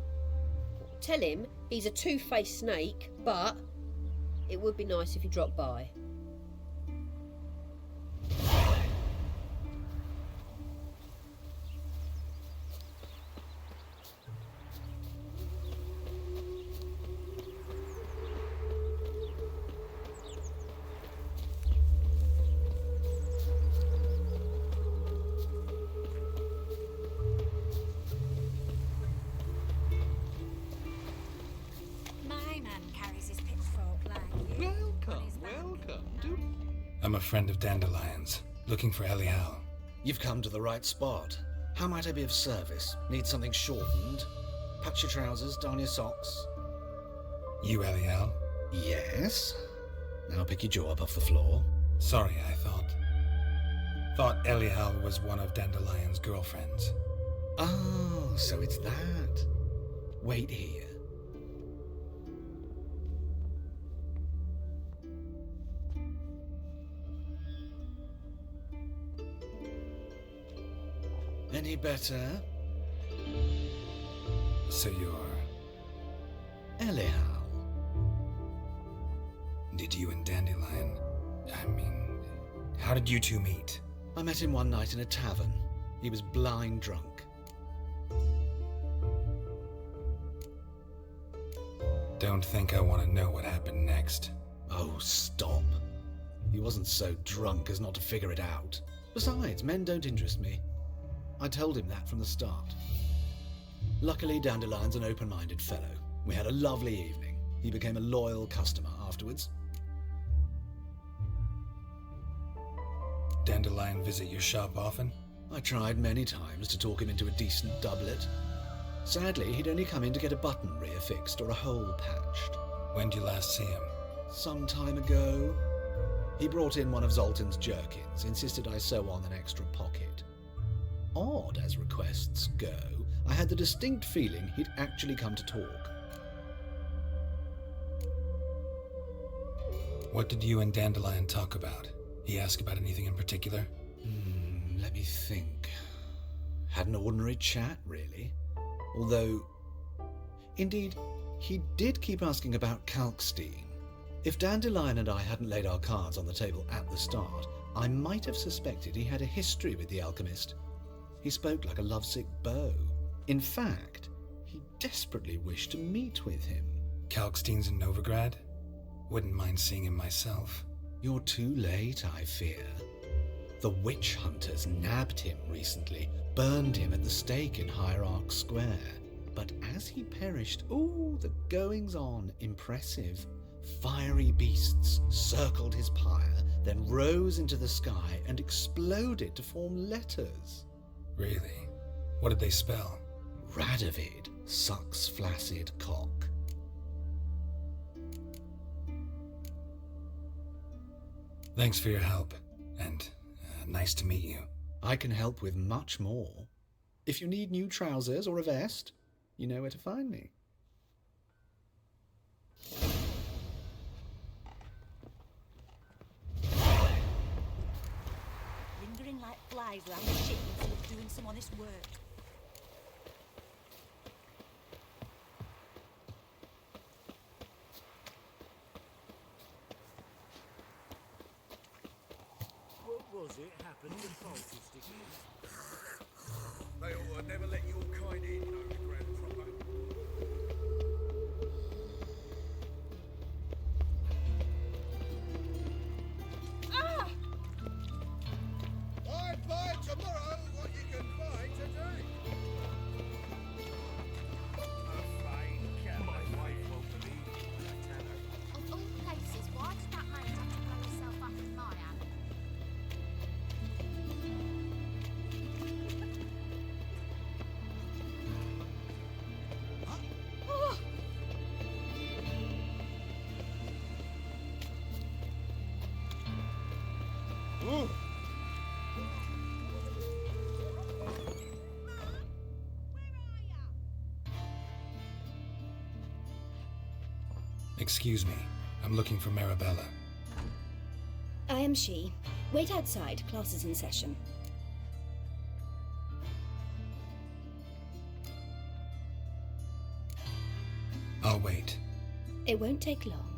tell him he's a two-faced snake, but it would be nice if he dropped by. I'm a friend of Dandelion's, looking for Elial. You've come to the right spot. How might I be of service? Need something shortened? Patch your trousers, darn your socks. You Elial? Yes. Now pick your jaw up off the floor. Sorry, I thought Elial was one of Dandelion's girlfriends. Oh, so it's that. Wait here. Any better? So you're... Elial. Did you and Dandelion... how did you two meet? I met him one night in a tavern. He was blind drunk. Don't think I want to know what happened next. Oh, stop. He wasn't so drunk as not to figure it out. Besides, men don't interest me. I told him that from the start. Luckily, Dandelion's an open-minded fellow. We had a lovely evening. He became a loyal customer afterwards. Dandelion visit your shop often? I tried many times to talk him into a decent doublet. Sadly, he'd only come in to get a button rear fixed or a hole patched. When did you last see him? Some time ago. He brought in one of Zoltan's jerkins, insisted I sew on an extra pocket. Odd as requests go, I had the distinct feeling he'd actually come to talk. What did you and Dandelion talk about? He asked about anything in particular? Let me think. Had an ordinary chat, really. Although, indeed, he did keep asking about Kalkstein. If Dandelion and I hadn't laid our cards on the table at the start, I might have suspected he had a history with the alchemist. He spoke like a lovesick beau. In fact, he desperately wished to meet with him. Kalkstein's in Novigrad? Wouldn't mind seeing him myself. You're too late, I fear. The witch hunters nabbed him recently, burned him at the stake in Hierarch Square. But as he perished, the goings-on, impressive. Fiery beasts circled his pyre, then rose into the sky and exploded to form letters. Really? What did they spell? Radovid sucks flaccid cock. Thanks for your help, and nice to meet you. I can help with much more. If you need new trousers or a vest, you know where to find me. Lingering like flies around the ship instead of doing some honest work. What was it happened to poultry stickers? They ought to never let your kind in, Novigrad proper. Ah! Buy tomorrow what you can buy today. My wife won't believe me when I tell her. Of all places, why did that man have to blow himself up in my alley? Excuse me, I'm looking for Marabella. I am she. Wait outside, class is in session. I'll wait. It won't take long.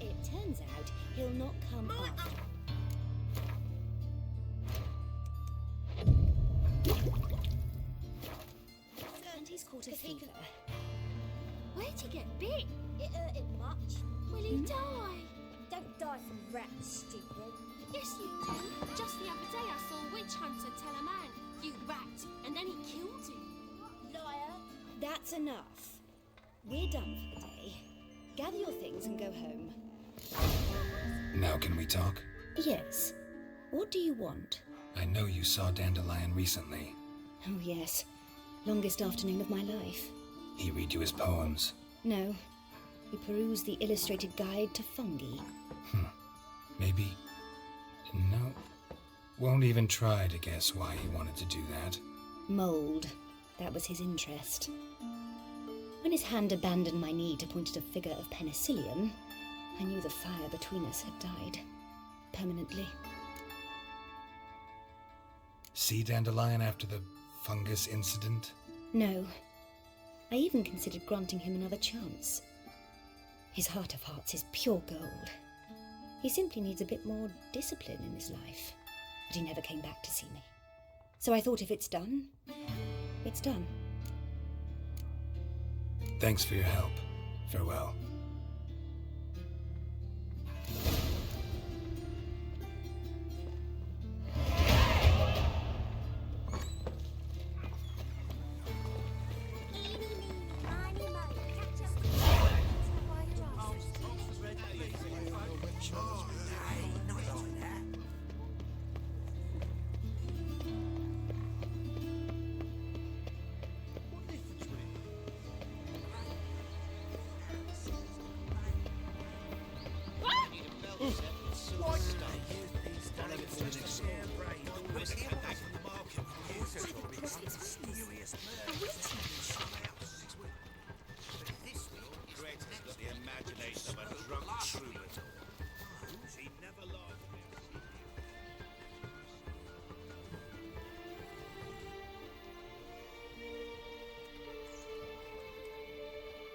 It turns out he'll not come up. And he's caught a fever. Where'd he get bit? It hurt him much. Will he die? Don't die from rats, stupid. Yes, you do. Just the other day I saw a witch hunter tell a man, "You rat," and then he killed him. Liar. That's enough. We're done for the day. Gather your things and go home. Now can we talk? Yes. What do you want? I know you saw Dandelion recently. Oh, yes. Longest afternoon of my life. He read you his poems? No. He perused the illustrated guide to fungi. Maybe. No. Won't even try to guess why he wanted to do that. Mold. That was his interest. When his hand abandoned my knee to point at a figure of penicillium, I knew the fire between us had died. Permanently. See Dandelion after the fungus incident? No. I even considered granting him another chance. His heart of hearts is pure gold. He simply needs a bit more discipline in his life. But he never came back to see me. So I thought if it's done, it's done. Thanks for your help. Farewell.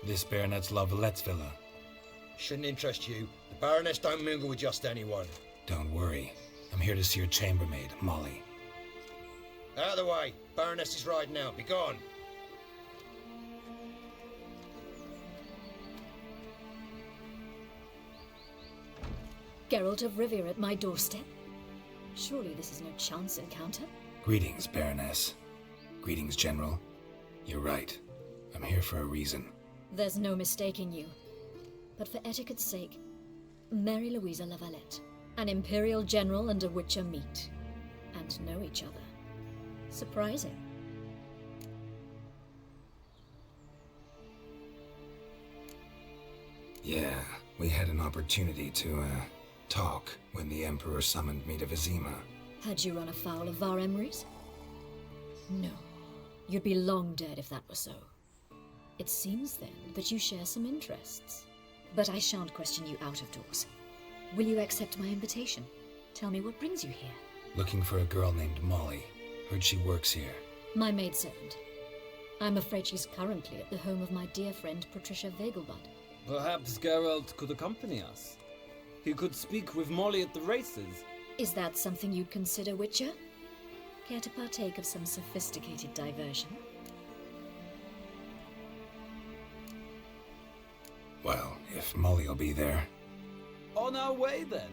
This Baronet's La Vallette's villa. Shouldn't interest you. The Baroness don't mingle with just anyone. Don't worry. I'm here to see your chambermaid, Molly. Out of the way. Baroness is riding out. Be gone. Geralt of Rivia at my doorstep? Surely this is no chance encounter? Greetings, Baroness. Greetings, General. You're right. I'm here for a reason. There's no mistaking you. But for etiquette's sake, Mary Louisa La Valette, an Imperial General and a Witcher meet, and know each other. Surprising. Yeah, we had an opportunity to, talk when the Emperor summoned me to Vizima. Had you run afoul of Var Emrys? No. You'd be long dead if that were so. It seems, then, that you share some interests. But I shan't question you out of doors. Will you accept my invitation? Tell me what brings you here. Looking for a girl named Molly. Heard she works here. My maidservant. I'm afraid she's currently at the home of my dear friend Patricia Vegelbud. Perhaps Geralt could accompany us. He could speak with Molly at the races. Is that something you'd consider, Witcher? Care to partake of some sophisticated diversion? Well, if Molly'll be there. On our way, then.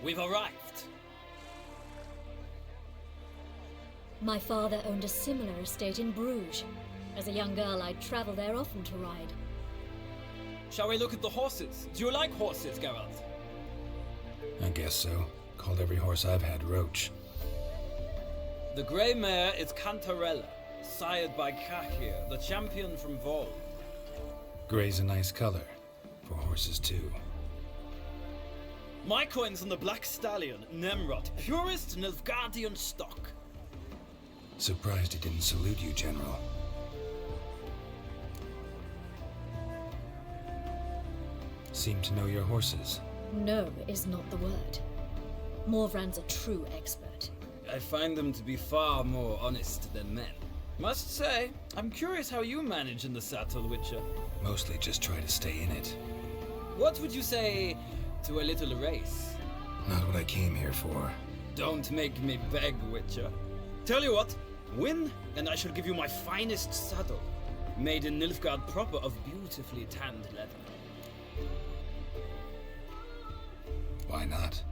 We've arrived. My father owned a similar estate in Bruges. As a young girl, I'd travel there often to ride. Shall we look at the horses? Do you like horses, Geralt? I guess so. Called every horse I've had Roach. The grey mare is Cantarella, sired by Kakir, the champion from Vol. Grey's a nice color. For horses, too. My coin's on the black stallion, Nemrod, purest Nilfgaardian stock. Surprised he didn't salute you, General. Seem to know your horses. No is not the word. Morvran's a true expert. I find them to be far more honest than men. Must say, I'm curious how you manage in the saddle, Witcher. Mostly just try to stay in it. What would you say to a little race? Not what I came here for. Don't make me beg, Witcher. Tell you what, win, and I shall give you my finest saddle, made in Nilfgaard proper of beautifully tanned leather. Why not?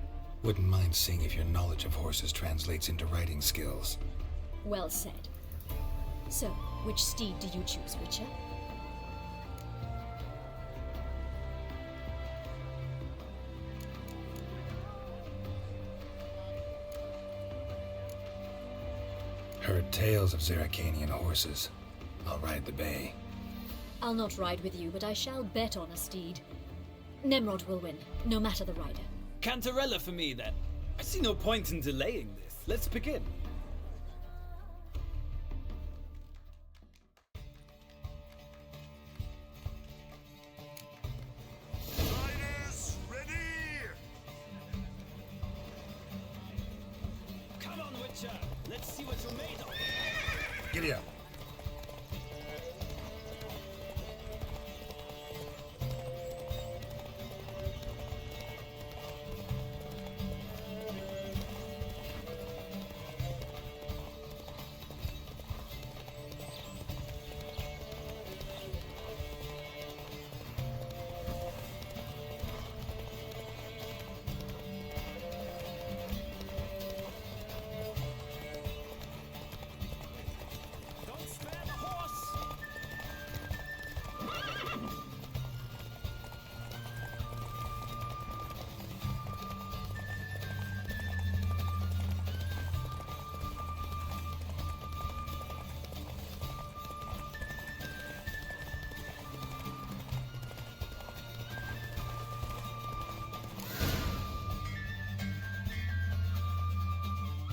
Wouldn't mind seeing if your knowledge of horses translates into riding skills. Well said. So, which steed do you choose, Witcher? Heard tales of Zeracanian horses. I'll ride the bay. I'll not ride with you, but I shall bet on a steed. Nemrod will win, no matter the rider. Cantarella for me, then. I see no point in delaying this. Let's begin. Riders, ready! Come on, Witcher. Let's see what you're made of. Giddy up.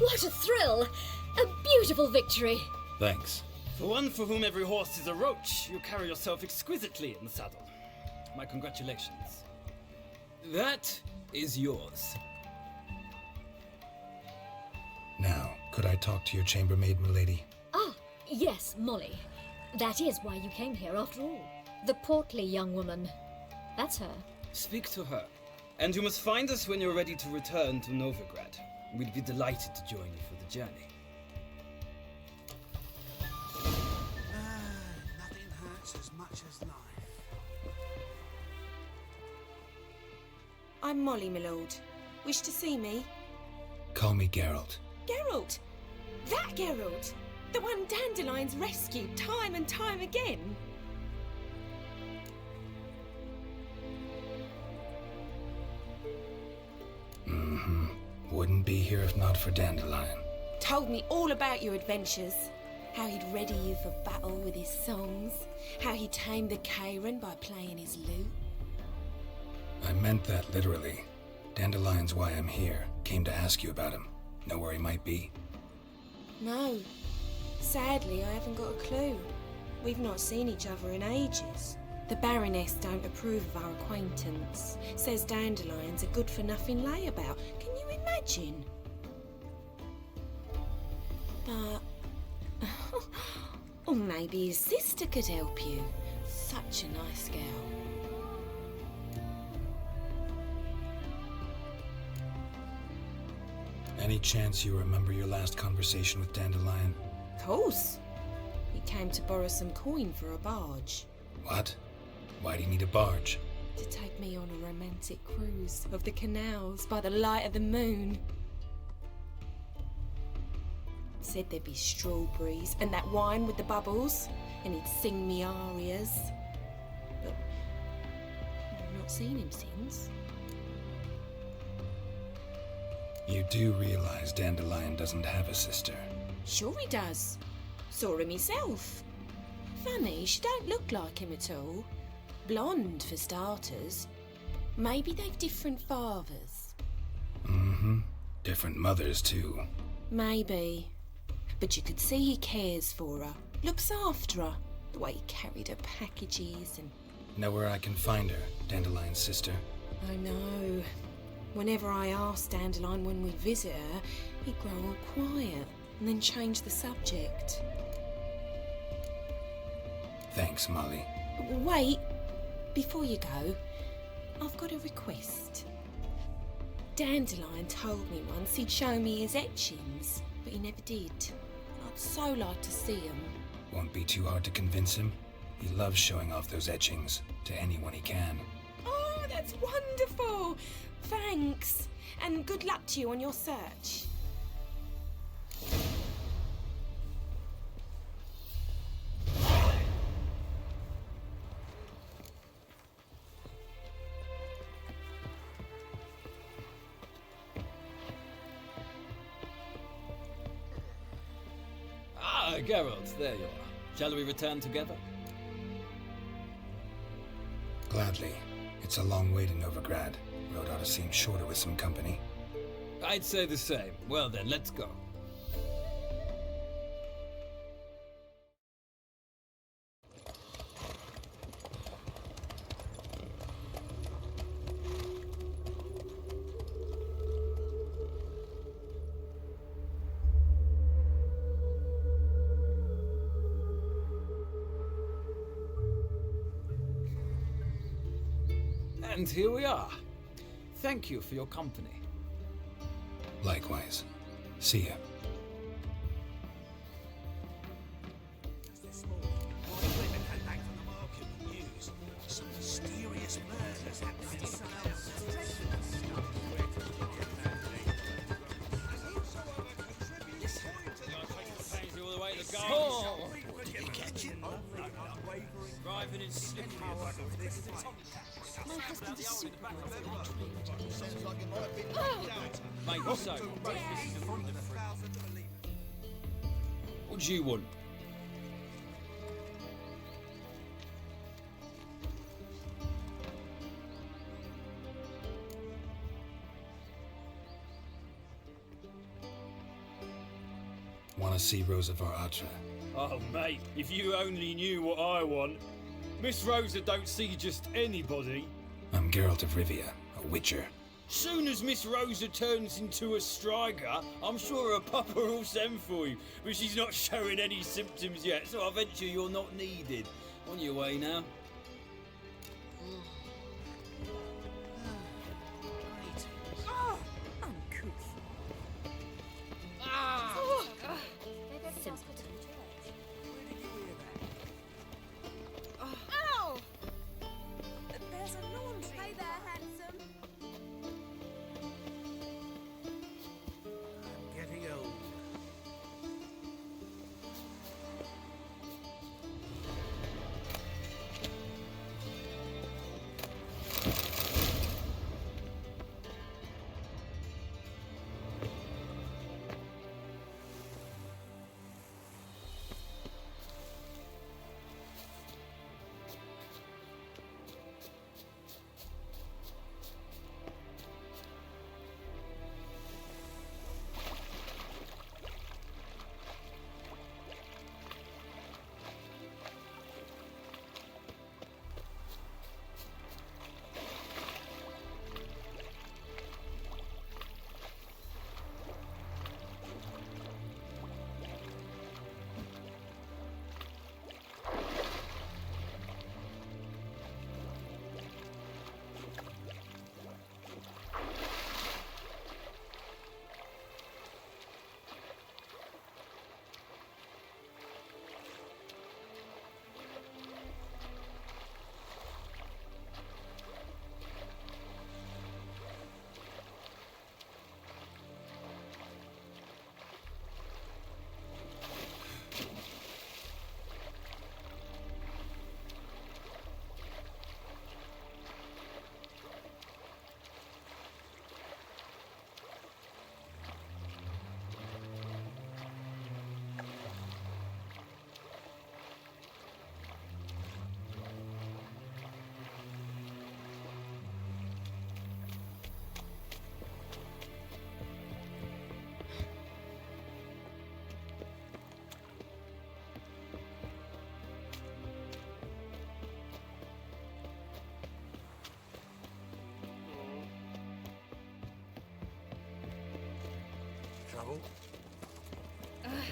What a thrill! A beautiful victory! Thanks. For one for whom every horse is a roach, you carry yourself exquisitely in the saddle. My congratulations. That is yours. Now, could I talk to your chambermaid, milady? Ah, yes, Molly. That is why you came here after all. The portly young woman. That's her. Speak to her. And you must find us when you're ready to return to Novigrad. We'd be delighted to join you for the journey. Nothing hurts as much as life. I'm Molly, my lord. Wish to see me? Call me Geralt. Geralt! That Geralt! The one Dandelion's rescued time and time again! Wouldn't be here if not for Dandelion. Told me all about your adventures. How he'd ready you for battle with his songs. How he tamed the Karen by playing his lute. I meant that literally. Dandelion's why I'm here. Came to ask you about him. Know where he might be? No. Sadly, I haven't got a clue. We've not seen each other in ages. The Baroness don't approve of our acquaintance. Says Dandelion's a good-for-nothing layabout. Can you imagine? But... or maybe his sister could help you. Such a nice girl. Any chance you remember your last conversation with Dandelion? Of course. He came to borrow some coin for a barge. What? Why do you need a barge? To take me on a romantic cruise of the canals by the light of the moon. Said there'd be strawberries and that wine with the bubbles, and he'd sing me arias. But I've not seen him since. You do realize Dandelion doesn't have a sister? Sure he does. Saw him himself. Funny, she don't look like him at all. Blonde, for starters. Maybe they've different fathers. Different mothers, too. Maybe. But you could see he cares for her. Looks after her. The way he carried her packages and... Know where I can find her, Dandelion's sister? I know. Whenever I asked Dandelion when we'd visit her, he'd grow all quiet and then change the subject. Thanks, Molly. Wait, before you go, I've got a request. Dandelion told me once he'd show me his etchings, but he never did. I'd so like to see them. Won't be too hard to convince him. He loves showing off those etchings to anyone he can. Oh, that's wonderful! Thanks, and good luck to you on your search. Ah, Geralt, there you are. Shall we return together? Gladly. It's a long way to Novigrad. Road ought to seem shorter with some company. I'd say the same. Well then, let's go. And here we are. Thank you for your company. Likewise. See ya. Some mysterious murders happening. Oh! Driving in slippery. My husband's a supervisor. Maybe so. What do you want? Want to see Rosa var Atra? Oh, mate, if you only knew what I want. Miss Rosa don't see just anybody. I'm Geralt of Rivia, a witcher. Soon as Miss Rosa turns into a striker, I'm sure her papa will send for you. But she's not showing any symptoms yet, so I venture you're not needed. On your way now. Ow! There's a laundry. Hey there, handsome. I'm getting old.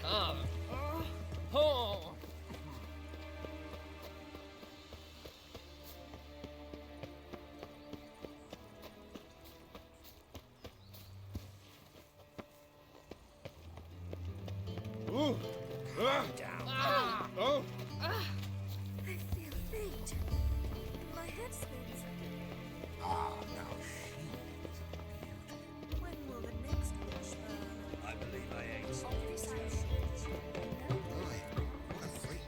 Oh. Oh. Ooh. Down. Oh. I feel faint. My head spins. Ah, now she's beautiful. When will the next wish burn? I believe I ate some Of these actions. Right. What a freak.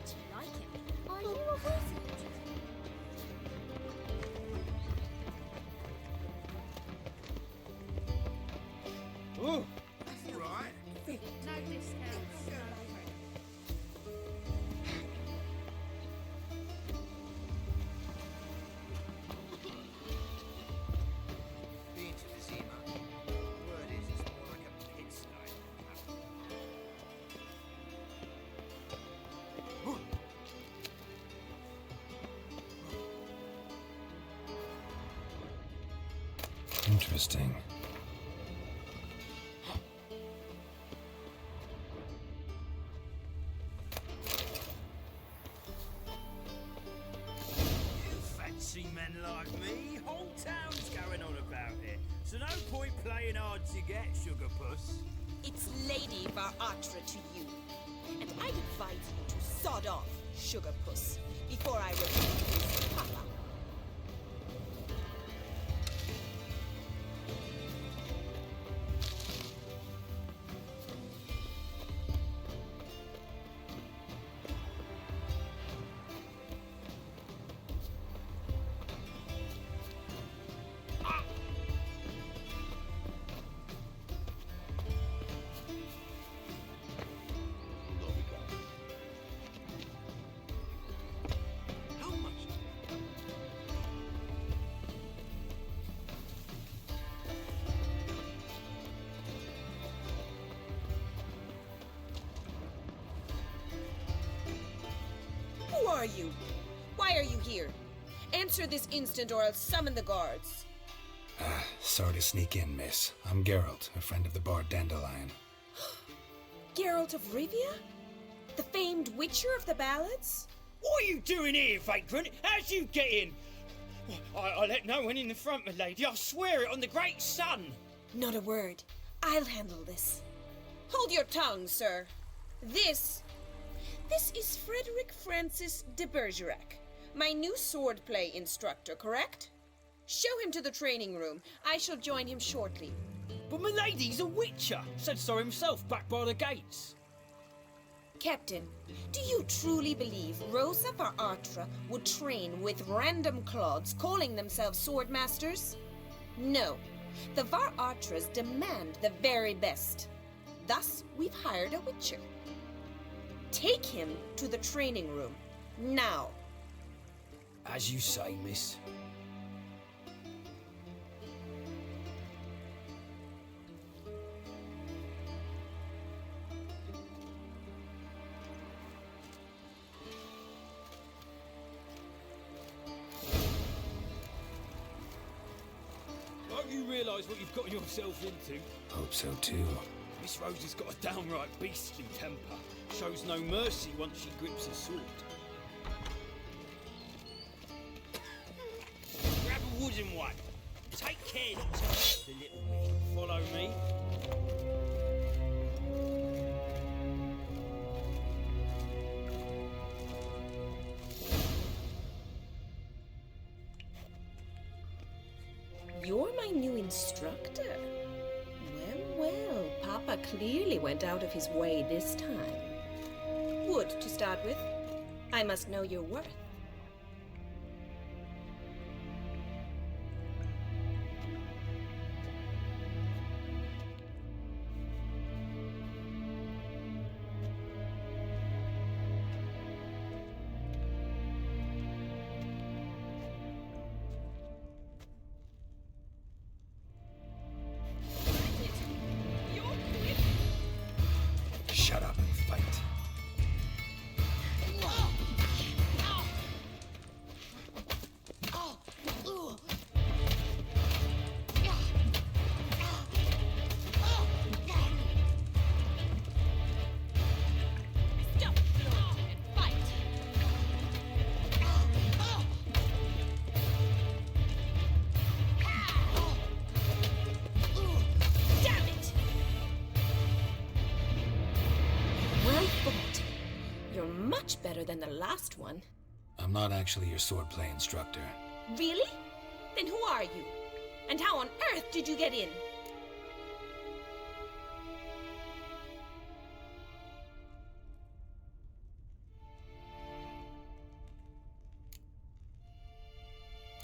Do you like it? Are you a wizard? Ooh. Right. No discounts. Been to the Zima. Word is it's more like a pigsty. Interesting. You fancy men like me? Whole town's going on about it. So no point playing hard to get, sugar puss. It's Lady Varatra to you. And I advise you to sod off, sugar puss, before I repeat this, Papa. How much? Who are you? Why are you here? Answer this instant or I'll summon the guards. Sorry to sneak in, miss. I'm Geralt, a friend of the bard Dandelion. Geralt of Rivia? The famed witcher of the ballads? What are you doing here, vagrant? How'd you get in? I let no one in the front, my lady. I swear it on the great sun. Not a word. I'll handle this. Hold your tongue, sir. This is Frederick Francis de Bergerac, my new swordplay instructor, correct? Show him to the training room. I shall join him shortly. But my lady's a witcher. Said so himself back by the gates. Captain, do you truly believe Rosa Varatra would train with random clods calling themselves swordmasters? No. The Varatras demand the very best. Thus, we've hired a witcher. Take him to the training room, now. As you say, miss. Don't you realise what you've got yourself into? Hope so too. Miss Rose has got a downright beastly temper. Shows no mercy once she grips a sword. Grab a wooden one. Take care not to hurt the little bit. Follow me. You're my new instructor. Well, Papa clearly went out of his way this time. Wood, to start with. I must know your worth. You're much better than the last one. I'm not actually your swordplay instructor. Really? Then who are you? And how on earth did you get in?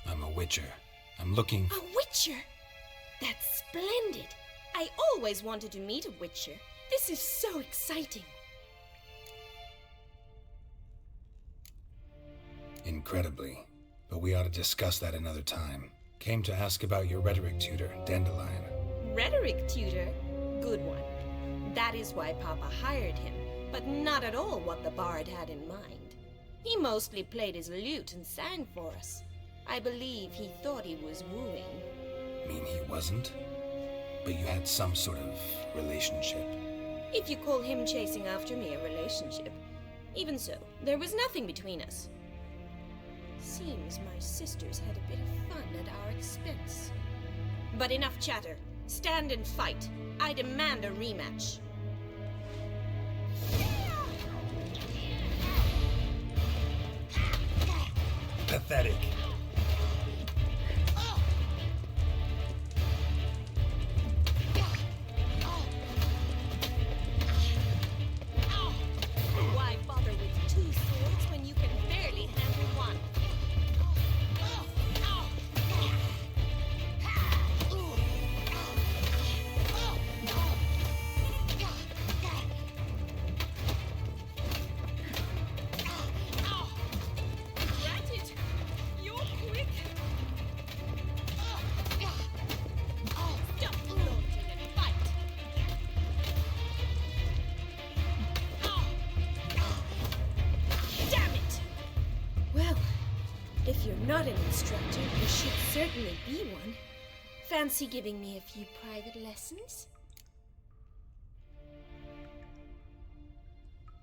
I'm a witcher. I'm looking A witcher? That's splendid. I always wanted to meet a witcher. This is so exciting. Incredibly. But we ought to discuss that another time. Came to ask about your rhetoric tutor, Dandelion. Rhetoric tutor? Good one. That is why Papa hired him, but not at all what the bard had in mind. He mostly played his lute and sang for us. I believe he thought he was wooing. Mean he wasn't? But you had some sort of relationship. If you call him chasing after me a relationship. Even so, there was nothing between us. Seems my sisters had a bit of fun at our expense. But enough chatter. Stand and fight. I demand a rematch. Pathetic. Why bother with two swords when you can barely handle one? Drat it! You're quick! Stop launching and fight! Damn it! Well, if you're not an instructor, you should certainly be one. Fancy giving me a few private lessons?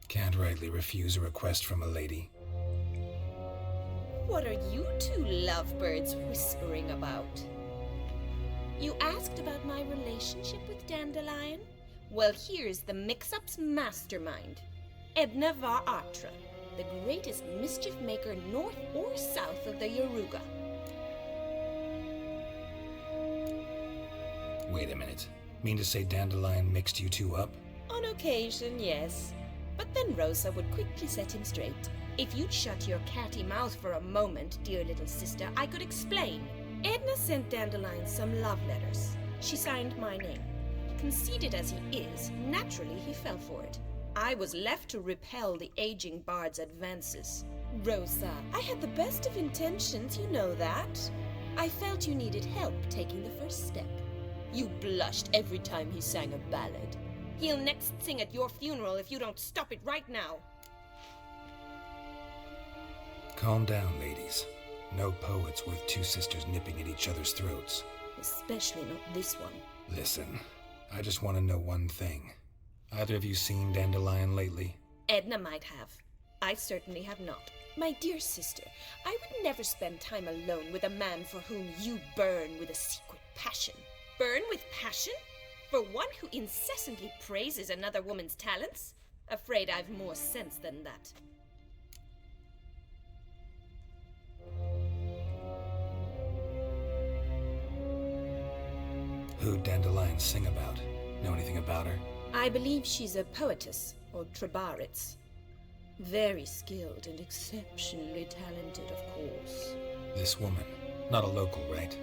Can't rightly refuse a request from a lady. What are you two lovebirds whispering about? You asked about my relationship with Dandelion? Well, here's the mix-up's mastermind. Edna var Atra, the greatest mischief maker north or south of the Yaruga. Wait a minute. Mean to say Dandelion mixed you two up? On occasion, yes. But then Rosa would quickly set him straight. If you'd shut your catty mouth for a moment, dear little sister, I could explain. Edna sent Dandelion some love letters. She signed my name. Conceited as he is, naturally he fell for it. I was left to repel the aging bard's advances. Rosa, I had the best of intentions, you know that. I felt you needed help taking the first step. You blushed every time he sang a ballad. He'll next sing at your funeral if you don't stop it right now. Calm down, ladies. No poet's worth two sisters nipping at each other's throats. Especially not this one. Listen, I just want to know one thing. Either of you seen Dandelion lately? Edna might have. I certainly have not. My dear sister, I would never spend time alone with a man for whom you burn with a secret passion. Burn with passion? For one who incessantly praises another woman's talents? Afraid I've more sense than that. Who'd Dandelion sing about? Know anything about her? I believe she's a poetess, or trebaritz. Very skilled and exceptionally talented, of course. This woman. Not a local, right?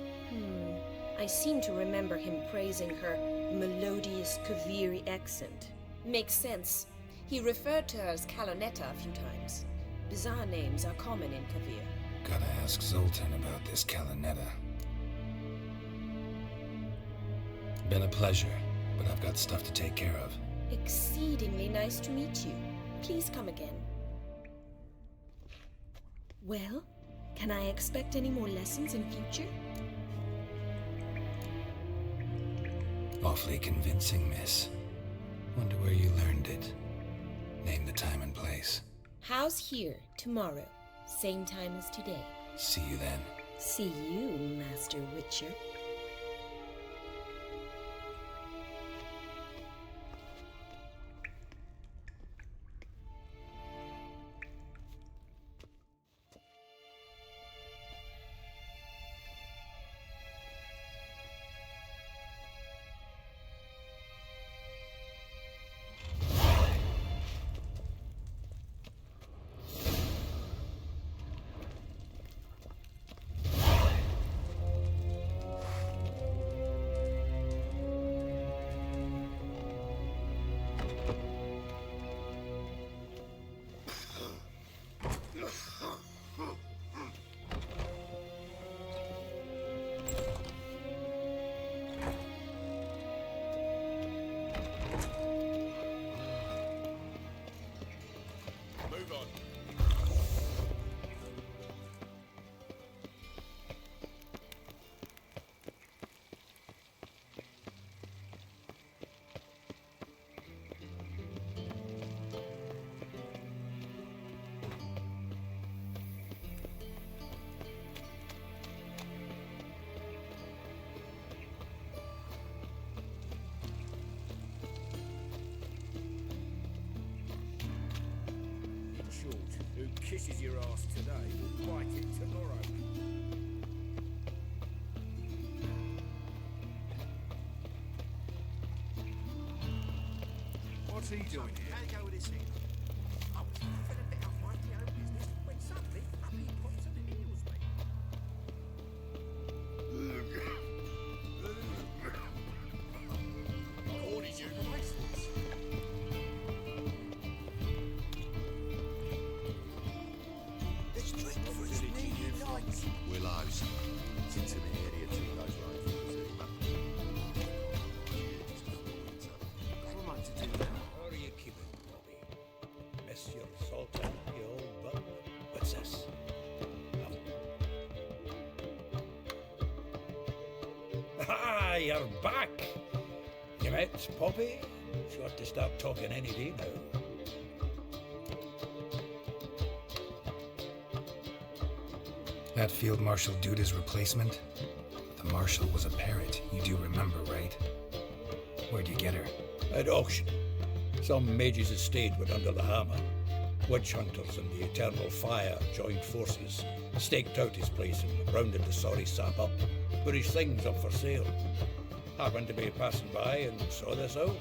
I seem to remember him praising her melodious Kaviri accent. Makes sense. He referred to her as Calonetta a few times. Bizarre names are common in Kavir. Gotta ask Zoltan about this Calonetta. Been a pleasure, but I've got stuff to take care of. Exceedingly nice to meet you. Please come again. Well, can I expect any more lessons in future? Awfully convincing, miss. Wonder where you learned it. Name the time and place. House here, tomorrow. Same time as today. See you then. See you, Master Witcher. Who kisses your ass today will bite it tomorrow. What's he doing here? Can't go with this here. I was having a bit of my own business when suddenly up he pops and heals me. I ordered you to waste this. This drink for his really nice. Willows. It's into the area too, those right? How are you keeping, Bobby? Miss your sultan, you old bum? What's this? Ah, you're back! You met Poppy? Sure to start talking any day now. That Field Marshal Duda's replacement? The Marshal was a parrot, you do remember, right? Where'd you get her? At auction. Some mage's estate went under the hammer. Witch hunters and the Eternal Fire joined forces, staked out his place and rounded the sorry sap up, put his things up for sale. Happened to be passing by and saw this out.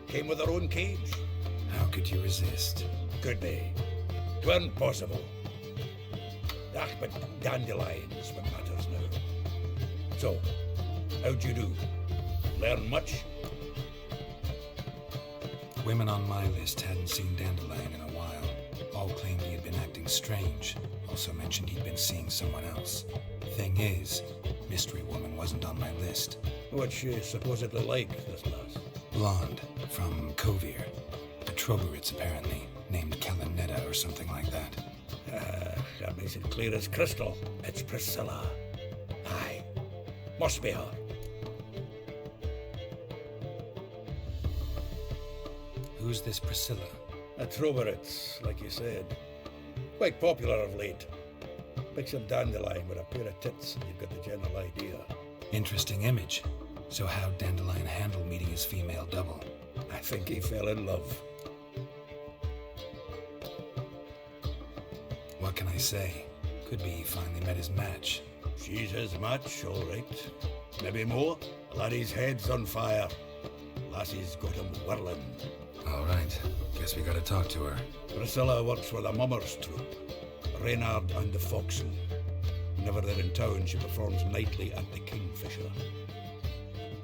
Came with her own cage. How could you resist? Could be. 'Tweren't possible. Ah, but dandelions what matters now. So, how'd you do? Learn much? Women on my list hadn't seen Dandelion in a while. All claimed he had been acting strange. Also mentioned he'd been seeing someone else. Thing is, Mystery Woman wasn't on my list. What's she supposedly like, this lass? Blonde, from Kovir. The Troberits, apparently. Named Kalanetta or something like that. That makes it clear as crystal. It's Priscilla. Aye. Must be her. Who's this Priscilla? A Troberits, like you said. Quite popular of late. Picture Dandelion with a pair of tits and you've got the general idea. Interesting image. So how'd Dandelion handle meeting his female double? I think he fell in love. What can I say? Could be he finally met his match. She's his match, all right. Maybe more. Laddie's head's on fire. Lassie's got him whirling. All right. Guess we gotta talk to her. Priscilla works for the Mummers troupe. Reynard and the Foxen. Whenever they're in town, she performs nightly at the Kingfisher.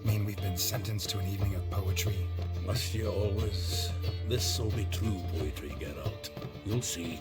Mean we've been sentenced to an evening of poetry? Must you always? This'll be true poetry, Geralt. You'll see.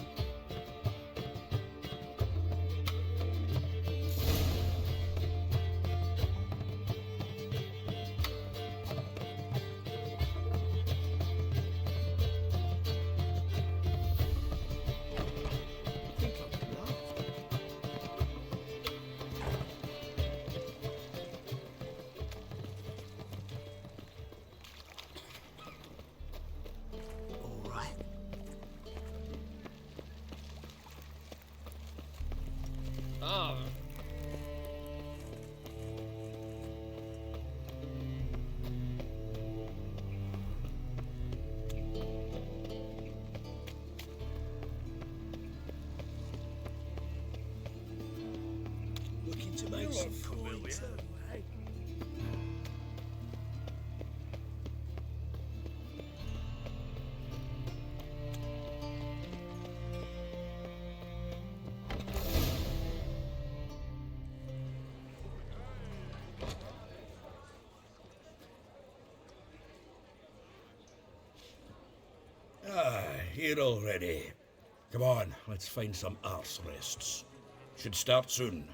Looking to make some coins, eh? Here already. Come on, let's find some arse rests. Should start soon.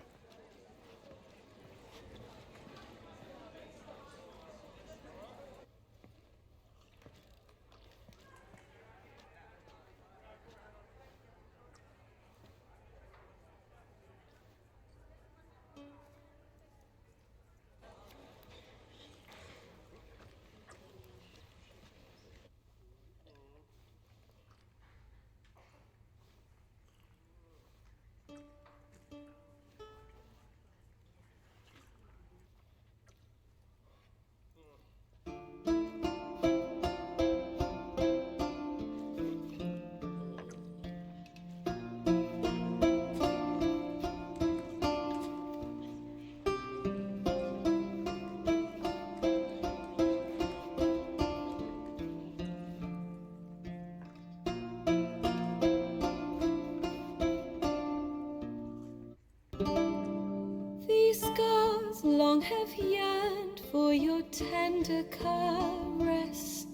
have yearned for your tender caress,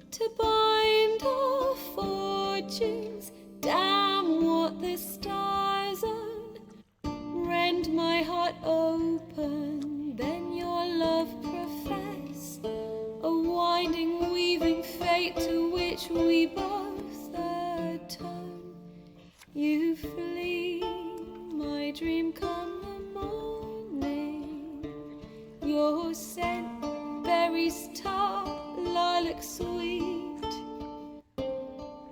to bind our fortunes. Damn what the stars own. Rend my heart open, then your love profess. A winding, weaving fate to which we both atone. You flee, my dream come the morning. Your scent, berries tart, lilac sweet.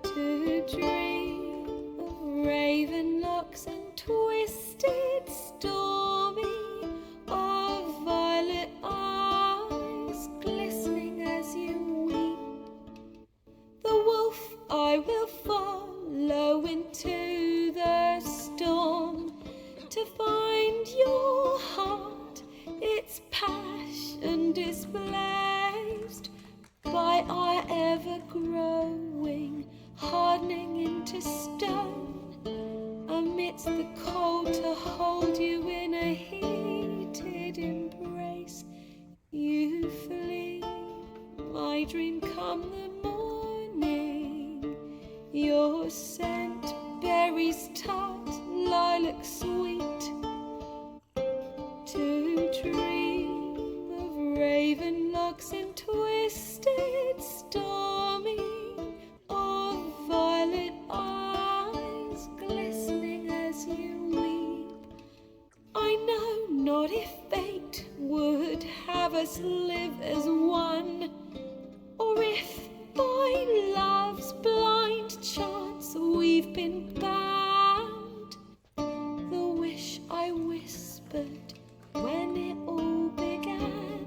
To dream of raven locks and twisted, stormy, of violet eyes glistening as you weep. The wolf I will follow into the storm, to find your heart, its passion displaced by our ever-growing, hardening into stone, amidst the cold to hold you in a heated embrace. You flee, my dream come the morning. Your scent, berries tart, lilac sweet. To dream of raven locks and twisted, stormy, of violet eyes glistening as you weep. I know not if fate would have us live as one, or if by love's blind chance we've been bound. The wish I whispered when it all began,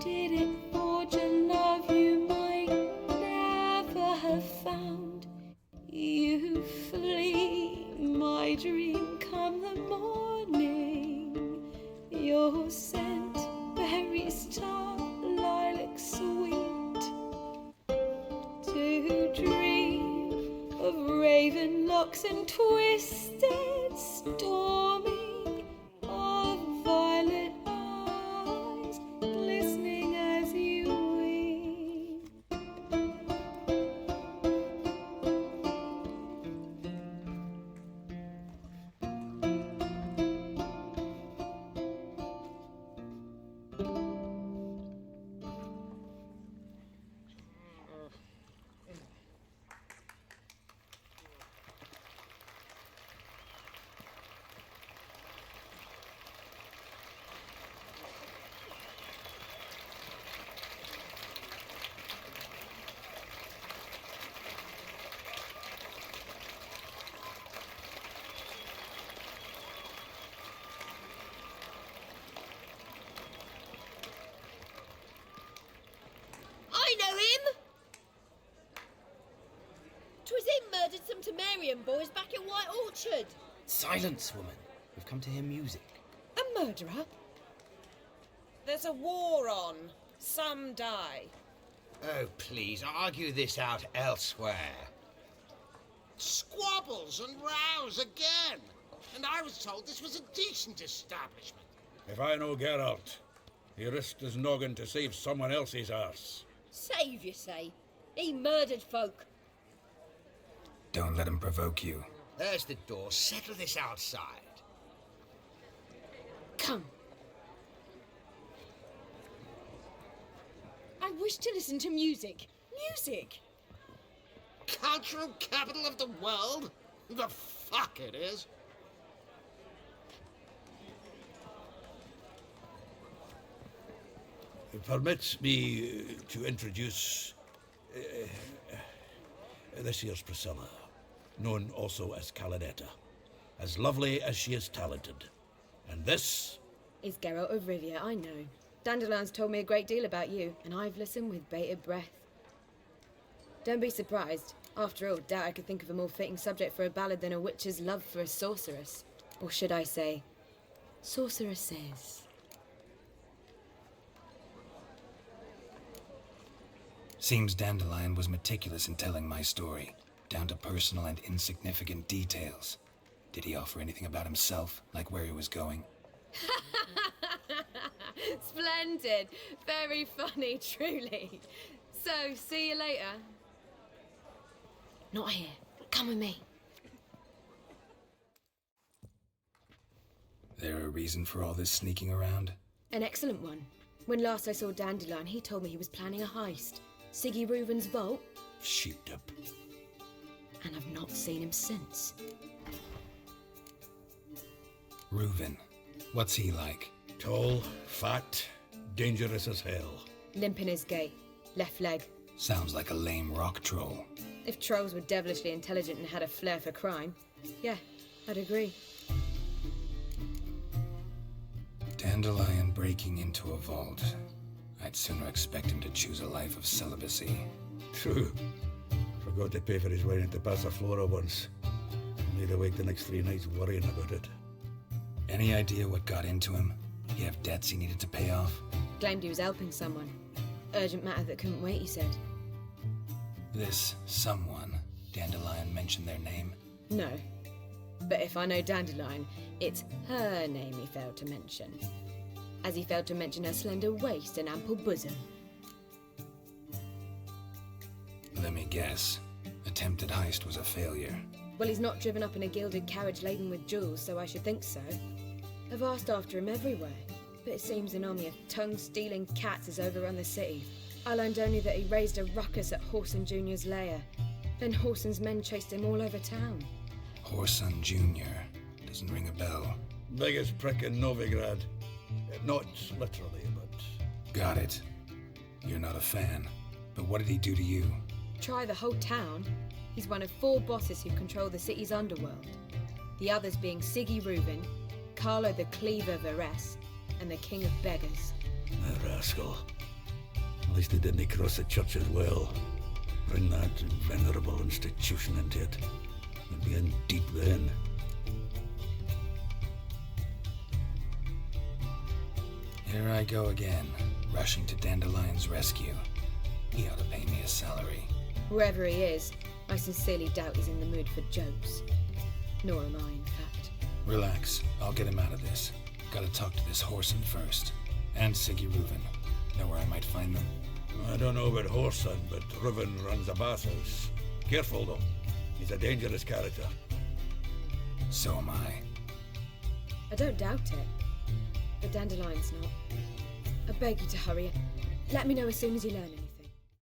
did it forge a love you might never have found? You flee, my dream come the morning. Your scent, berries tart, lilac sweet. To dream of raven locks and twisted, stormy, of violet eyes glistening as you weep. I know him! 'Twas him murdered some Temerian boys back in White Orchard. Silence, woman. We've come to hear music. A murderer? There's a war on. Some die. Oh, please, argue this out elsewhere. Squabbles and rows again. And I was told this was a decent establishment. If I know Geralt, he risked his noggin to save someone else's arse. Save, you say? He murdered folk. Don't let him provoke you. There's the door. Settle this outside. Come. I wish to listen to music. Music! Cultural capital of the world? The fuck it is. Permit me to introduce this here's Priscilla, known also as Calidad, as lovely as she is talented. And this is Geralt of Rivia, I know. Dandelion's told me a great deal about you, and I've listened with bated breath. Don't be surprised. After all, doubt I could think of a more fitting subject for a ballad than a witch's love for a sorceress. Or should I say, sorceresses. Seems Dandelion was meticulous in telling my story, down to personal and insignificant details. Did he offer anything about himself, like where he was going? Splendid. Very funny, truly. So, see you later. Not here. Come with me. There a reason for all this sneaking around? An excellent one. When last I saw Dandelion, he told me he was planning a heist. Siggy Reuven's vault. Sheeped up. And I've not seen him since. Reuven. What's he like? Tall, fat, dangerous as hell. Limp in his gait. Left leg. Sounds like a lame rock troll. If trolls were devilishly intelligent and had a flair for crime, yeah, I'd agree. Dandelion breaking into a vault. I'd sooner expect him to choose a life of celibacy. True. Forgot to pay for his way into Passiflora once. Made awake the next 3 nights worrying about it. Any idea what got into him? He have debts he needed to pay off? Claimed he was helping someone. Urgent matter that couldn't wait, he said. This someone, Dandelion mentioned their name? No. But if I know Dandelion, it's her name he failed to mention. As he failed to mention her slender waist and ample bosom. Let me guess. Attempted heist was a failure. Well, he's not driven up in a gilded carriage laden with jewels, so I should think so. I've asked after him everywhere, but it seems an army of tongue-stealing cats has overrun the city. I learned only that he raised a ruckus at Whoreson Jr.'s lair. Then Whoreson's men chased him all over town. Whoreson Jr. Doesn't ring a bell. Biggest prick in Novigrad. Not literally, but... Got it. You're not a fan. But what did he do to you? Try the whole town. He's one of 4 bosses who control the city's underworld. The others being Siggy Reuven, Carlo the Cleaver Varese, and the King of Beggars. A rascal. At least he didn't cross the church as well. Bring that venerable institution into it. We'd be in deep then. Here I go again, rushing to Dandelion's rescue. He ought to pay me a salary. Whoever he is, I sincerely doubt he's in the mood for jokes. Nor am I, in fact. Relax, I'll get him out of this. Gotta talk to this Whoreson first. And Siggy Reuven. Know where I might find them? I don't know about Whoreson, but Reuven runs a bathhouse. Careful though, he's a dangerous character. So am I. I don't doubt it. But Dandelion's not. I beg you to hurry. Let me know as soon as you learn anything.